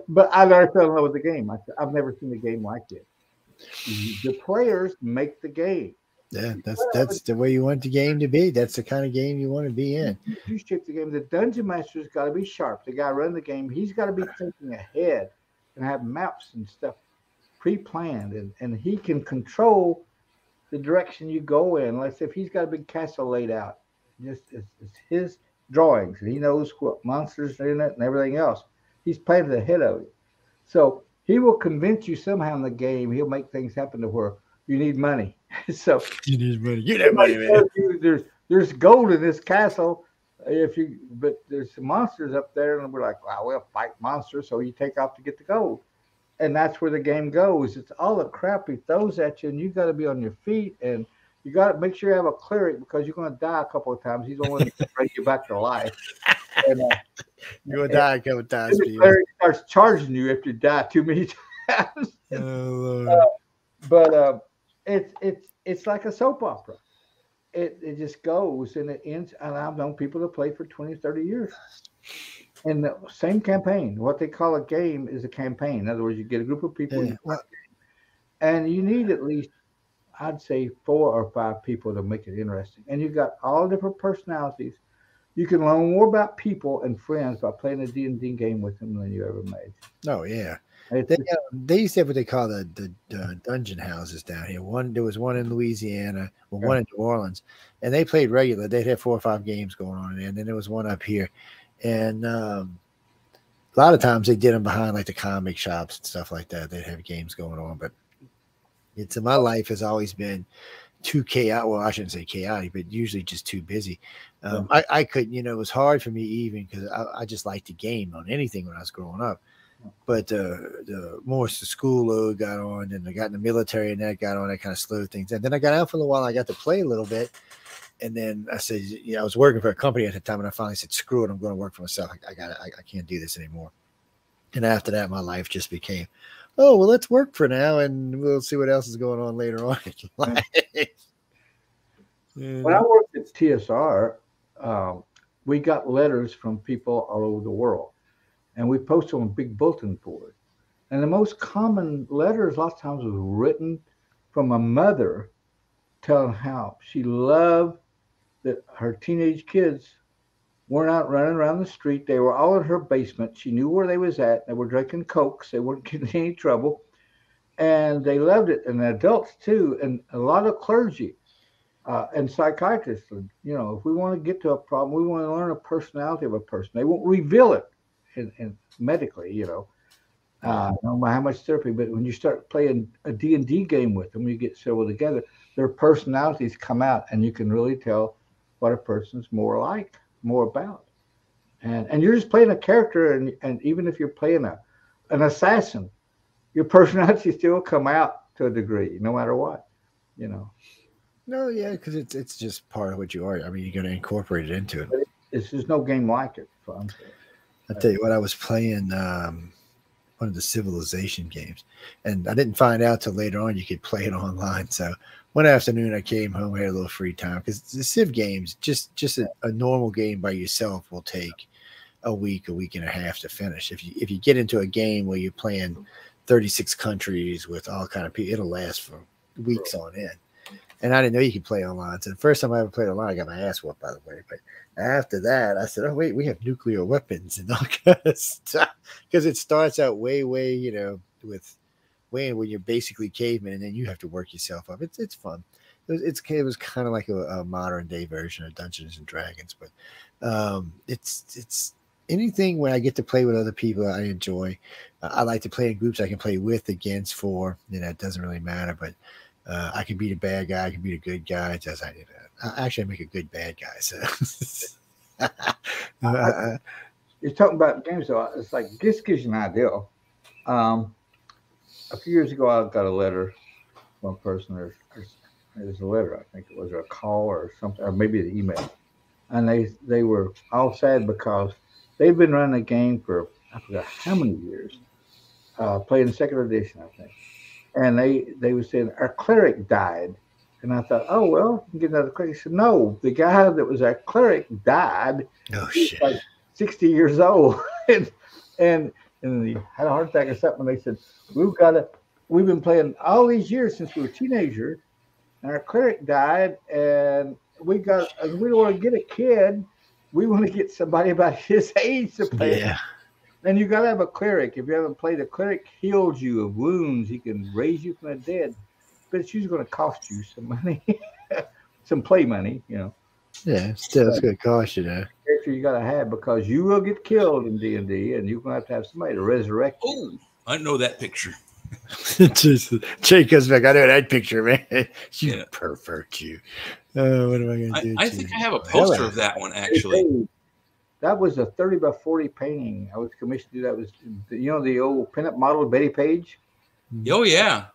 But I never fell in love with the game. I've never seen a game like it. The players make the game. Yeah, that's the way you want the game to be. That's the kind of game you want to be in. You shape the game. The dungeon master's got to be sharp. The guy running the game, he's got to be thinking ahead and have maps and stuff pre-planned, and he can control the direction you go in. Let's say if he's got a big castle laid out, it's his drawings, and he knows what monsters are in it and everything else. He's planted ahead of it. So he will convince you somehow in the game. He'll make things happen to where you need money. So you need money. Get that money, man. There's gold in this castle. But there's some monsters up there, and we're like, "Wow, we'll fight monsters." So you take off to get the gold, and that's where the game goes. It's all the crap he throws at you, and you got to be on your feet, and you got to make sure you have a cleric because you're going to die a couple of times. He's going to bring you back to life. And, you're going to die a couple of times. The cleric starts charging you if you die too many times. But it's like a soap opera. It just goes and it ends. And I've known people to play for 20, 30 years. And the same campaign. What they call a game is a campaign. In other words, you get a group of people, and you need at least, I'd say, 4 or 5 people to make it interesting. And you've got all different personalities. You can learn more about people and friends by playing a D&D game with them than you ever made. Oh, yeah. They used to have what they call the dungeon houses down here. There was one in Louisiana, one in New Orleans, and they played regular. They'd have 4 or 5 games going on, and then there was one up here. And a lot of times they did them behind like the comic shops and stuff like that. They'd have games going on, but my life has always been too chaotic. Well, I shouldn't say chaotic, but usually just too busy. I couldn't, it was hard for me even because I just liked the game on anything when I was growing up. But the more the school load got on, and I got in the military, and that got on, that kind of slowed things. And then I got out for a while. I got to play a little bit, And then I said, you know, I was working for a company at the time, and I finally said, screw it, I'm going to work for myself. I can't do this anymore. And after that, my life just became, oh, well, let's work for now, and we'll see what else is going on later on in life. When I worked at TSR, we got letters from people all over the world, and we posted on a big bulletin board. And the most common letters a lot of times was written from a mother telling how she loved that her teenage kids weren't out running around the street. They were all in her basement. She knew where they was at. They were drinking Cokes. They weren't getting in any trouble. And they loved it. And the adults too. And a lot of clergy and psychiatrists, you know, if we want to get to a problem, we want to learn a personality of a person. They won't reveal it in medically, you know. No matter how much therapy, but when you start playing a D&D game with them, you get several together, their personalities come out, and you can really tell what a person's more like, more about. And you're just playing a character, and even if you're playing an assassin, your personality still come out to a degree, no matter what, you know. No, yeah, because it's just part of what you are. I mean, you're going to incorporate it into it. It's just no game like it. I'll tell you what, I was playing one of the Civilization games, and I didn't find out till later on you could play it online. So one afternoon I came home, had a little free time, because the Civ games, just a normal game by yourself will take a week and a half to finish. If you get into a game where you're playing 36 countries with all kind of people, it'll last for weeks on end. And I didn't know you could play online. So the first time I ever played online, I got my ass whooped, by the way. But after that, I said, oh, wait, we have nuclear weapons and all kind of stuff. Because it starts out way, you know, with when you're basically caveman, and then you have to work yourself up. It's fun. It was kind of like a modern day version of Dungeons and Dragons. But it's anything where I get to play with other people, I enjoy. I like to play in groups I can play with, against, for. You know, it doesn't really matter. But I can beat a bad guy. I can beat a good guy. Actually, I make a good bad guy. So you're talking about games, though. It's like, this gives you an idea. A few years ago, I got a letter from a person. There's a letter, I think it was, or a call or something, or maybe an email. And they were all sad because they've been running a game for, I forgot how many years, playing the second edition, I think. And they were saying, our cleric died. And I thought, oh, well, get another cleric. He said, no, the guy that was our cleric died. Oh, shit. Like 60 years old. and he had a heart attack or something. And they said, we've been playing all these years since we were teenagers. And our cleric died. And we don't want to get a kid. We want to get somebody about his age to play. Yeah. And you got to have a cleric. If you haven't played, a cleric heals you of wounds. He can raise you from the dead. But it's usually going to cost you some money, some play money, you know. Yeah, still it's going to cost you that. Character you got to have, because you will get killed in D&D, and you're going to have somebody to resurrect you. Oh, I know that picture. Jake goes back. I know that picture, man. You pervert, you. Oh, what am I going to do? I think I have a poster of that one, actually. That was a 30 by 40 painting. I was commissioned to do that. Was, you know, the old pinup model Betty Page? Oh, yeah.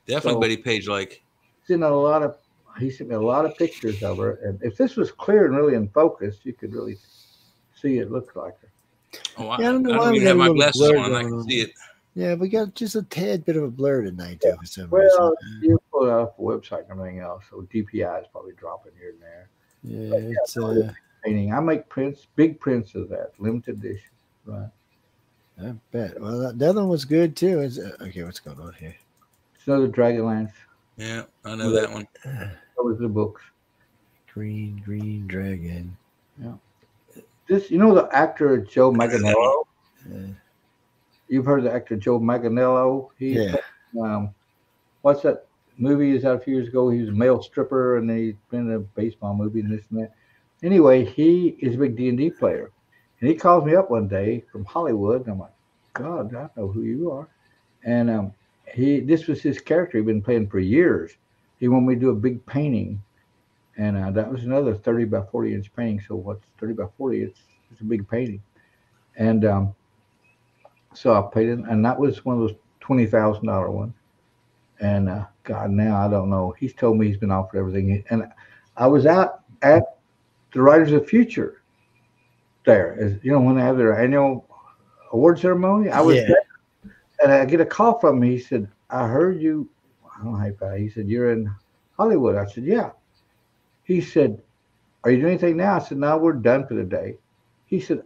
Definitely so, Betty Page like. He sent me a lot of pictures of her. And if this was clear and really in focus, you could really see it looked like her. Oh, I don't even have my glasses on. I can see it. Yeah, we got just a tad bit of a blur tonight, too. For some well, reason. You pull it off the website and everything else. So DPI is probably dropping here and there. Yeah, it's painting. I make prints, big prints of that, limited edition. Right. I bet. Well, the other one was good too. Okay, what's going on here? It's another Dragonlance. Yeah, I know that one. That was the books. Green Dragon. Yeah. This, you know, the actor Joe Manganiello. Yeah. You've heard the actor Joe Manganiello. What's that movie? Is out a few years ago? He was a male stripper, and he's been in a baseball movie and this and that. Anyway, he is a big D&D player. And he calls me up one day from Hollywood. And I'm like, God, I know who you are. And this was his character he'd been playing for years. He wanted me to do a big painting. And that was another 30 by 40 inch painting. So what's 30 by 40? It's a big painting. And so I paid it. And that was one of those $20,000 ones. And God, now I don't know. He's told me he's been offered everything. And I was out at the Writers of the Future there. As you know, when they have their annual award ceremony, I was Yeah. there, and I get a call from him. He said, "I heard you." I don't know how you found it. He said, "You're in Hollywood." I said, "Yeah." He said, "Are you doing anything now?" I said, "No, we're done for the day." He said,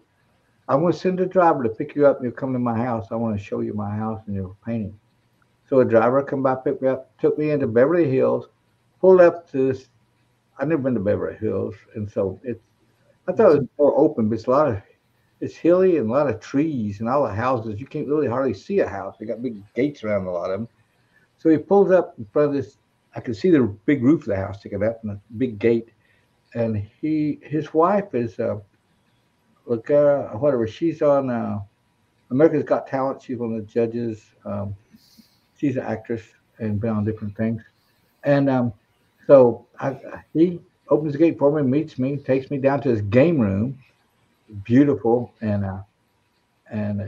"I want to send a driver to pick you up, and you'll come to my house. I want to show you my house and your painting." So a driver come by, picked me up, took me into Beverly Hills, pulled up to this. I've never been to Beverly Hills, and so I thought it was more open, but it's hilly and a lot of trees and all the houses. You can't really hardly see a house. They got big gates around a lot of them. So he pulls up in front of this. I could see the big roof of the house sticking up and a big gate. And his wife is whatever. She's on America's Got Talent. She's one of the judges. She's an actress and been on different things. And so he opens the gate for me, meets me, takes me down to his game room, beautiful, and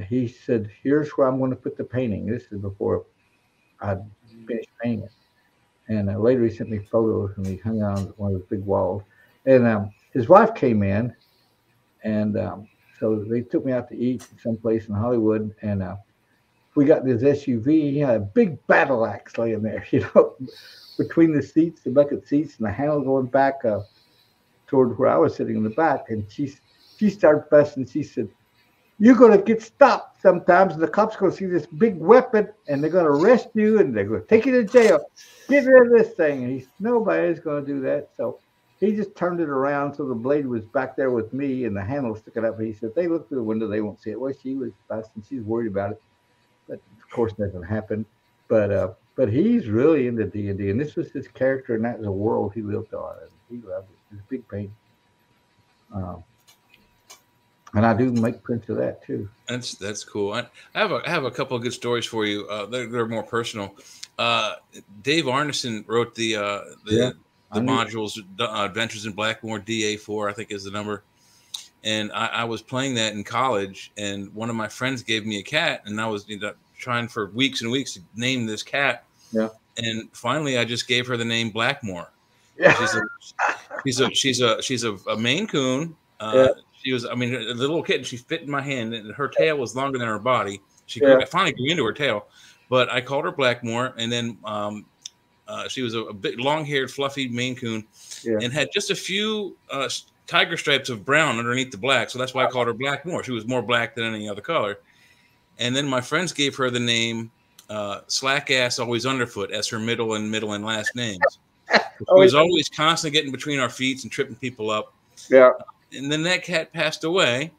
he said, "Here's where I'm going to put the painting." This is before I finished painting it. And later he sent me photos, and he hung on one of those big walls. And his wife came in, and so they took me out to eat someplace in Hollywood, and we got this SUV. He had a big battle axe laying there, between the seats, the bucket seats, and the handle going back toward where I was sitting in the back. And she started fussing. She said, "You're going to get stopped sometimes, and the cops are going to see this big weapon, and they're going to arrest you, and they're going to take you to jail. Get rid of this thing." And he said, "Nobody's going to do that." So he just turned it around so the blade was back there with me, and the handle sticking up. He said, "They look through the window, they won't see it." Well, she was fussing. She's worried about it. But of course, nothing happened. But he's really into D&D, and this was his character, and that was a world he lived on, and he loved it. It's a big pain. And I do make prints of that too. That's cool. I have a couple of good stories for you. They're more personal. Dave Arneson wrote the modules, Adventures in Blackmore, DA4, I think is the number. And I was playing that in college, and one of my friends gave me a cat, and I was trying for weeks and weeks to name this cat. Yeah. And finally, I just gave her the name Blackmore. Yeah. She's a Maine Coon. She was, a little kitten. She fit in my hand, and her tail was longer than her body. I finally grew into her tail, but I called her Blackmore, and then she was a big, long-haired, fluffy Maine Coon, and had just a few tiger stripes of brown underneath the black, so that's why I called her Blackmore. She was more black than any other color. And then my friends gave her the name Slack Ass Always Underfoot as her middle and last names. She was always constantly getting between our feet and tripping people up. Yeah. And then that cat passed away.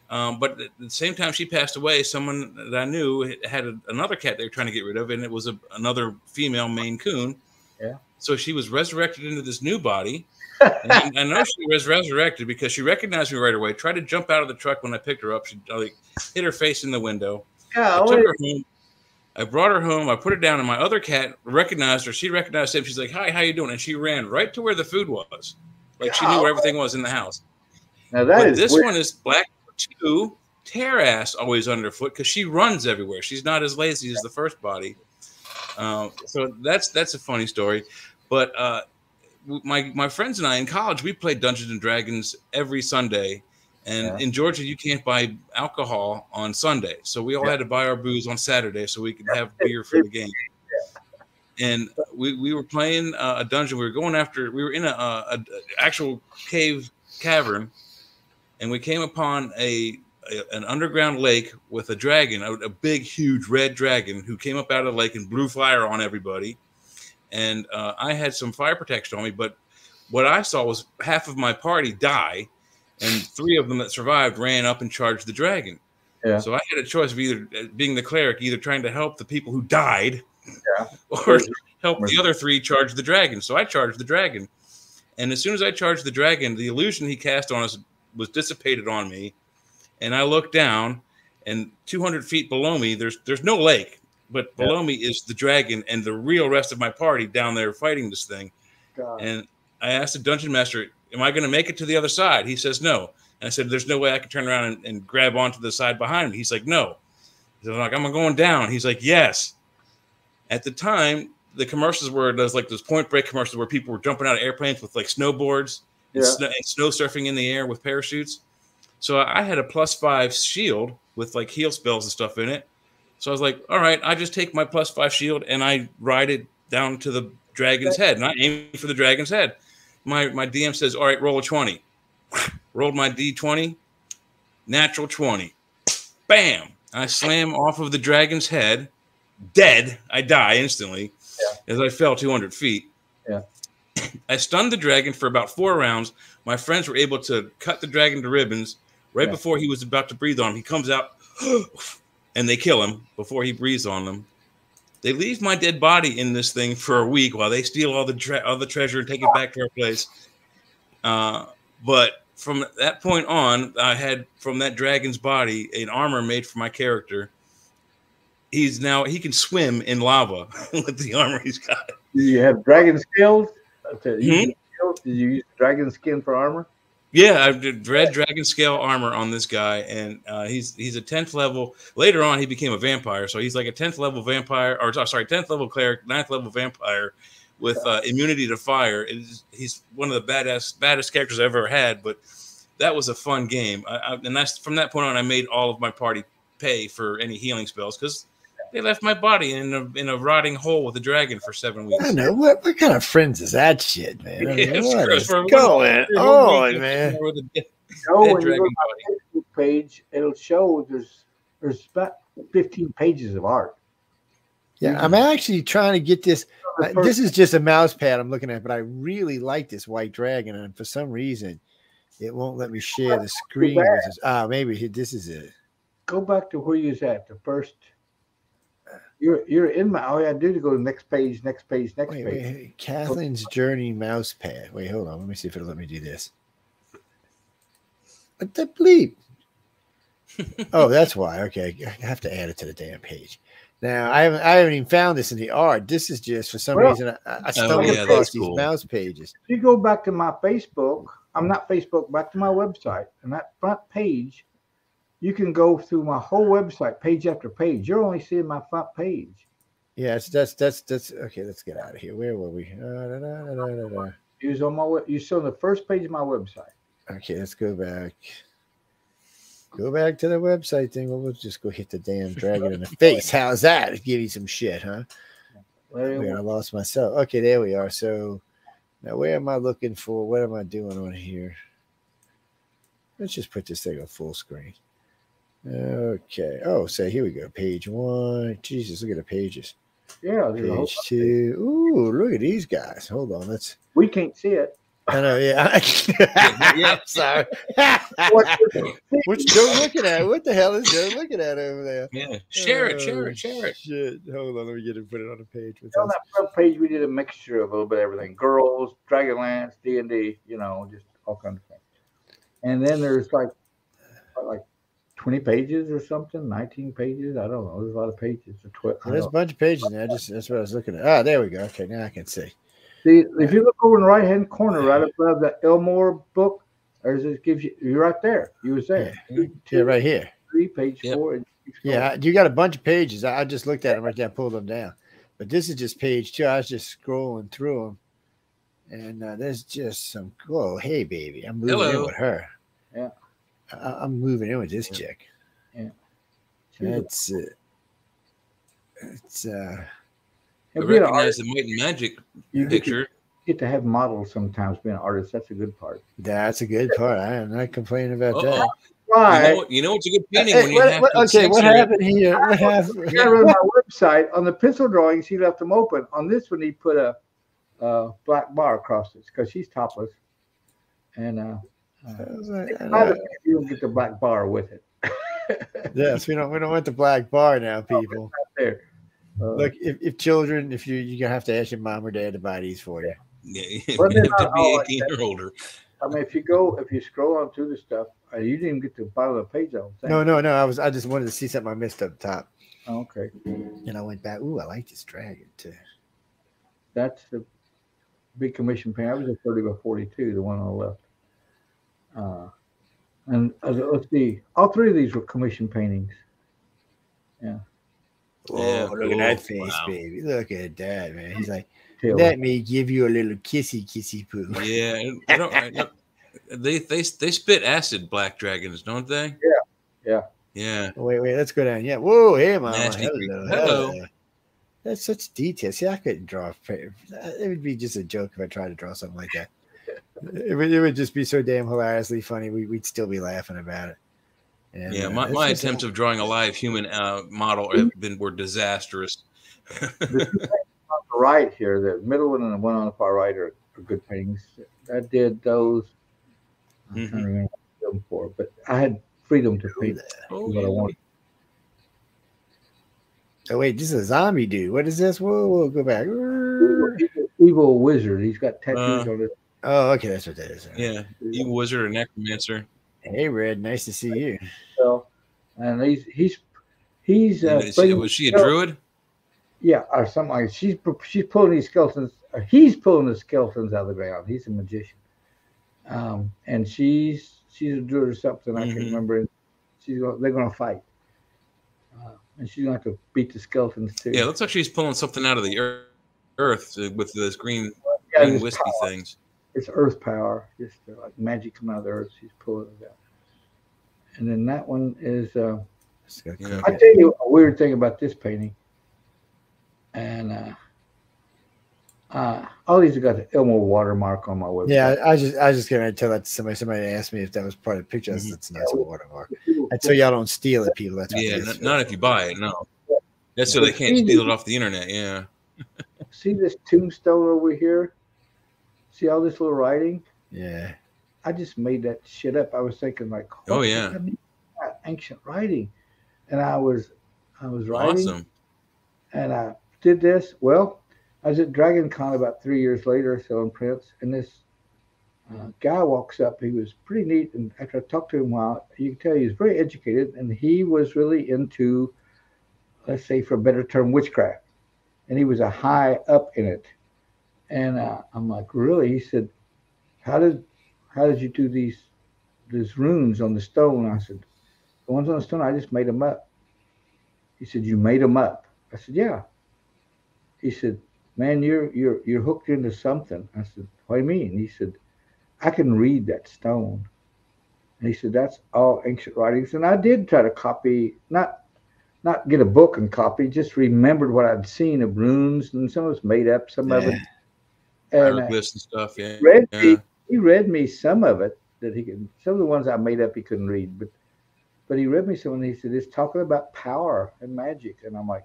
But at the same time she passed away, someone that I knew had another cat they were trying to get rid of, and it was another female Maine Coon. Yeah. So she was resurrected into this new body. And I know she was resurrected because she recognized me right away, tried to jump out of the truck when I picked her up. She hit her face in the window. I took her home. I brought her home. I put her down, and my other cat recognized her. She recognized him. She's like, "Hi, how you doing?" And she ran right to where the food was. Like she knew where everything was in the house. Now this one is Black 2, Tear Ass Always Underfoot, because she runs everywhere. She's not as lazy as the first body. So that's a funny story. But my friends and I in college, we played Dungeons and Dragons every Sunday. And in Georgia, you can't buy alcohol on Sunday. So we all had to buy our booze on Saturday so we could have beer for the game. And we were playing a dungeon. We were in a actual cavern. And we came upon an underground lake with a dragon, a big, huge red dragon who came up out of the lake and blew fire on everybody. And I had some fire protection on me. But what I saw was half of my party die. And 3 of them that survived ran up and charged the dragon. Yeah. So I had a choice of either being the cleric, either trying to help the people who died, or help the other 3 charge the dragon. So I charged the dragon. And as soon as I charged the dragon, the illusion he cast on us was dissipated on me. And I looked down, and 200 feet below me, there's no lake, but below me is the dragon and the real rest of my party down there fighting this thing. God. And I asked the dungeon master, "Am I going to make it to the other side?" He says, "No." And I said, "There's no way I can turn around and grab onto the side behind me." He's like, "No." So I'm like, "I'm going down." He's like, "Yes." At the time, the commercials were those Point Break commercials where people were jumping out of airplanes with like snowboards, and snow surfing in the air with parachutes. So I had a +5 shield with like heal spells and stuff in it. So I was like, all right, I just take my +5 shield and I ride it down to the dragon's head, and I aim for the dragon's head. My DM says, all right, roll a 20. Rolled my D20, natural 20. Bam! I slam off of the dragon's head, dead. I die instantly as I fell 200 feet. Yeah. I stunned the dragon for about 4 rounds. My friends were able to cut the dragon to ribbons. Right before he was about to breathe on him, he comes out, and they kill him before he breathes on them. They leave my dead body in this thing for a week while they steal all the treasure and take it back to our place. But from that point on, I had from that dragon's body an armor made for my character. He can swim in lava with the armor he's got. Do you have dragon scales? Did you use dragon skin for armor? Yeah, I did red dragon scale armor on this guy, and he's a 10th level. Later on, he became a vampire, so he's like a 10th level vampire, or sorry, 10th level cleric, 9th level vampire with immunity to fire. He's one of the baddest characters I ever had, but that was a fun game. And that's from that point on, I made all of my party pay for any healing spells because they left my body in a rotting hole with a dragon for 7 weeks. I know what kind of friends is that shit, man? I mean, what is going on, man? When you go to my Facebook page, it'll show there's about 15 pages of art. Yeah, I'm actually trying to get this. This is just a mouse pad I'm looking at, but I really like this white dragon, and for some reason, it won't let me share the screen. With this. Maybe this is it. Go back to where you was at the first. You're in my. All I do to go to the next page, next page. Wait. Kathleen's Journey mouse pad. Wait, hold on. Let me see if it'll let me do this. What the bleep? Oh, that's why. Okay, I have to add it to the damn page. Now I haven't even found this in the art. This is just for some reason I stumbled across these mouse pages. If you go back to my Facebook, back to my website, and that front page. You can go through my whole website, page after page. You're only seeing my front page. Yeah, that's okay. Let's get out of here. Where were we? You saw the first page of my website. Okay, let's go back. Go back to the website thing. We'll just go hit the damn dragon in the face. How's that? Give you some shit, huh? I lost myself. Okay, there we are. So now where am I looking for? What am I doing on here? Let's just put this thing on full screen. Okay. Oh, so here we go. Page 1. Jesus, look at the pages. Yeah. Page 2. Ooh, look at these guys. Hold on. We can't see it. I know. Yeah. I'm sorry. What's Joe looking at? What the hell is Joe looking at over there? Yeah. Share it. Shit. Hold on. Let me get it. Put it on the page. On that front page, we did a mixture of a little bit of everything. Girls, Dragonlance, D&D. Just all kinds of things. And then there's like 20 pages or something, 19 pages. I don't know. There's a lot of pages. There's a bunch of pages now. That's what I was looking at. There we go. Okay, now I can see. See, if you look over in the right-hand corner, right above that Elmore book, it gives you're right there. You were saying. Yeah, right here. 3, page 4. Yeah, you got a bunch of pages. I just looked at them right there, pulled them down. But this is just page 2. I was just scrolling through them. And there's just some, hey, baby. I'm moving in with her. Yeah. I'm moving in with this chick. Yeah. That's it. It's I recognize the Might and Magic picture. Get to have models sometimes being an artist. That's a good part. That's a good part. I am not complaining about that. Right. You know it's a good painting when you have okay, what happened here? What happened? On my website, on the pencil drawings, he left them open. On this one, he put a black bar across it because she's topless. And you don't get the black bar with it. Yes, we don't want the black bar now, people. There. Look, if children, if you're gonna have to ask your mom or dad to buy these for you. Yeah, you have to be 18 or older. I mean, if you scroll on through the stuff, you didn't even get to the bottom of the page. No. I just wanted to see something I missed up top. Oh, okay. And I went back. Ooh, I like this dragon too. That's the big commission painting. I was a 30 by 42, the one on the left. And let's see, all 3 of these were commission paintings. Yeah. Oh, look at that face, baby. Look at that, man. He's like, let me give you a little kissy poo. Yeah. They spit acid, black dragons, don't they? Yeah. Yeah. Wait, let's go down. Yeah. Whoa, hey, mama. Nasty Hello. creature. Hello. That's such detail. See, I couldn't draw. It would be just a joke if I tried to draw something like that. It would just be so damn hilariously funny. We'd still be laughing about it. And, yeah, my attempts of drawing a live human model were disastrous. The two paintings on the right here, the middle one and the one on the far right are good paintings. I did those. I'm trying to remember what them for, but I had freedom to paint what I wanted. Oh wait, this is a zombie dude. What is this? Whoa, go back. Evil wizard. He's got tattoos on it. Oh, okay, that's what that is. Yeah, evil wizard or necromancer. Hey, Red, nice to see you. So, and he's was she a druid? Yeah, or something like that. She's pulling these skeletons. He's pulling the skeletons out of the ground. He's a magician, and she's a druid or something. I can't remember. They're gonna fight, and she's gonna have to beat the skeletons too. Yeah, it looks like she's pulling something out of the earth with those green wispy things. It's earth power, just like magic coming out of the earth. She's pulling it out. And then that one is. I tell you a weird thing about this painting. And all these have got the Elmore watermark on my website. Yeah, I was just gonna tell that to somebody. Somebody asked me if that was part of the picture. That's not a watermark. That's so y'all don't steal it, people. That's what not if you buy it. No, that's so they can't steal it off the internet. Yeah. See this tombstone over here? See all this little writing? Yeah. I just made that shit up. I was thinking like, oh yeah, ancient writing, and I was writing, awesome, and I did this. Well, I was at DragonCon about 3 years later selling prints, and this guy walks up. He was pretty neat, and after I talked to him a while, you can tell he was very educated, and he was really into, let's say, for a better term, witchcraft, and he was a high up in it. And I'm like, really? He said, how did you do these runes on the stone? I said, the ones on the stone, I just made them up. He said, you made them up? I said, yeah. He said, man, you're hooked into something. I said, what do you mean? He said, I can read that stone. And he said, that's all ancient writings. And I did try to copy, not get a book and copy, just remembered what I'd seen of runes, and some of it's made up, some of it. And hieroglyphs and stuff. Yeah. He read me some of it that he could. Some of the ones I made up he couldn't read, but he read me some, and he said it's talking about power and magic, and I'm like,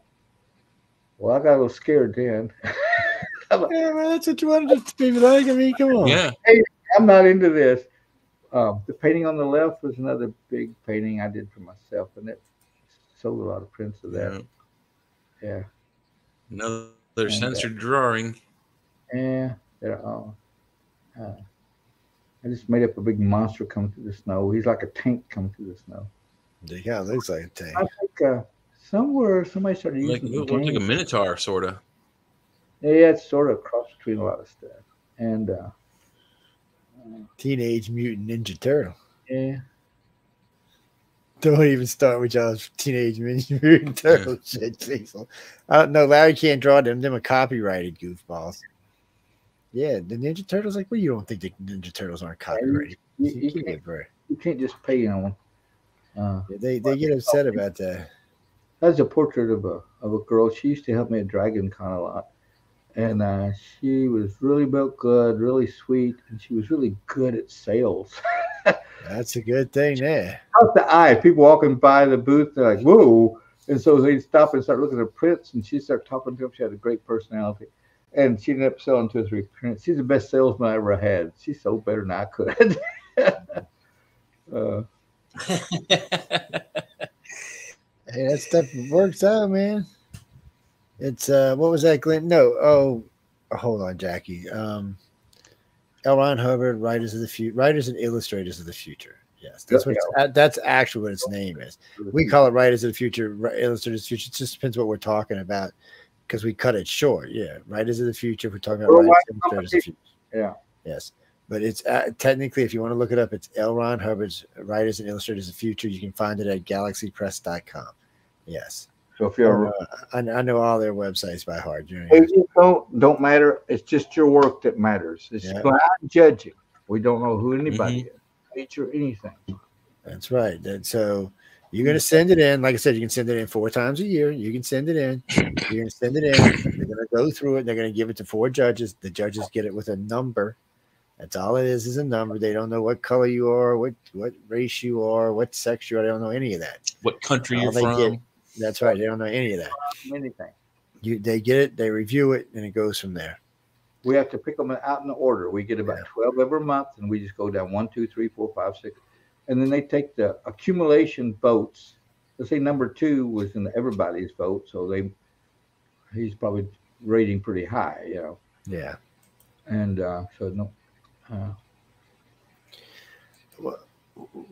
well, I got a little scared then. Like, yeah, man, that's what you wanted to be like. I mean, come on. Yeah. Hey, I'm not into this. The painting on the left was another big painting I did for myself, and it sold a lot of prints of that. Yeah. Another censored drawing. Yeah, they're all. I just made up a big monster come through the snow. He's like a tank come through the snow. Yeah, it looks like a tank. I think somewhere somebody started using it looks like a minotaur, sort of. Yeah, it's sort of a cross between a lot of stuff. And Teenage Mutant Ninja Turtle. Yeah. Don't even start with y'all's Teenage Mutant Turtle shit, Cecil. I don't know. Larry can't draw them. Them are copyrighted goofballs. Yeah, the Ninja Turtles. Like, well, you don't think the Ninja Turtles aren't copyrighted? You can't just pay on them. They get upset about that. That's a portrait of a girl. She used to help me at DragonCon a lot, and she was really built good, really sweet, and she was really good at sales. That's a good thing there. Out the eye, people walking by the booth, they're like, "Whoa!" And so they'd stop and start looking at prints, and she'd start talking to them. She had a great personality. And she ended up selling 2 or 3 prints. She's the best salesman I ever had. She sold better than I could. Hey, that stuff works out, man. It's what was that, Glenn? No, hold on, Jackie. L. Ron Hubbard, Writers and Illustrators of the Future. Yes, that's that's actually what its name is. We call it Writers of the Future, Illustrators of the Future. It just depends what we're talking about, because we cut it short. Yeah, Writers of the Future. We're talking about Writers and Illustrators of the Future. Yeah. Yes. But it's technically, if you want to look it up, it's L. Ron Hubbard's Writers and Illustrators of the Future. You can find it at galaxypress.com. Yes. So if you're, I know all their websites by heart. Don't matter. It's just your work that matters. It's I'm judging. We don't know who anybody is, feature anything. That's right. So you're going to send it in. Like I said, you can send it in 4 times a year. You can send it in. You're going to send it in. They're going to go through it. They're going to give it to 4 judges. The judges get it with a number. That's all it is a number. They don't know what color you are, what race you are, what sex you are. They don't know any of that. What country you're from. That's right. They don't know any of that. Anything. They get it, they review it, and it goes from there. We have to pick them out in the order. We get about 12 every month, and we just go down 1, 2, 3, 4, 5, 6. And then they take the accumulation votes. Let's say number 2 was in everybody's vote, so he's probably rating pretty high, you know. Yeah. And so no.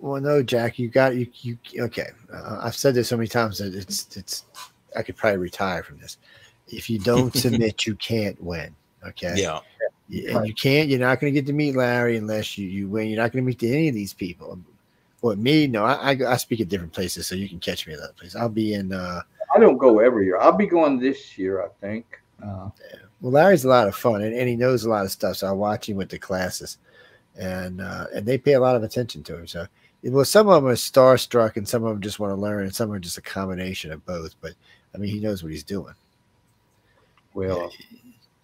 Well, no, Jack, you okay. I've said this so many times that it's I could probably retire from this. If you don't submit, you can't win. Okay. Yeah. And you can't. You're not going to get to meet Larry unless you win. You're not going to meet any of these people. Well, me, no. I speak at different places, so you can catch me at other places. I'll be in. I don't go every year. I'll be going this year, I think. Yeah. Well, Larry's a lot of fun, and he knows a lot of stuff. So I watch him with the classes, and they pay a lot of attention to him. So, well, some of them are starstruck, and some of them just want to learn, and some are just a combination of both. But I mean, he knows what he's doing. Well,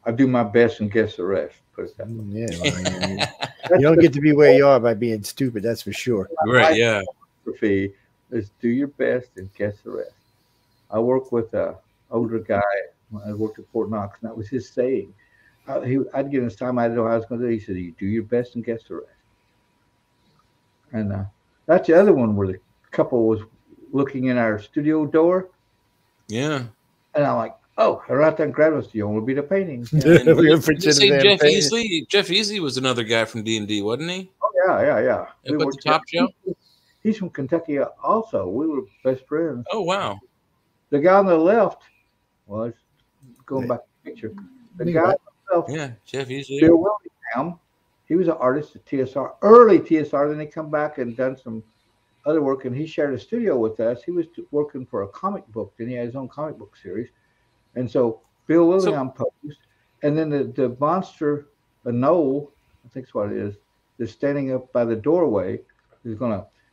I do my best and guess the rest. Put it that way. Yeah, well, you don't get to be where you are by being stupid. That's for sure. Right? Yeah. Philosophy is do your best and guess the rest. I work with an older guy. I worked at Fort Knox, and that was his saying. I'd give him his time. I didn't know how I was going to do. He said, "You do your best and guess the rest." And that's the other one where the couple was looking in our studio door. Yeah. And I'm like, "Oh, they're out there and grab us. You want to be the painting?" Jeff Easley was another guy from D&D, wasn't he? Oh yeah. We went to Top Show. He's from Kentucky also. We were best friends. Oh wow. The guy on the left, well, it's going back to the picture. The guy on the left, yeah, Jeff Easley. Bill Willingham, he was an artist at TSR, early TSR. Then he come back and done some other work, and he shared a studio with us. He was working for a comic book, then he had his own comic book series. And so Bill Willingham posed, and then the monster, a Noel, I think that's what it is standing up by the doorway.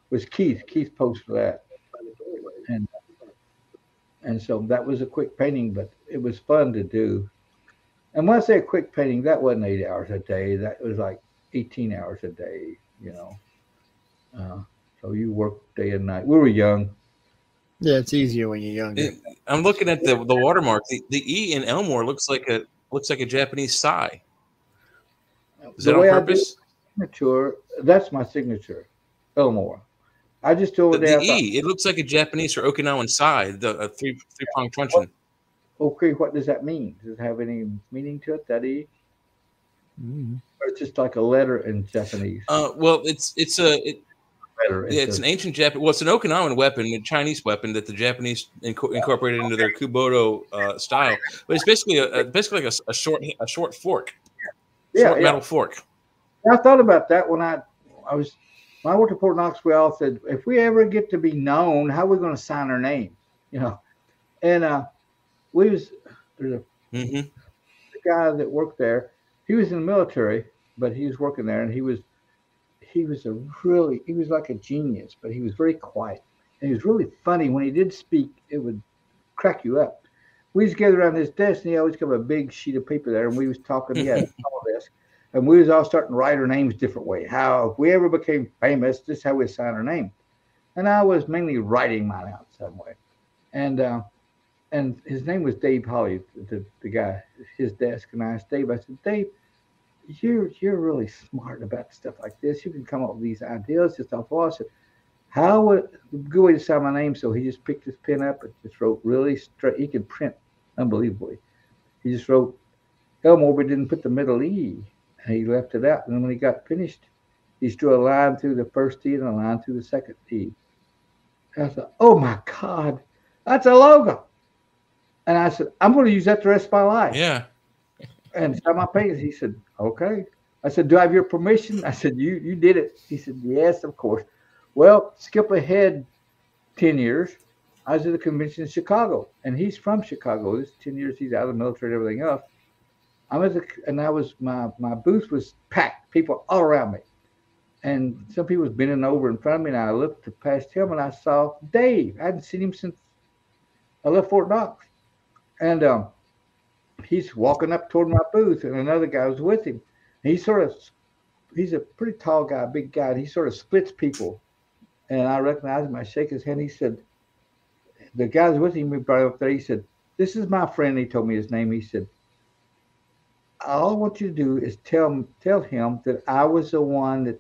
Was Keith. Keith posted that. And so that was a quick painting, but it was fun to do. And when I say a quick painting, that wasn't 8 hours a day. That was like 18 hours a day, you know. So you work day and night. We were young. Yeah, it's easier when you're younger. I'm looking at the watermark. The E in Elmore looks like a Japanese sigh. Is that on purpose? That's my signature, Elmore. I just told the E. It looks like a Japanese or Okinawan sigh. A three-pronged truncheon. Okay, what does that mean? Does it have any meaning to it? That E? Or it's just like a letter in Japanese. Well, it's an ancient Japanese. Well, it's an Okinawan weapon, a Chinese weapon that the Japanese incorporated into their Kubodo style. But it's basically like a short fork, metal fork. I thought about that when I worked at Fort Knox. We all said, if we ever get to be known, how are we going to sign our name? You know, and there's a guy that worked there. He was in the military, but he was working there, and he was like a genius, but he was very quiet. And he was really funny. When he did speak, it would crack you up. We was gathered around his desk, and he always got a big sheet of paper there, and we was talking. He had a small desk, and we was all starting to write our names different way. How if we ever became famous, this is how we sign our name. And I was mainly writing mine out some way. And his name was Dave Holly, the guy, his desk. And I asked Dave, I said, Dave, you're really smart about stuff like this. You can come up with these ideas, just off. I said, how would a good way to sign my name? So he just picked his pen up and just wrote really straight. He could print unbelievably. He just wrote Elmore, but didn't put the middle E. And he left it out. And then when he got finished, he drew a line through the first E and a line through the second E. And I thought, oh my God, that's a logo. And I said, I'm going to use that the rest of my life. Yeah. And so my paintings, he said, okay. I said, do I have your permission? I said, you did it. He said, yes, of course. Well, skip ahead 10 years. I was at a convention in Chicago, and he's from Chicago. This 10 years, he's out of the military and everything else. My booth was packed, people all around me. and some people was bending over in front of me, and I looked past him, and I saw Dave. I hadn't seen him since I left Fort Knox, and he's walking up toward my booth, and another guy was with him. He's a pretty tall guy, big guy, and he sort of splits people. And I recognized him. I shake his hand. He said, the guys with him, we brought him up there. He said, this is my friend. He told me his name. He said, all I want you to do is tell him that I was the one that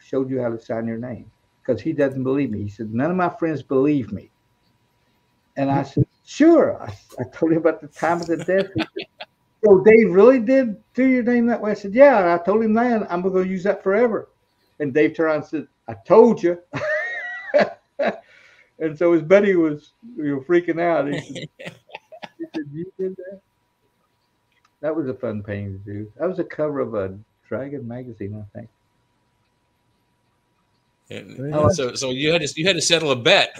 showed you how to sign your name, because he doesn't believe me. He said, none of my friends believe me. And I said, sure. I told him about the time of the death. He said, so Dave really did do your name that way? I said, yeah. And I told him that. I'm going to use that forever. And Dave turned around and said, I told you. And so his buddy was freaking out. He said, you did that? That was a fun painting to do. That was a cover of a Dragon magazine, I think. And so you had to settle a bet.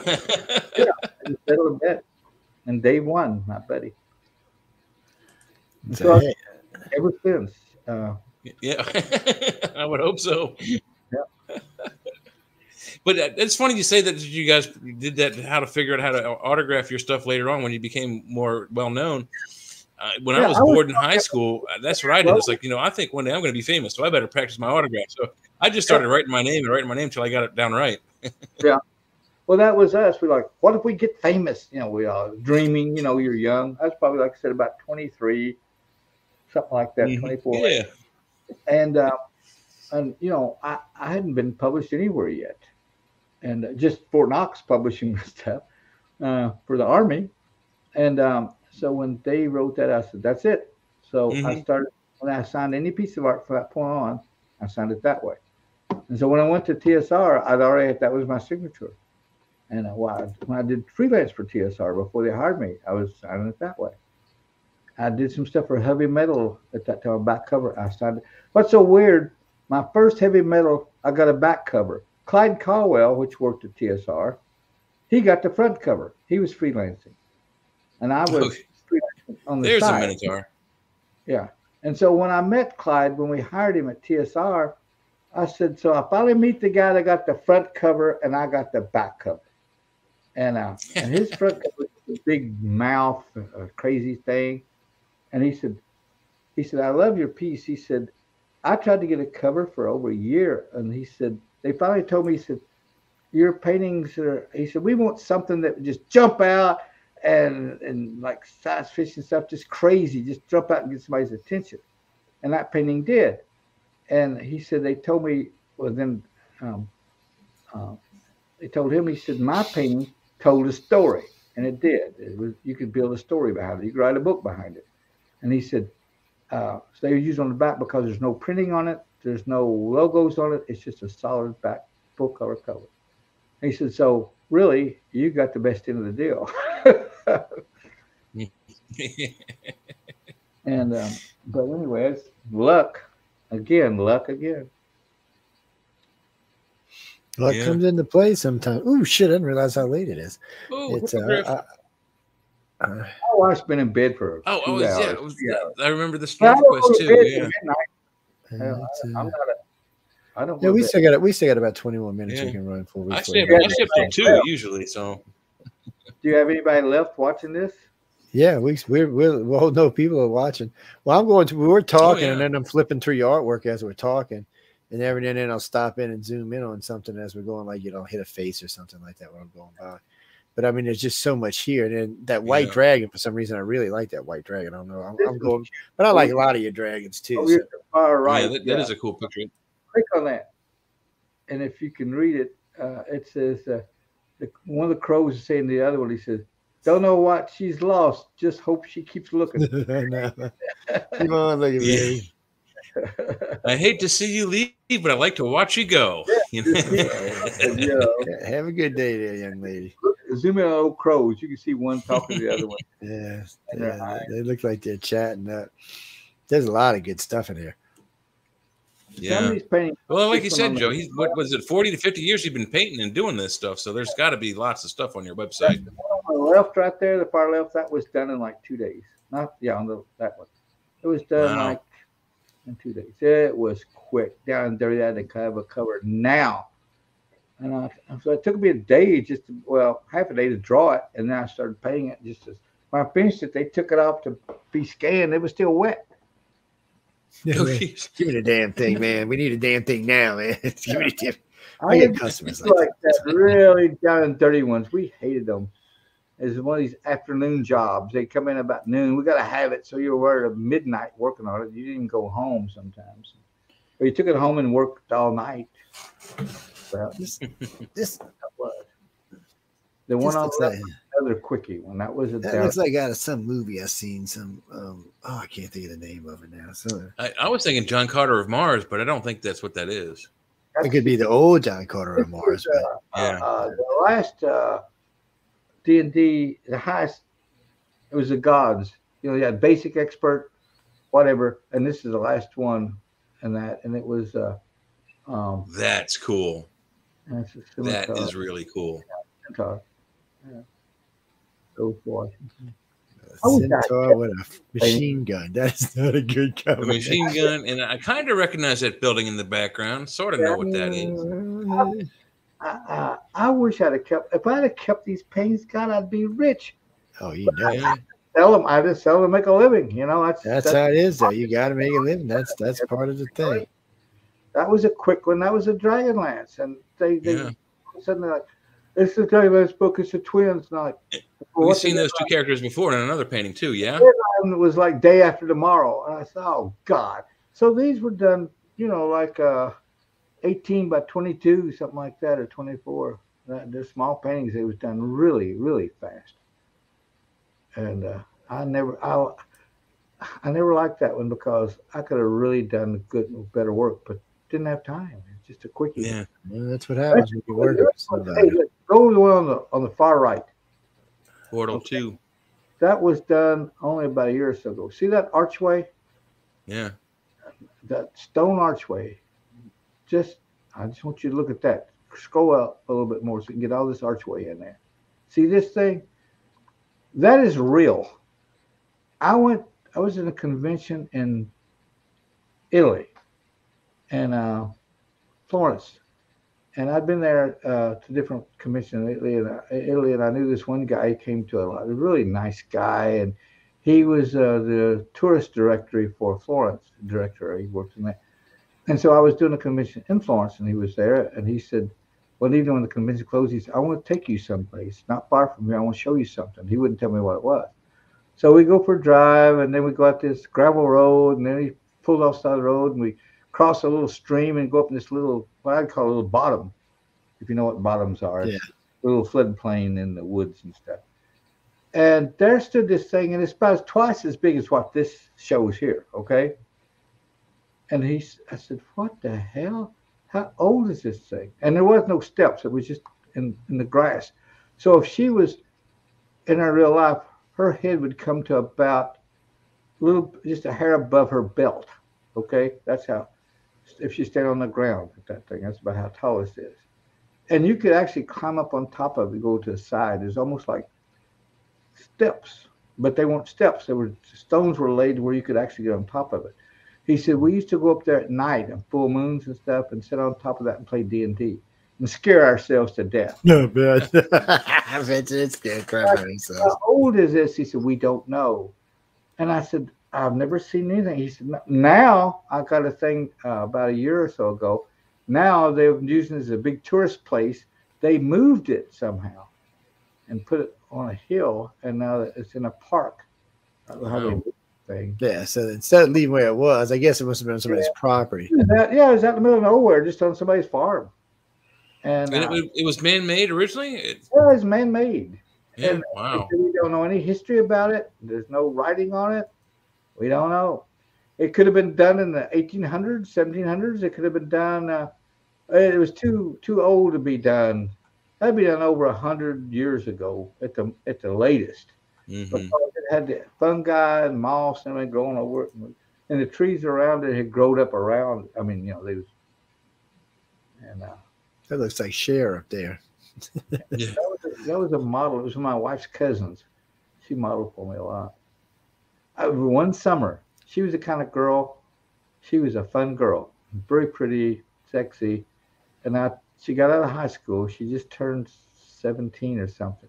Yeah, I settled a bet, and Dave won, my buddy. So ever since, yeah, I would hope so. Yeah. But it's funny you say that you guys did that, how to figure out how to autograph your stuff later on when you became more well known. When I was bored in high school, that's what I did. It's like, I think one day I'm going to be famous, so I better practice my autograph. So I just started writing my name until I got it down right. Yeah. Well, that was us. We're like, what if we get famous? We are dreaming, you're young. I was probably, like I said, about 23, something like that, 24. Yeah. And I hadn't been published anywhere yet. And just Fort Knox publishing stuff for the Army. And so when Dave wrote that, I said, that's it. So I started, when I signed any piece of art from that point on, I signed it that way. And so when I went to TSR, I'd already had, that was my signature. And when I did freelance for TSR before they hired me, I was signing it that way. I did some stuff for heavy metal at that time, back cover. I signed it. What's so weird, my first heavy metal, I got a back cover. Clyde Caldwell, which worked at TSR, he got the front cover. He was freelancing. And I was freelancing on the side. There's a Minotaur. Yeah. And so when I met Clyde, when we hired him at TSR, I said, so I finally meet the guy that got the front cover and I got the back cover. And his front cover was a big mouth, a crazy thing. And he said, I love your piece. He said, I tried to get a cover for over a year. And he said, they finally told me, he said, your paintings are, he said, we want something that would just jump out and like science fiction stuff, just crazy, just jump out and get somebody's attention. And that painting did. And he said, they told me, well, then they told him, he said, my painting told a story. And it did. It was, you could build a story behind it. You could write a book behind it. And he said, so they were used on the back because there's no printing on it. There's no logos on it. It's just a solid back, full color cover. And he said, so really, you got the best end of the deal. And, but anyway, it's luck again. Luck comes into play sometimes. Oh shit! I didn't realize how late it is. Ooh, it's I've been in bed for 2 hours. I remember the Strength Quest too. Yeah. We still got about 21 minutes we can run for. I stay up till 2 usually. So, do you have anybody left watching this? Yeah, we'll know people are watching. Well, we're talking, and then I'm flipping through your artwork as we're talking, and every now and then I'll stop in and zoom in on something as we're going, like hit a face or something like that when I'm going by. But I mean, there's just so much here. And then that white dragon, for some reason, I really like that white dragon. I don't know. I'm going, but I like a lot of your dragons too. Oh, so. Far right. Yeah, that is a cool picture. Click on that, and if you can read it, it says one of the crows is saying to the other one. He says, "Don't know what she's lost. Just hope she keeps looking." Keep on looking, baby. I hate to see you leave, but I like to watch you go. Have a good day there, young lady. Zoom in on old crows. You can see one talking to the other one. Yeah, they look like they're chatting. There's a lot of good stuff in here. Yeah. Well, like you said, Joe, what was it, 40 to 50 years you've been painting and doing this stuff. So there's got to be lots of stuff on your website. On the left, right there, the far left, that was done in like 2 days. That one. It was done in 2 days. It was quick, down and dirty. I had to have a cover now. And so it took me a day, half a day to draw it, and then I started painting it. When I finished it, they took it off to be scanned. It was still wet. Give me the damn thing, man. We need a damn thing now, man. Give me the damn. I get customers like that. Really down and dirty ones. We hated them. It's one of these afternoon jobs. They come in about noon. We got to have it, so you were at midnight working on it. You didn't go home sometimes, or you took it home and worked all night. Well, this was the one on another quickie one. That was that looks like out of some movie I've seen. Some I can't think of the name of it now. So I was thinking John Carter of Mars, but I don't think that's what that is. It could be the old John Carter of Mars. The last D&D, the highest, it was the gods. You had basic, expert, whatever, and this is the last one, and it was. That's cool. That is really cool. Yeah. Go Washington. Centaur with a machine gun. That's not a good cover. A machine gun, and I kind of recognize that building in the background. Sort of know what that is. I wish I'd have kept. If I'd have kept these paintings, God, I'd be rich. Oh, you know. Sell them. I just sell them to make a living. That's how it is, though. You got to make a living. That's part of the thing. That was a quick one. That was a Dragonlance, and they suddenly like, it's the Dragonlance book. It's the twins. And I'm like, we've seen those two characters before in another painting too. Yeah. It was like day after tomorrow, and I said, "Oh God!" So these were done, like 18 by 22, something like that, or 24. They're small paintings. It was done really, really fast, and I never liked that one because I could have really done better work, but didn't have time. It's just a quickie. Yeah, that's what happens when you work. Hey, go to the one on the far right. Portal 2. That was done only about a year or so ago. See that archway? Yeah. That stone archway. I just want you to look at that. Scroll out a little bit more so you can get all this archway in there. See this thing? That is real. I was in a convention in Italy and Florence, and I'd been there to different conventions in Italy, and I knew this one guy. He came to a really nice guy, and he was the tourist directory for Florence. He worked in that, and so I was doing a convention in Florence, and he was there, and he said, one evening when the convention closed, he said, "I want to take you someplace not far from here. I want to show you something." He wouldn't tell me what it was. So we go for a drive, and then we go out this gravel road, and then he pulled off the side of the road, and we cross a little stream and go up this little, what I'd call a little bottom, if you know what bottoms are. Yeah. It's a little floodplain in the woods and stuff. And there stood this thing, and it's about twice as big as what this shows here, okay? And I said, "What the hell? How old is this thing?" And there was no steps. It was just in the grass. So if she was in her real life, her head would come to about just a hair above her belt. Okay, that's how. If she stayed on the ground with that thing, that's about how tall this is. And you could actually climb up on top of it, go to the side. There's almost like steps, but they weren't steps. Stones were laid where you could actually get on top of it. He said we used to go up there at night and full moons and stuff, and sit on top of that and play D&D and scare ourselves to death. No, bad. I bet it's scared crap out of himself. How old is this? He said, "We don't know." And I said, "I've never seen anything." He said, "Now I got a thing about a year or so ago. Now they're using it as a big tourist place. They moved it somehow and put it on a hill, and now it's in a park." I don't know how they moved the thing. Yeah, so instead of leaving where it was, I guess it must have been on somebody's property. It was out in the middle of nowhere, just on somebody's farm. And it was man-made originally? It was man-made. Yeah, and wow. We don't know any history about it. There's no writing on it. We don't know. It could have been done in the 1800s, 1700s. It could have been done. It was too old to be done. That'd be done over 100 years ago at the latest. Mm-hmm. Because it had the fungi and moss and everything growing over it, and the trees around it had grown up around. I mean, they was. And that looks like Cher up there. Yeah. That was a model. It was my wife's cousins. She modeled for me a lot. One summer, she was the kind of girl. She was a fun girl, very pretty, sexy. And she got out of high school. She just turned 17 or something.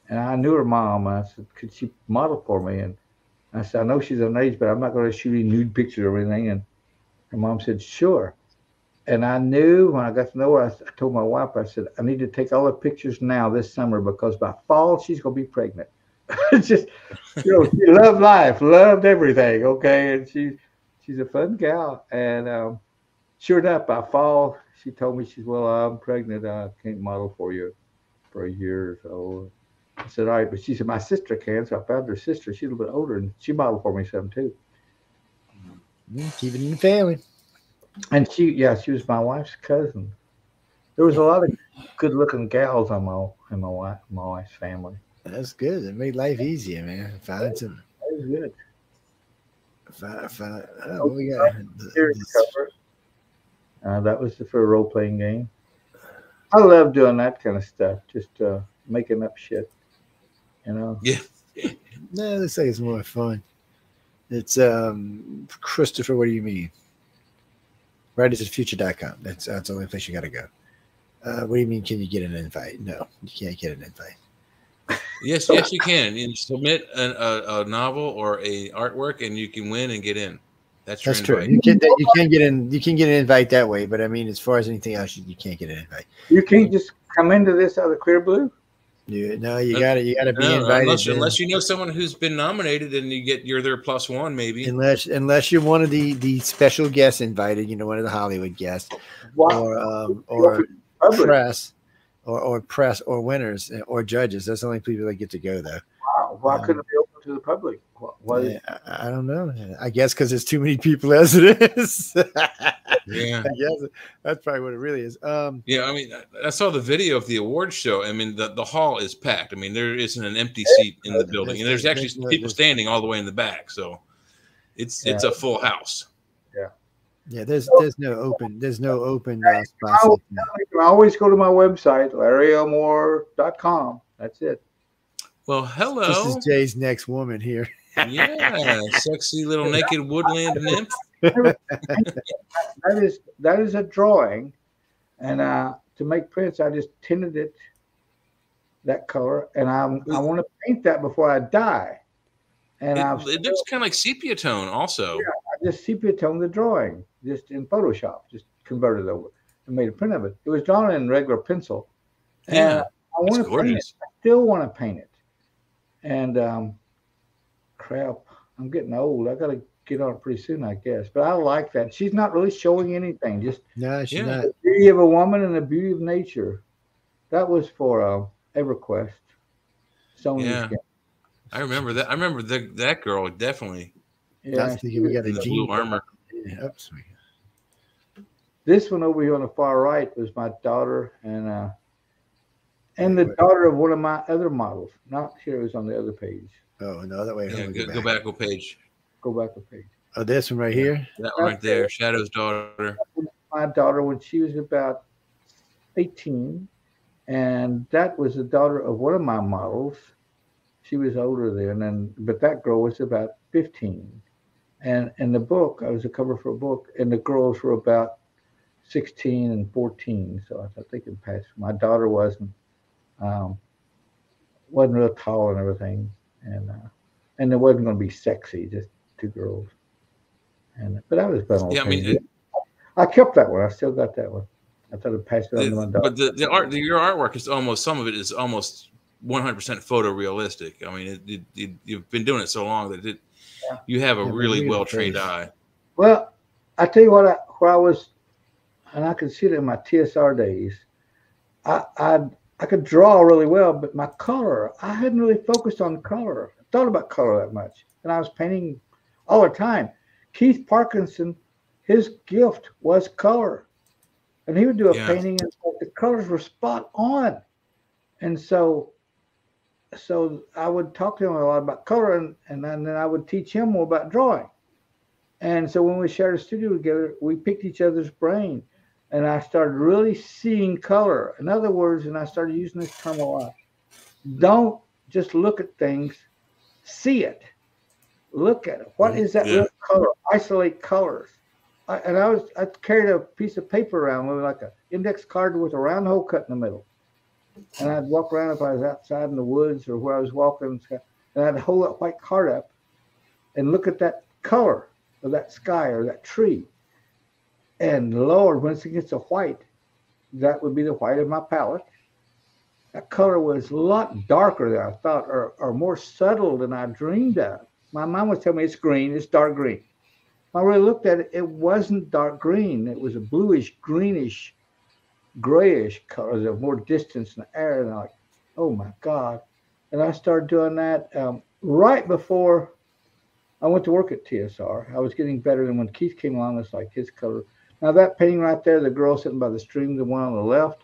And I knew her mom. I said, could she model for me? And I said, I know she's underage, but I'm not going to shoot any nude pictures or anything. And her mom said, sure. And I knew when I got to know her, I told my wife, I said, I need to take all the pictures now this summer because by fall, she's going to be pregnant. Just, she loved life, loved everything. Okay. And she's a fun gal. And sure enough, by fall, she told me, she's, well, I'm pregnant. I can't model for you for a year or so. I said, all right. But she said, my sister can. So I found her sister. She's a little bit older, and she modeled for me some too. Keep it in the family. And she was my wife's cousin. There was a lot of good-looking gals in my wife's family. That's good. It made life easier, man. Find some. That was good. We got that was for a role-playing game. I love doing that kind of stuff, just making up shit, Yeah. No, let's say it's more fun. It's Christopher, what do you mean? WritersAtTheFuture.com. That's the only place you got to go. What do you mean, can you get an invite? No, you can't get an invite. Yes, you can. You submit a novel or a artwork, and you can win and get in. That's true. You can get in. You can get an invite that way, but I mean, as far as anything else, you can't get an invite. You can't just come into this out of the clear blue. You gotta be invited. Unless you know someone who's been nominated, and you're their +1, maybe. Unless you're one of the special guests invited, one of the Hollywood guests, or press, or press, or winners, or judges. That's the only people that get to go, though. Wow. Why couldn't it be open to the public? I don't know. I guess because there's too many people as it is. Yeah, I guess that's probably what it really is. Yeah, I mean, I saw the video of the awards show. I mean, the hall is packed. I mean, there isn't an empty seat in the building, and there's actually people standing all the way in the back. So it's a full house. Yeah, there's no open spots. You can always go to my website, LarryElmore.com. That's it. Well, hello. This is Jay's next woman here. Yeah, sexy little naked woodland nymph. That is a drawing, and to make prints, I just tinted it that color, and I want to paint that before I die. And it looks kind of like sepia tone, also. Yeah, I just sepia toned the drawing just in Photoshop, just converted it over and made a print of it. It was drawn in regular pencil, and I want to paint it. I still want to paint it. And crap, I'm getting old. I got to get on it pretty soon, I guess. But I like that. She's not really showing anything. Just no, she's not. The beauty of a woman and the beauty of nature. That was for EverQuest. Yeah, I remember that. I remember that girl definitely. Yeah, we got a blue armor. Yep. This one over here on the far right was my daughter and the daughter of one of my other models. Not here, it was on the other page. Oh, no, that way. Yeah, go back a page. Go back a page. Oh, this one right here? That one right there, Shadow's daughter. My daughter when she was about 18. And that was the daughter of one of my models. She was older then, but that girl was about 15. And in the book, I was a cover for a book, and the girls were about 16 and 14. So I think it passed. My daughter wasn't real tall and everything, and it wasn't going to be sexy, just two girls. But I was fun. Yeah, I mean, I kept that one. I still got that one. I thought I'd pass it on to my daughter. But your artwork is some of it is almost 100% photorealistic. I mean, you've been doing it so long that you have a really well trained eye. Well, I tell you where I was, and I could see it in my TSR days. I could draw really well, but my color, I hadn't really focused on color. I thought about color that much, and I was painting all the time. Keith Parkinson, his gift was color, and he would do a painting, and the colors were spot on. And so I would talk to him a lot about color, and then I would teach him more about drawing. And so when we shared a studio together, we picked each other's brain. And I started really seeing color. In other words, and I started using this term a lot, don't just look at things, see it. Look at it. What is that real color? Isolate colors. I carried a piece of paper around with like an index card with a round hole cut in the middle. And I'd walk around if I was outside in the woods or where I was walking, and I'd hold that white card up and look at that color of that sky or that tree. And Lord, once it gets a white, that would be the white of my palette. That color was a lot darker than I thought, or more subtle than I dreamed of. My mom would tell me it's green, it's dark green. When I really looked at it, it wasn't dark green. It was a bluish, greenish, grayish color. There was more distance in the air. And I'm like, oh my God. And I started doing that right before I went to work at TSR. I was getting better than when Keith came along. It's like his color. Now that painting right there, the girl sitting by the stream, the one on the left,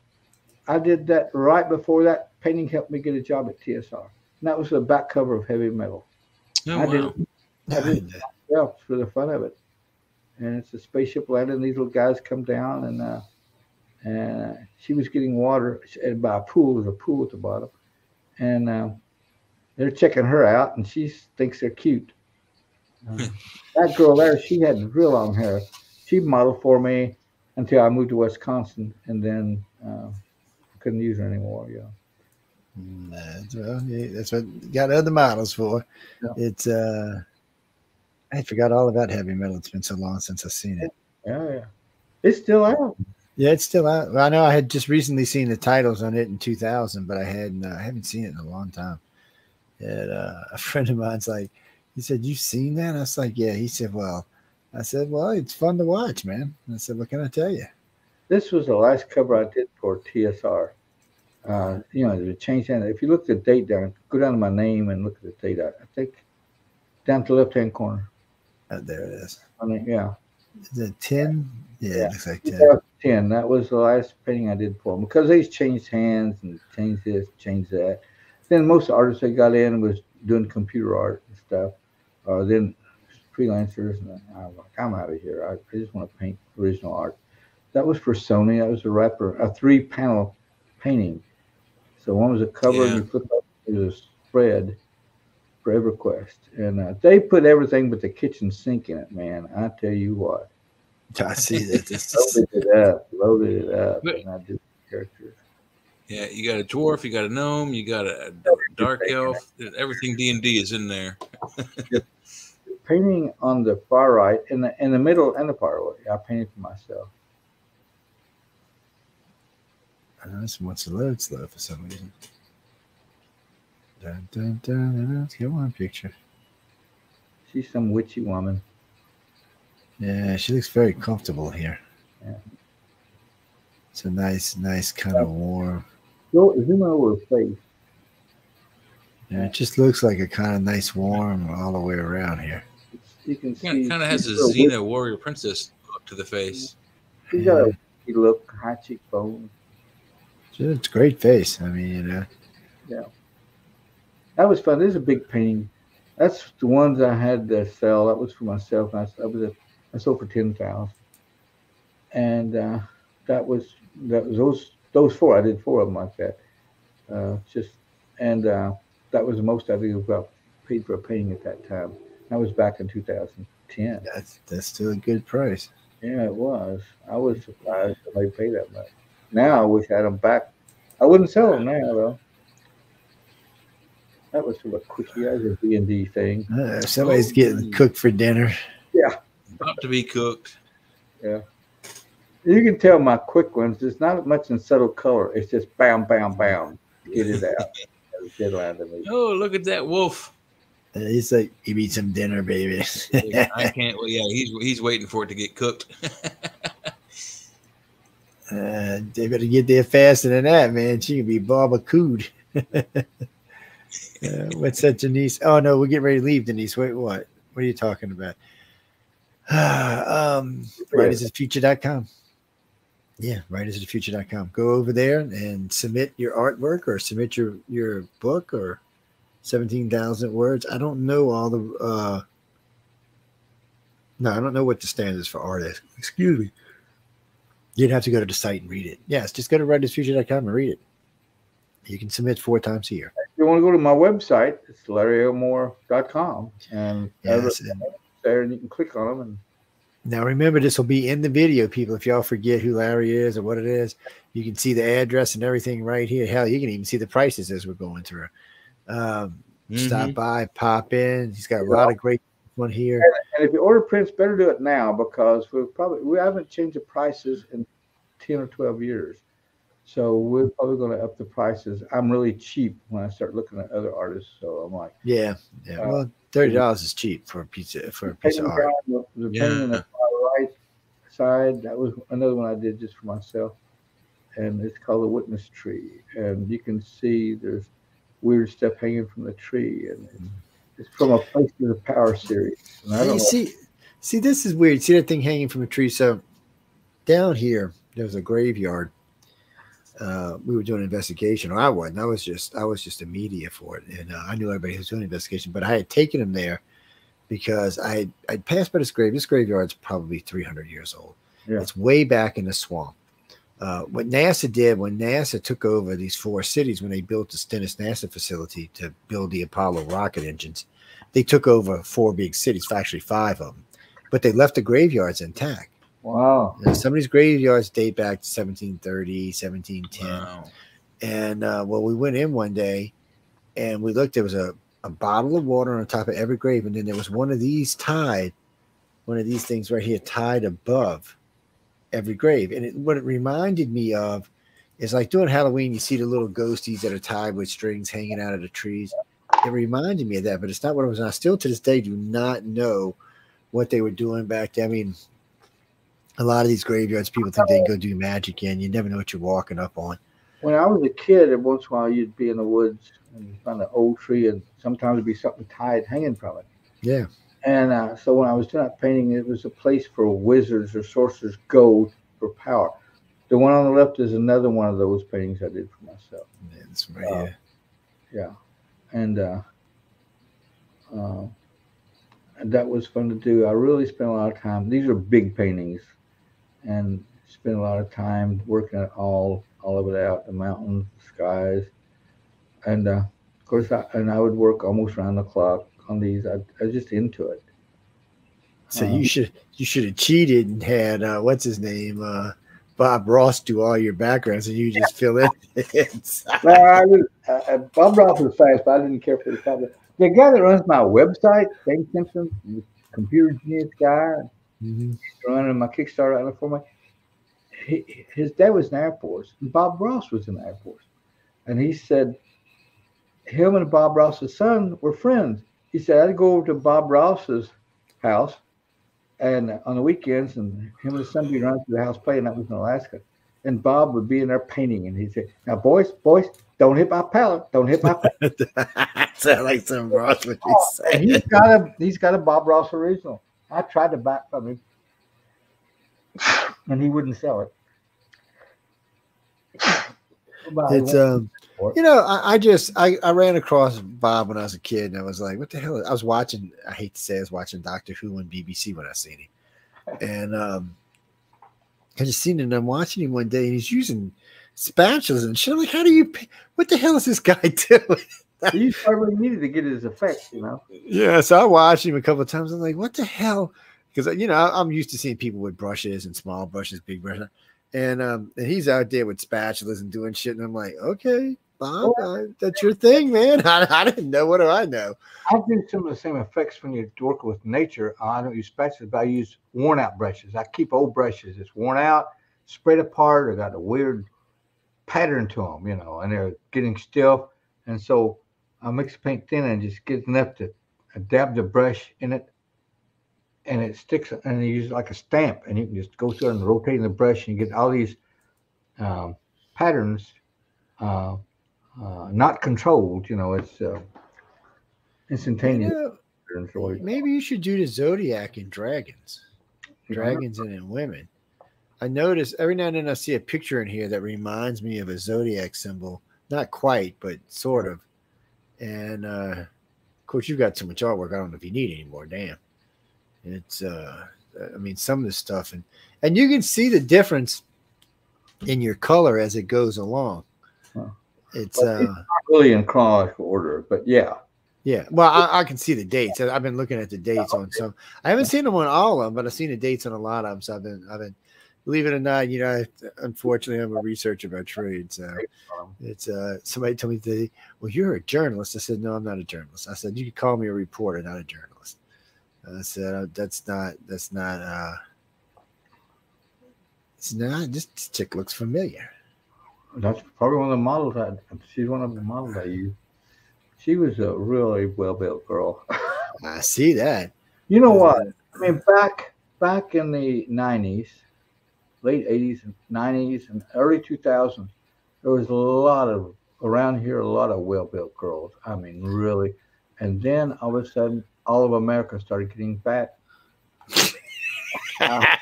I did that right before that painting helped me get a job at TSR. And that was the back cover of Heavy Metal. Oh, I wow. did it myself for the fun of it. And it's a spaceship landing. These little guys come down, and she was getting water by a pool. There's a pool at the bottom. And they're checking her out, and she thinks they're cute. That girl there, she had real long hair. She modeled for me until I moved to Wisconsin, and then couldn't use her anymore. That's what you got other models for. Yeah. It's I forgot all about Heavy Metal. It's been so long since I've seen it. Yeah. It's still out. Yeah, it's still out. Well, I know I had just recently seen the titles on it in 2000, but I haven't seen it in a long time. And a friend of mine's like, he said, "You've seen that?" I was like, "Yeah." He said, "Well," I said, "Well, it's fun to watch, man." And I said, "What can I tell you?" This was the last cover I did for TSR. To change that. If you look at the date down, go down to my name and look at the date. I think down to the left-hand corner. There it is. Yeah. Is it 10? Yeah, it looks like 10. 10. That was the last painting I did for them because they changed hands and changed this, changed that. Then most artists that got in was doing computer art and stuff. Then freelancers, and I was like, I'm out of here. I just want to paint original art. That was for Sony. That was a 3-panel painting. So one was a cover, and you flip up, it was a spread for EverQuest. And they put everything but the kitchen sink in it, man. I tell you what. I see that. Loaded it up, and I did the characters. Yeah, you got a dwarf, you got a gnome, you got a dark elf. Everything D&D is in there. Painting on the far right, in the middle and the far right, I painted for myself. This wants to load slow for some reason. Dun, dun, dun, dun. Come on, picture. She's some witchy woman. Yeah, she looks very comfortable here. Yeah. It's a nice kind of warm. Zoom over her face. Yeah, it just looks like a kind of nice warm all the way around here. You can see. Kind of has a Xena warrior princess look to the face. She's got a look, high cheekbone. It's a great face. I mean, Yeah. That was fun. This is a big painting. That's the ones I had to sell. That was for myself. I sold for $10,000. And that was those 4. I did 4 of them like that. That was the most I think about paid for a painting at that time. That was back in 2010. That's still a good price. Yeah, it was. I was surprised that they paid that much. Now I wish I had them back. I wouldn't sell them now though. That was sort of a quickie. That was a D&D thing. Somebody's getting cooked for dinner. Yeah. About to be cooked. Yeah. You can tell my quick ones. There's not much in subtle color. It's just bam, bam, bam. Get it out. Oh, look at that wolf. He's like, "Give me some dinner, baby." I can't. Well, yeah, he's waiting for it to get cooked. They better get there faster than that, man. She can be barbecued. What's that, Denise? Oh no, we're getting ready to leave, Denise. Wait, what? What are you talking about? Writersofthefuture.com. Yeah, writersofthefuture.com. Go over there and submit your artwork or submit your book or 17,000 words. I don't know all the I don't know what the standards for artists. Excuse me. You'd have to go to the site and read it. Yes, just go to writersofthefuture.com and read it. You can submit 4 times a year. If you want to go to my website, it's LarryElmore.com. And there, and you can click on them. Now remember, this will be in the video, people. If y'all forget who Larry is or what it is, you can see the address and everything right here. Hell, you can even see the prices as we're going through. Stop by, pop in. He's got a lot of great one here. And if you order prints, better do it now, because we haven't changed the prices in 10 or 12 years. So we're probably going to up the prices. I'm really cheap when I start looking at other artists. So I'm like, yeah. Well, $30 is cheap for a piece of art. The painting on the right side, that was another one I did just for myself, and it's called the Witness Tree. And you can see there's weird stuff hanging from the tree, and it's from a Place to the Power series. And I don't know. See, this is weird. See that thing hanging from a tree? So down here, there's a graveyard. We were doing an investigation, or I wasn't. I was just a media for it, and I knew everybody who was doing an investigation. But I had taken him there because I'd passed by this grave. This graveyard's probably 300 years old. Yeah. It's way back in the swamp. What NASA did when NASA took over these 4 cities, when they built the Stennis NASA facility to build the Apollo rocket engines, they took over 4 big cities, actually 5 of them, but they left the graveyards intact. Wow. And some of these graveyards date back to 1730, 1710. Wow. And well, we went in one day and we looked, there was a bottle of water on top of every grave. And then there was one of these things right here tied above every grave. And what it reminded me of is like doing Halloween, you see the little ghosties that are tied with strings hanging out of the trees. It reminded me of that, but it's not what it was. I still to this day do not know what they were doing back then. I mean, a lot of these graveyards, people think they can go do magic in. You never know what you're walking up on. When I was a kid, every once in a while you'd be in the woods and you find an old tree, and sometimes it'd be something tied hanging from it. Yeah. And so when I was doing that painting, it was a place for wizards or sorcerers go for power. The one on the left is another one of those paintings I did for myself. Yeah, it's right here. Yeah. And that was fun to do. I really spent a lot of time. These are big paintings, and spent a lot of time working at all of it out, the mountains, the skies. And of course, I would work almost around the clock on these. I was just into it. So you should have cheated and had what's his name, Bob Ross do all your backgrounds, and you just fill in. Well, Bob Ross was fast, but I didn't care for the problem. The guy that runs my website, Dave Simpson, the computer genius guy, he's running my Kickstarter out for me. His dad was in the Air Force, and Bob Ross was in the Air Force. And he said him and Bob Ross's son were friends. He said, I'd go over to Bob Ross's house and on the weekends, and him and his son would be running to the house playing. That was in Alaska. And Bob would be in there painting, and he'd say, now, boys, don't hit my palette. Don't hit my palette. Sound like some Ross would be saying. He's got a Bob Ross original. I tried to buy it from him, and he wouldn't sell it. It's you know, I ran across Bob when I was a kid, and I was like, what the hell? I was watching, I hate to say, I was watching Doctor Who on BBC when I seen him, and I just seen it, and I'm watching him one day, and he's using spatulas and shit. I'm like, how do you? What the hell is this guy doing? He probably needed to get his effects, you know. Yeah, so I watched him a couple of times. I'm like, what the hell? Because you know, I'm used to seeing people with brushes and small brushes, big brushes, and he's out there with spatulas and doing shit, and I'm like, okay, Bob, that's your thing, man. I didn't know. What do I know? I do some of the same effects when you're working with nature. I don't use spatulas, but I use worn out brushes. I keep old brushes. It's worn out, spread apart, or got a weird pattern to them, you know, and they're getting stiff. And so I mix the paint thin and just get enough to dab the brush in it, and it sticks, and you use it like a stamp, and you can just go through and rotate the brush, and you get all these patterns not controlled, you know, it's instantaneous. You know, maybe you should do the Zodiac in dragons and in women. I notice every now and then I see a picture in here that reminds me of a Zodiac symbol. Not quite, but sort of. And of course, you've got so much artwork. I don't know if you need any more. Damn. It's I mean, some of this stuff, and you can see the difference in your color as it goes along. It's not really in chronological order, but yeah. Yeah, well, I can see the dates. I've been looking at the dates on some. I haven't seen them on all of them, but I've seen the dates on a lot of them. So I've been. Believe it or not, unfortunately, I'm a researcher by trade. So it's somebody told me today, well, you're a journalist. I said, no, I'm not a journalist. I said, you could call me a reporter, not a journalist. I said, that's not. It's not. This chick looks familiar. That's probably one of the models. She's one of the models I use. She was a really well-built girl. I see that. You know what? I mean, back in the 90s, late 80s and 90s and early 2000s, there was a lot of well-built girls. I mean, really. And then all of a sudden, all of America started getting fat. I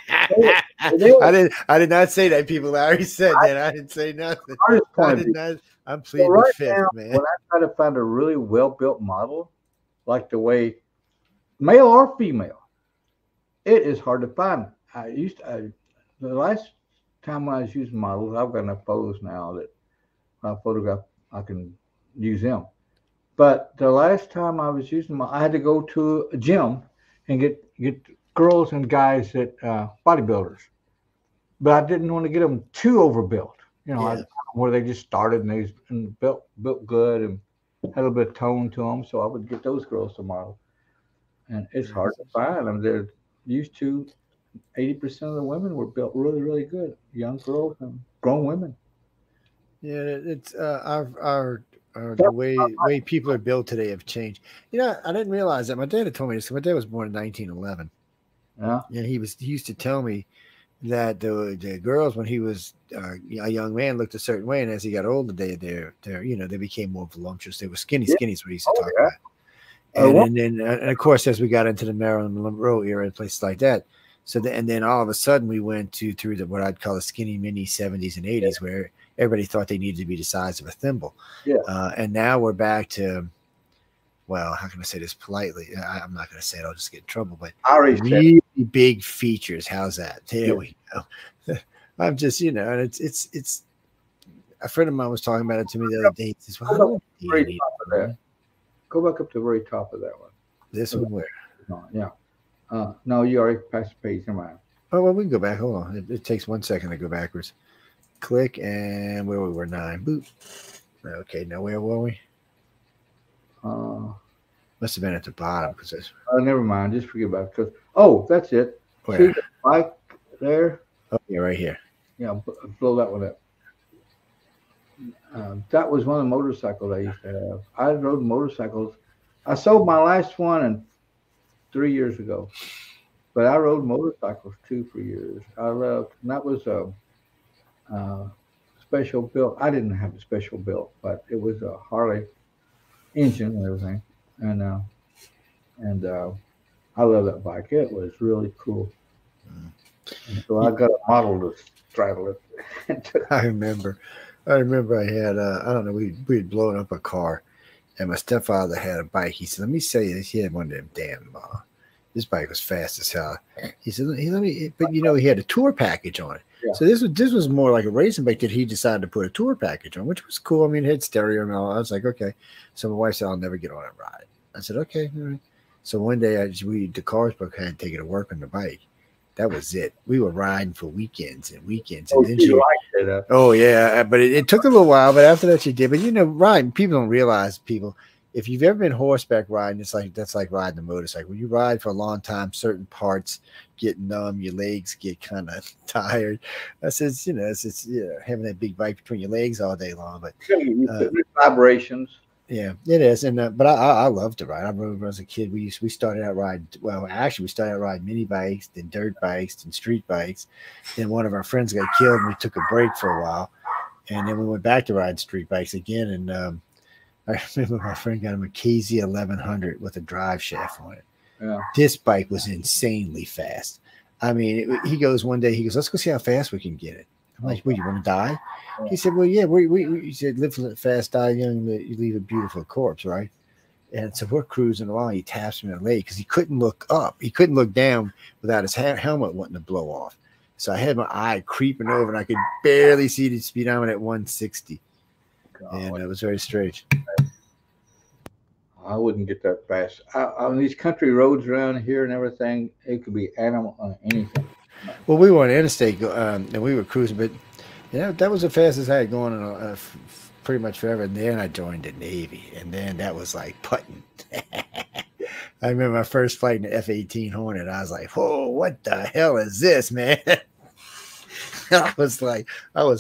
did not say that. People already said that. I didn't say nothing. I'm pleading the fifth, man. When I try to find a really well-built model, like the way male or female, it is hard to find. The last time when I was using models, I've got enough photos now that I photograph, I can use them. But the last time I was using them, I had to go to a gym and get girls and guys that bodybuilders. But I didn't want to get them too overbuilt. Where they just started and they built good and had a little bit of tone to them. So I would get those girls to model. And it's hard to find them. They're used to 80% of the women were built really, really good. Young girls and grown women. Yeah, it's the way people are built today have changed. I didn't realize that. My dad had told me this. My dad was born in 1911. Yeah. And he used to tell me that the girls, when he was a young man, looked a certain way, and as he got older, they became more voluptuous. They were skinny is what he used to talk about. And then of course, as we got into the Marilyn Monroe era and places like that, and then all of a sudden we went through what I'd call the skinny mini 70s and 80s, where everybody thought they needed to be the size of a thimble. Yeah. And now we're back to, well, how can I say this politely? I'm not going to say it. I'll just get in trouble. But really big features. How's that? There we go. I'm just, and it's. A friend of mine was talking about it to me the other day. He says, well, go back up to the very top of that one. This one where? Yeah. No, you already passed the page. Come on. Oh, well, we can go back. Hold on. It takes 1 second to go backwards. Click, and where we were 9. Boop. Okay, now where were we? Must have been at the bottom because never mind. Just forget about it. That's it. Where? See the bike there? Oh, yeah, right here. Yeah, blow that one up. That was one of the motorcycles I used to have. I rode motorcycles. I sold my last one 3 years ago, but I rode motorcycles too for years. I loved, and that was a special built. I didn't have a special built, but it was a Harley engine and everything. And I love that bike. It was really cool. And so I got a model to straddle it. I remember I had I don't know, we had blown up a car, and my stepfather had a bike. He said, let me sell you this. He had one of them damn this bike was fast as hell. He said, let me, but he had a tour package on it. Yeah. So this was more like a racing bike that he decided to put a tour package on, which was cool. I mean, it had stereo and all. I was like, okay. So my wife said, I'll never get on and ride. I said, okay. All right. So one day the cars book had to take it to work on the bike. That was it. We were riding for weekends and weekends. And then she liked it. Oh yeah, but it took a little while. But after that, she did. But riding, people don't realize. If you've ever been horseback riding, that's like riding a motorcycle. When you ride for a long time, certain parts get numb, your legs get kind of tired. That's having that big bike between your legs all day long. But vibrations. Yeah, it is. And but I love to ride. I remember when I was a kid, we started out riding. Well, actually, we started out riding mini bikes, then dirt bikes, then street bikes. Then one of our friends got killed, and we took a break for a while, and then we went back to riding street bikes again. And I remember my friend got him a KZ 1100 with a drive shaft on it. Yeah. This bike was insanely fast. I mean, he goes one day, let's go see how fast we can get it. I'm like, well, you want to die? He said, well, yeah, he said, live fast, die young, you leave a beautiful corpse, right? And so we're cruising along. He taps me on the leg because he couldn't look up. He couldn't look down without his helmet wanting to blow off. So I had my eye creeping over, and I could barely see the speedometer at 160. And it was very strange. I wouldn't get that fast. On these country roads around here and everything, it could be animal anything. Well, we were on interstate and we were cruising, but that was the fastest I had gone in pretty much forever. And then I joined the Navy, and then that was like putting. I remember my first flight in the F-18 Hornet. I was like, "Whoa, what the hell is this, man?" I was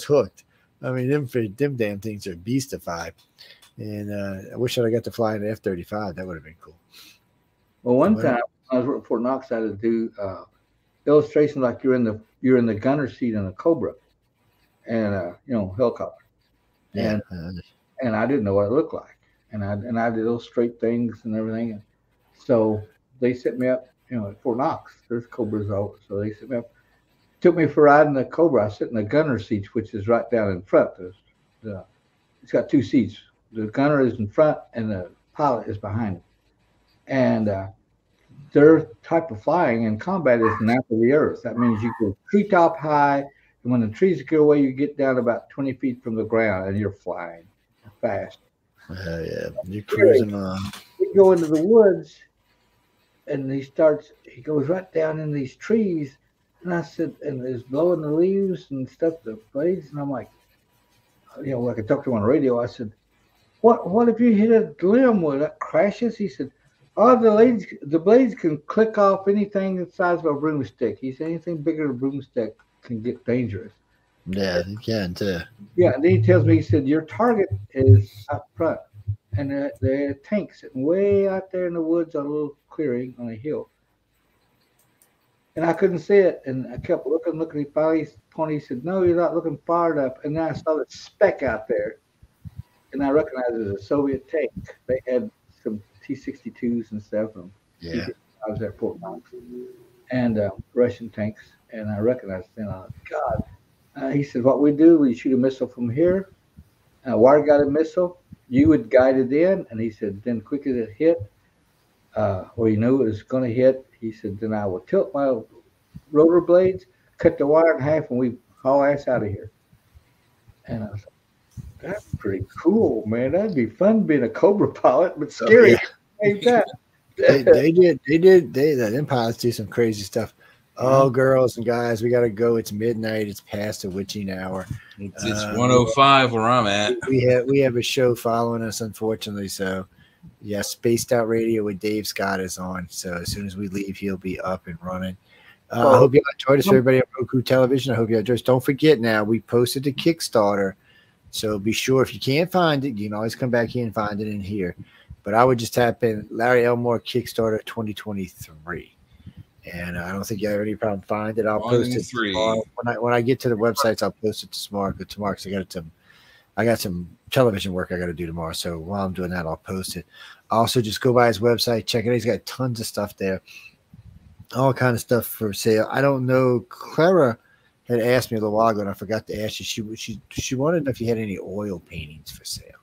hooked. I mean, them damn things are beastified. And I wish I got to fly in the F-35. That would have been cool. Well, one time I was working at Fort Knox, I had to do illustrations like you're in the gunner seat in a Cobra, and helicopter. Yeah. And I didn't know what it looked like, and I did illustrate things and everything. So they set me up, at Fort Knox. There's Cobras out, so they set me up. Took me for a ride in the Cobra. I sit in the gunner seats, which is right down in front. It's got two seats. The gunner is in front, and the pilot is behind it. And their type of flying in combat is nap of the earth. That means you go treetop high, and when the trees go away, you get down about 20 feet from the ground, and you're flying fast. Yeah, you're cruising on. We go into the woods, and he goes right down in these trees, and I said, and it's blowing the leaves and stuff, the blades, and I'm like, like I talked to him on the radio, I said, what if you hit a limb where that crashes? He said, oh, the blades can click off anything the size of a broomstick. He said anything bigger than a broomstick can get dangerous. Yeah, you can too. Yeah, and then he tells me, he said, your target is up front, and the tank sitting way out there in the woods on a little clearing on a hill. And I couldn't see it, and I kept looking. He finally pointed. He said, no, you're not looking far enough. And then I saw this speck out there, and I recognized it as a Soviet tank. They had some T-62s and stuff. Yeah. I was at Fort Knox, and Russian tanks, and I recognized it. And I thought, God. He said, what we do, we shoot a missile from here, a wire-guided missile. You would guide it in, and he said, then quick as it hit, or you knew it was going to hit, he said, then I will tilt my rotor blades, cut the wire in half, and we haul ass out of here. And I was like, that's pretty cool, man. That'd be fun being a Cobra pilot, but scary. Ain't that? Them pilots do some crazy stuff. Oh, girls and guys, we got to go. It's midnight. It's past the witching hour. It's 1:05 where I'm at. We have a show following us, unfortunately. So, yeah, Spaced Out Radio with Dave Scott is on. So as soon as we leave, he'll be up and running. I hope you enjoyed this. Everybody on Roku Television, I hope you enjoyed this. Don't forget now, we posted the Kickstarter. So be sure if you can't find it, you can always come back here and find it in here. But I would just type in Larry Elmore Kickstarter 2023. And I don't think you have any problem finding it. I'll post it tomorrow. When I get to the websites, I'll post it tomorrow. Because I got some television work I got to do tomorrow. So while I'm doing that, I'll post it. Also, just go by his website, check it out. He's got tons of stuff there, all kind of stuff for sale. I don't know. Clara had asked me a little while ago, and I forgot to ask you. She wanted to know if you had any oil paintings for sale.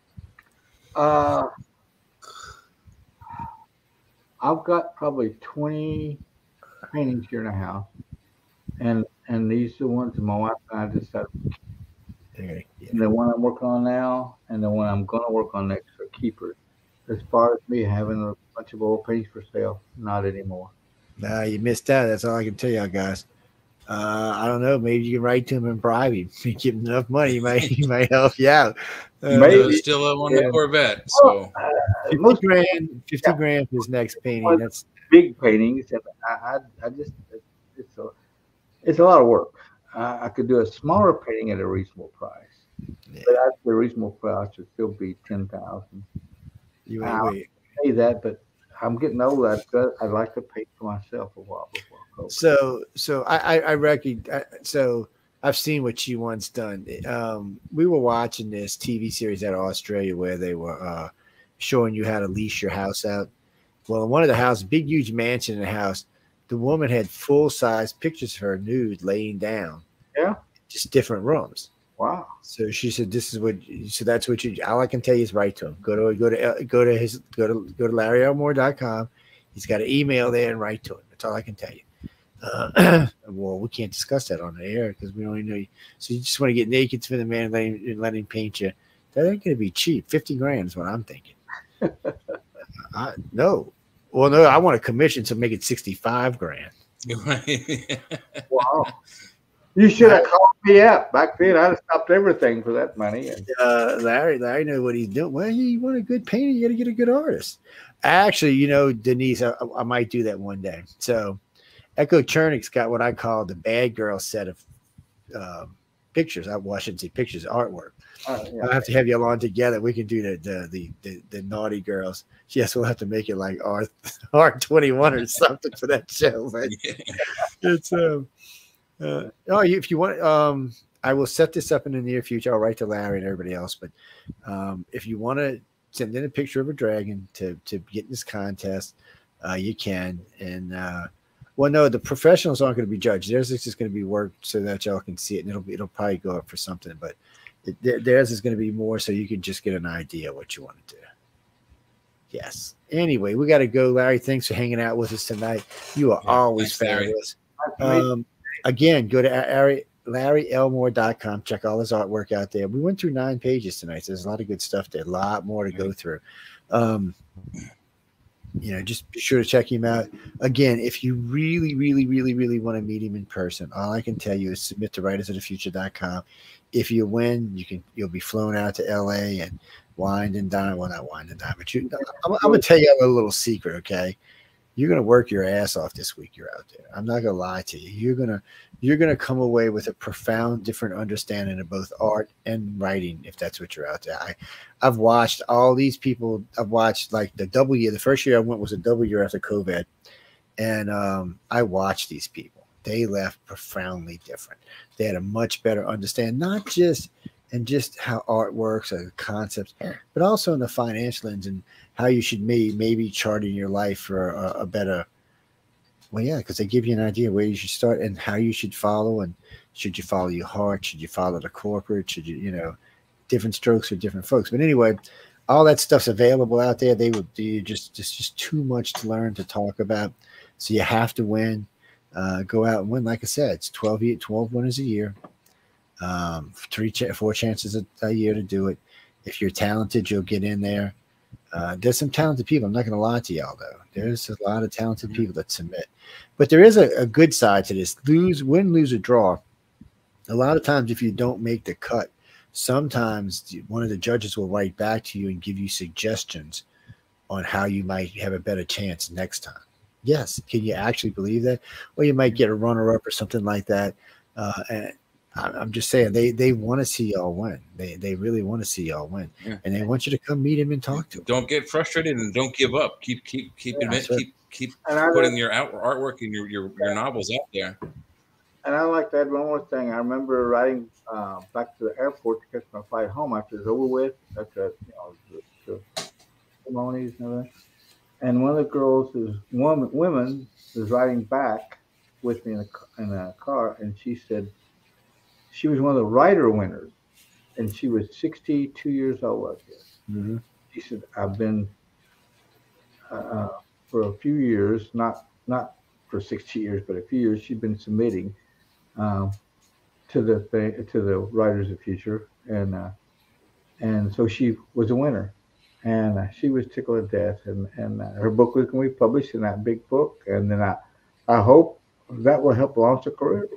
I've got probably 20 paintings here in the house, and these are the ones that my wife and I decided. Yeah. And the one I'm working on now, and the one I'm going to work on next are keepers. As far as me having a bunch of oil paintings for sale, not anymore. Nah, you missed out. That's all I can tell y'all guys. I don't know. Maybe you can write to him and bribe him. If you give him enough money, he might help you out. Maybe still on the Corvette. So 50 grand for his next painting. That's big paintings. And I just it's a lot of work. I could do a smaller painting at a reasonable price. Yeah. But at the reasonable price should still be $10,000. You ain't pay that, but I'm getting old. I'd like to paint for myself a while before I go. So I recognize. So I've seen what she once done. We were watching this TV series out of Australia where they were showing you how to lease your house out. Well, in one of the houses, big huge mansion in the house, the woman had full-size pictures of her nude laying down. Yeah. Just different rooms. Wow. So she said, "This is what." So that's what you. All I can tell you is write to him. Go to LarryElmore.com. He's got an email there and write to him. That's all I can tell you. Well, we can't discuss that on the air because we don't even know you. So you just want to get naked for the man and let him paint you. That ain't going to be cheap. $50 grand is what I'm thinking. No. Well, no, I want a commission to make it 65 grand. Wow. You should have called me up back then. I'd have stopped everything for that money. And Larry knows what he's doing. Well, you want a good painter, you got to get a good artist. Actually, you know, Denise, I might do that one day. So Echo Chernick's got what I call the bad girl set of pictures. I shouldn't say pictures, artwork. yeah. I'll have to have you all on together. We can do the naughty girls. Yes, we'll have to make it like R21 or something for that show. But it's if you want, I will set this up in the near future. I'll write to Larry and everybody else. But if you want to send in a picture of a dragon to get in this contest, you can. And well, no, the professionals aren't going to be judged. Theirs is just going to be worked so that y'all can see it, and it'll probably go up for something. But theirs is going to be more so you can just get an idea what you want to do. Yes. Anyway, we got to go, Larry. Thanks for hanging out with us tonight. You are always fabulous. Again, go to LarryElmore.com. Check all his artwork out there. We went through 9 pages tonight. So there's a lot of good stuff there. A lot more to go through. You know, just be sure to check him out. Again, if you really, really, really, really want to meet him in person, all I can tell you is submit to writersofthefuture.com. If you win, you'll be flown out to LA and wine and dine. Well, not wine and dine, but I'm going to tell you a little secret, okay? You're going to work your ass off this week you're out there. I'm not going to lie to you. You're going to come away with a profound different understanding of both art and writing if that's what you're out there. I've watched all these people. I've watched like the first year I went was a double year after COVID. And I watched these people. They left profoundly different. They had a much better understanding, not just how art works or the concepts, but also in the financial lens and how you should maybe charting your life for a better. Well, yeah, because they give you an idea where you should start and how you should follow. And should you follow your heart? Should you follow the corporate? Should you, different strokes for different folks. But anyway, all that stuff's available out there. They would do just too much to learn to talk about. So you have to win. Go out and win. Like I said, it's 12 winners a year. 4 chances a year to do it. If you're talented, you'll get in there. There's some talented people. I'm not going to lie to y'all, though. There's a lot of talented people that submit. But there is a good side to this. Win, lose, or draw. A lot of times, if you don't make the cut, sometimes one of the judges will write back to you and give you suggestions on how you might have a better chance next time. Yes. Can you actually believe that? Or you might get a runner-up or something like that. And I'm just saying they want to see y'all win. They really want to see y'all win, and they want you to come meet him and talk to him. Don't get frustrated and don't give up. Keep putting your artwork and your novels out there. And I like to add one more thing. I remember riding back to the airport to catch my flight home after it was over with, after the ceremonies and everything. And one of the girls, women, was riding back with me in a car, and she said. She was one of the writer winners, and she was 62 years old, I guess. Mm-hmm. She said, I've been for a few years, not for 60 years, but a few years, she'd been submitting to the Writers of the Future, and so she was a winner, and she was tickled to death, and her book was going to be published in that big book, and then I hope that will help launch a career,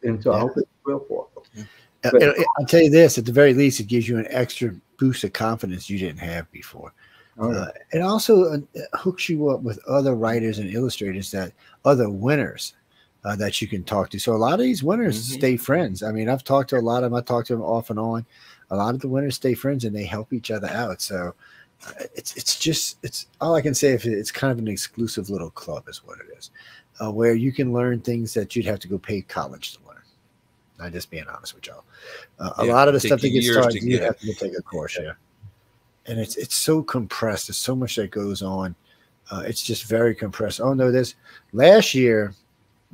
and so I hope it will for them. I'll tell you this, at the very least, it gives you an extra boost of confidence you didn't have before. It also hooks you up with other writers and illustrators other winners that you can talk to. So a lot of these winners stay friends. I mean, I've talked to a lot of them. I talk to them off and on. A lot of the winners stay friends and they help each other out. So it's all I can say. If it's kind of an exclusive little club is what it is, where you can learn things that you'd have to go pay college to learn. I'm just being honest with y'all. A lot of the stuff that gets started, you have to take a course, and it's so compressed. There's so much that goes on. It's just very compressed. Oh no, last year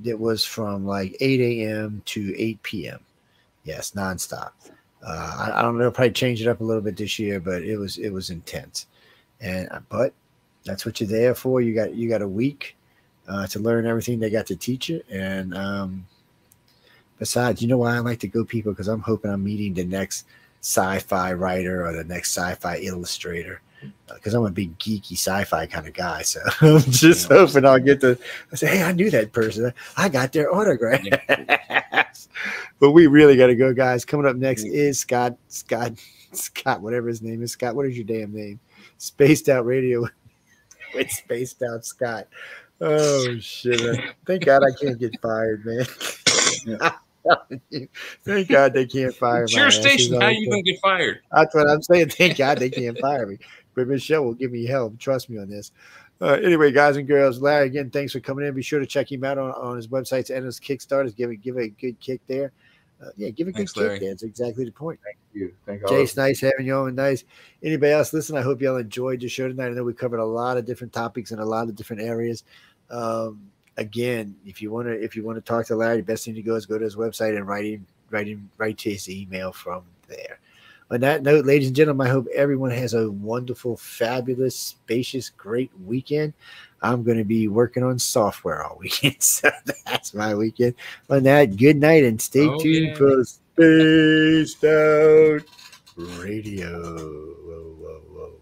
it was from like 8 a.m. to 8 p.m. Yes, nonstop. I don't know, probably change it up a little bit this year, but it was intense. But that's what you're there for. You got a week to learn everything they got to teach you, and besides, you know why I like to go, people? Because I'm hoping I'm meeting the next sci-fi writer or the next sci-fi illustrator. because I'm a big geeky sci-fi kind of guy. So I'm just hoping I'll get to say, hey, I knew that person. I got their autograph. But we really got to go, guys. Coming up next is Scott, whatever his name is. Scott, what is your damn name? Spaced Out Radio with Spaced Out Scott. Oh, shit. Man. Thank God I can't get fired, man. Thank God they can't fire me. It's your station. How you going to get fired? That's what I'm saying. Thank God they can't fire me. But Michelle will give me help. Trust me on this. Anyway, guys and girls, Larry, again, thanks for coming in. Be sure to check him out on his websites and his Kickstarters. Give a good kick there. Give a good kick there. That's exactly the point. Thank you. Thank you. Jace, nice having you on. Nice. Anybody else? Listen, I hope y'all enjoyed the show tonight. I know we covered a lot of different topics in a lot of different areas. Again, if you want to talk to Larry, the best thing to go is go to his website and write to his email from there. On that note, ladies and gentlemen, I hope everyone has a wonderful, fabulous, spacious, great weekend. I'm going to be working on software all weekend, so that's my weekend. On that, good night and stay tuned for Spaced Out Radio. Whoa, whoa, whoa.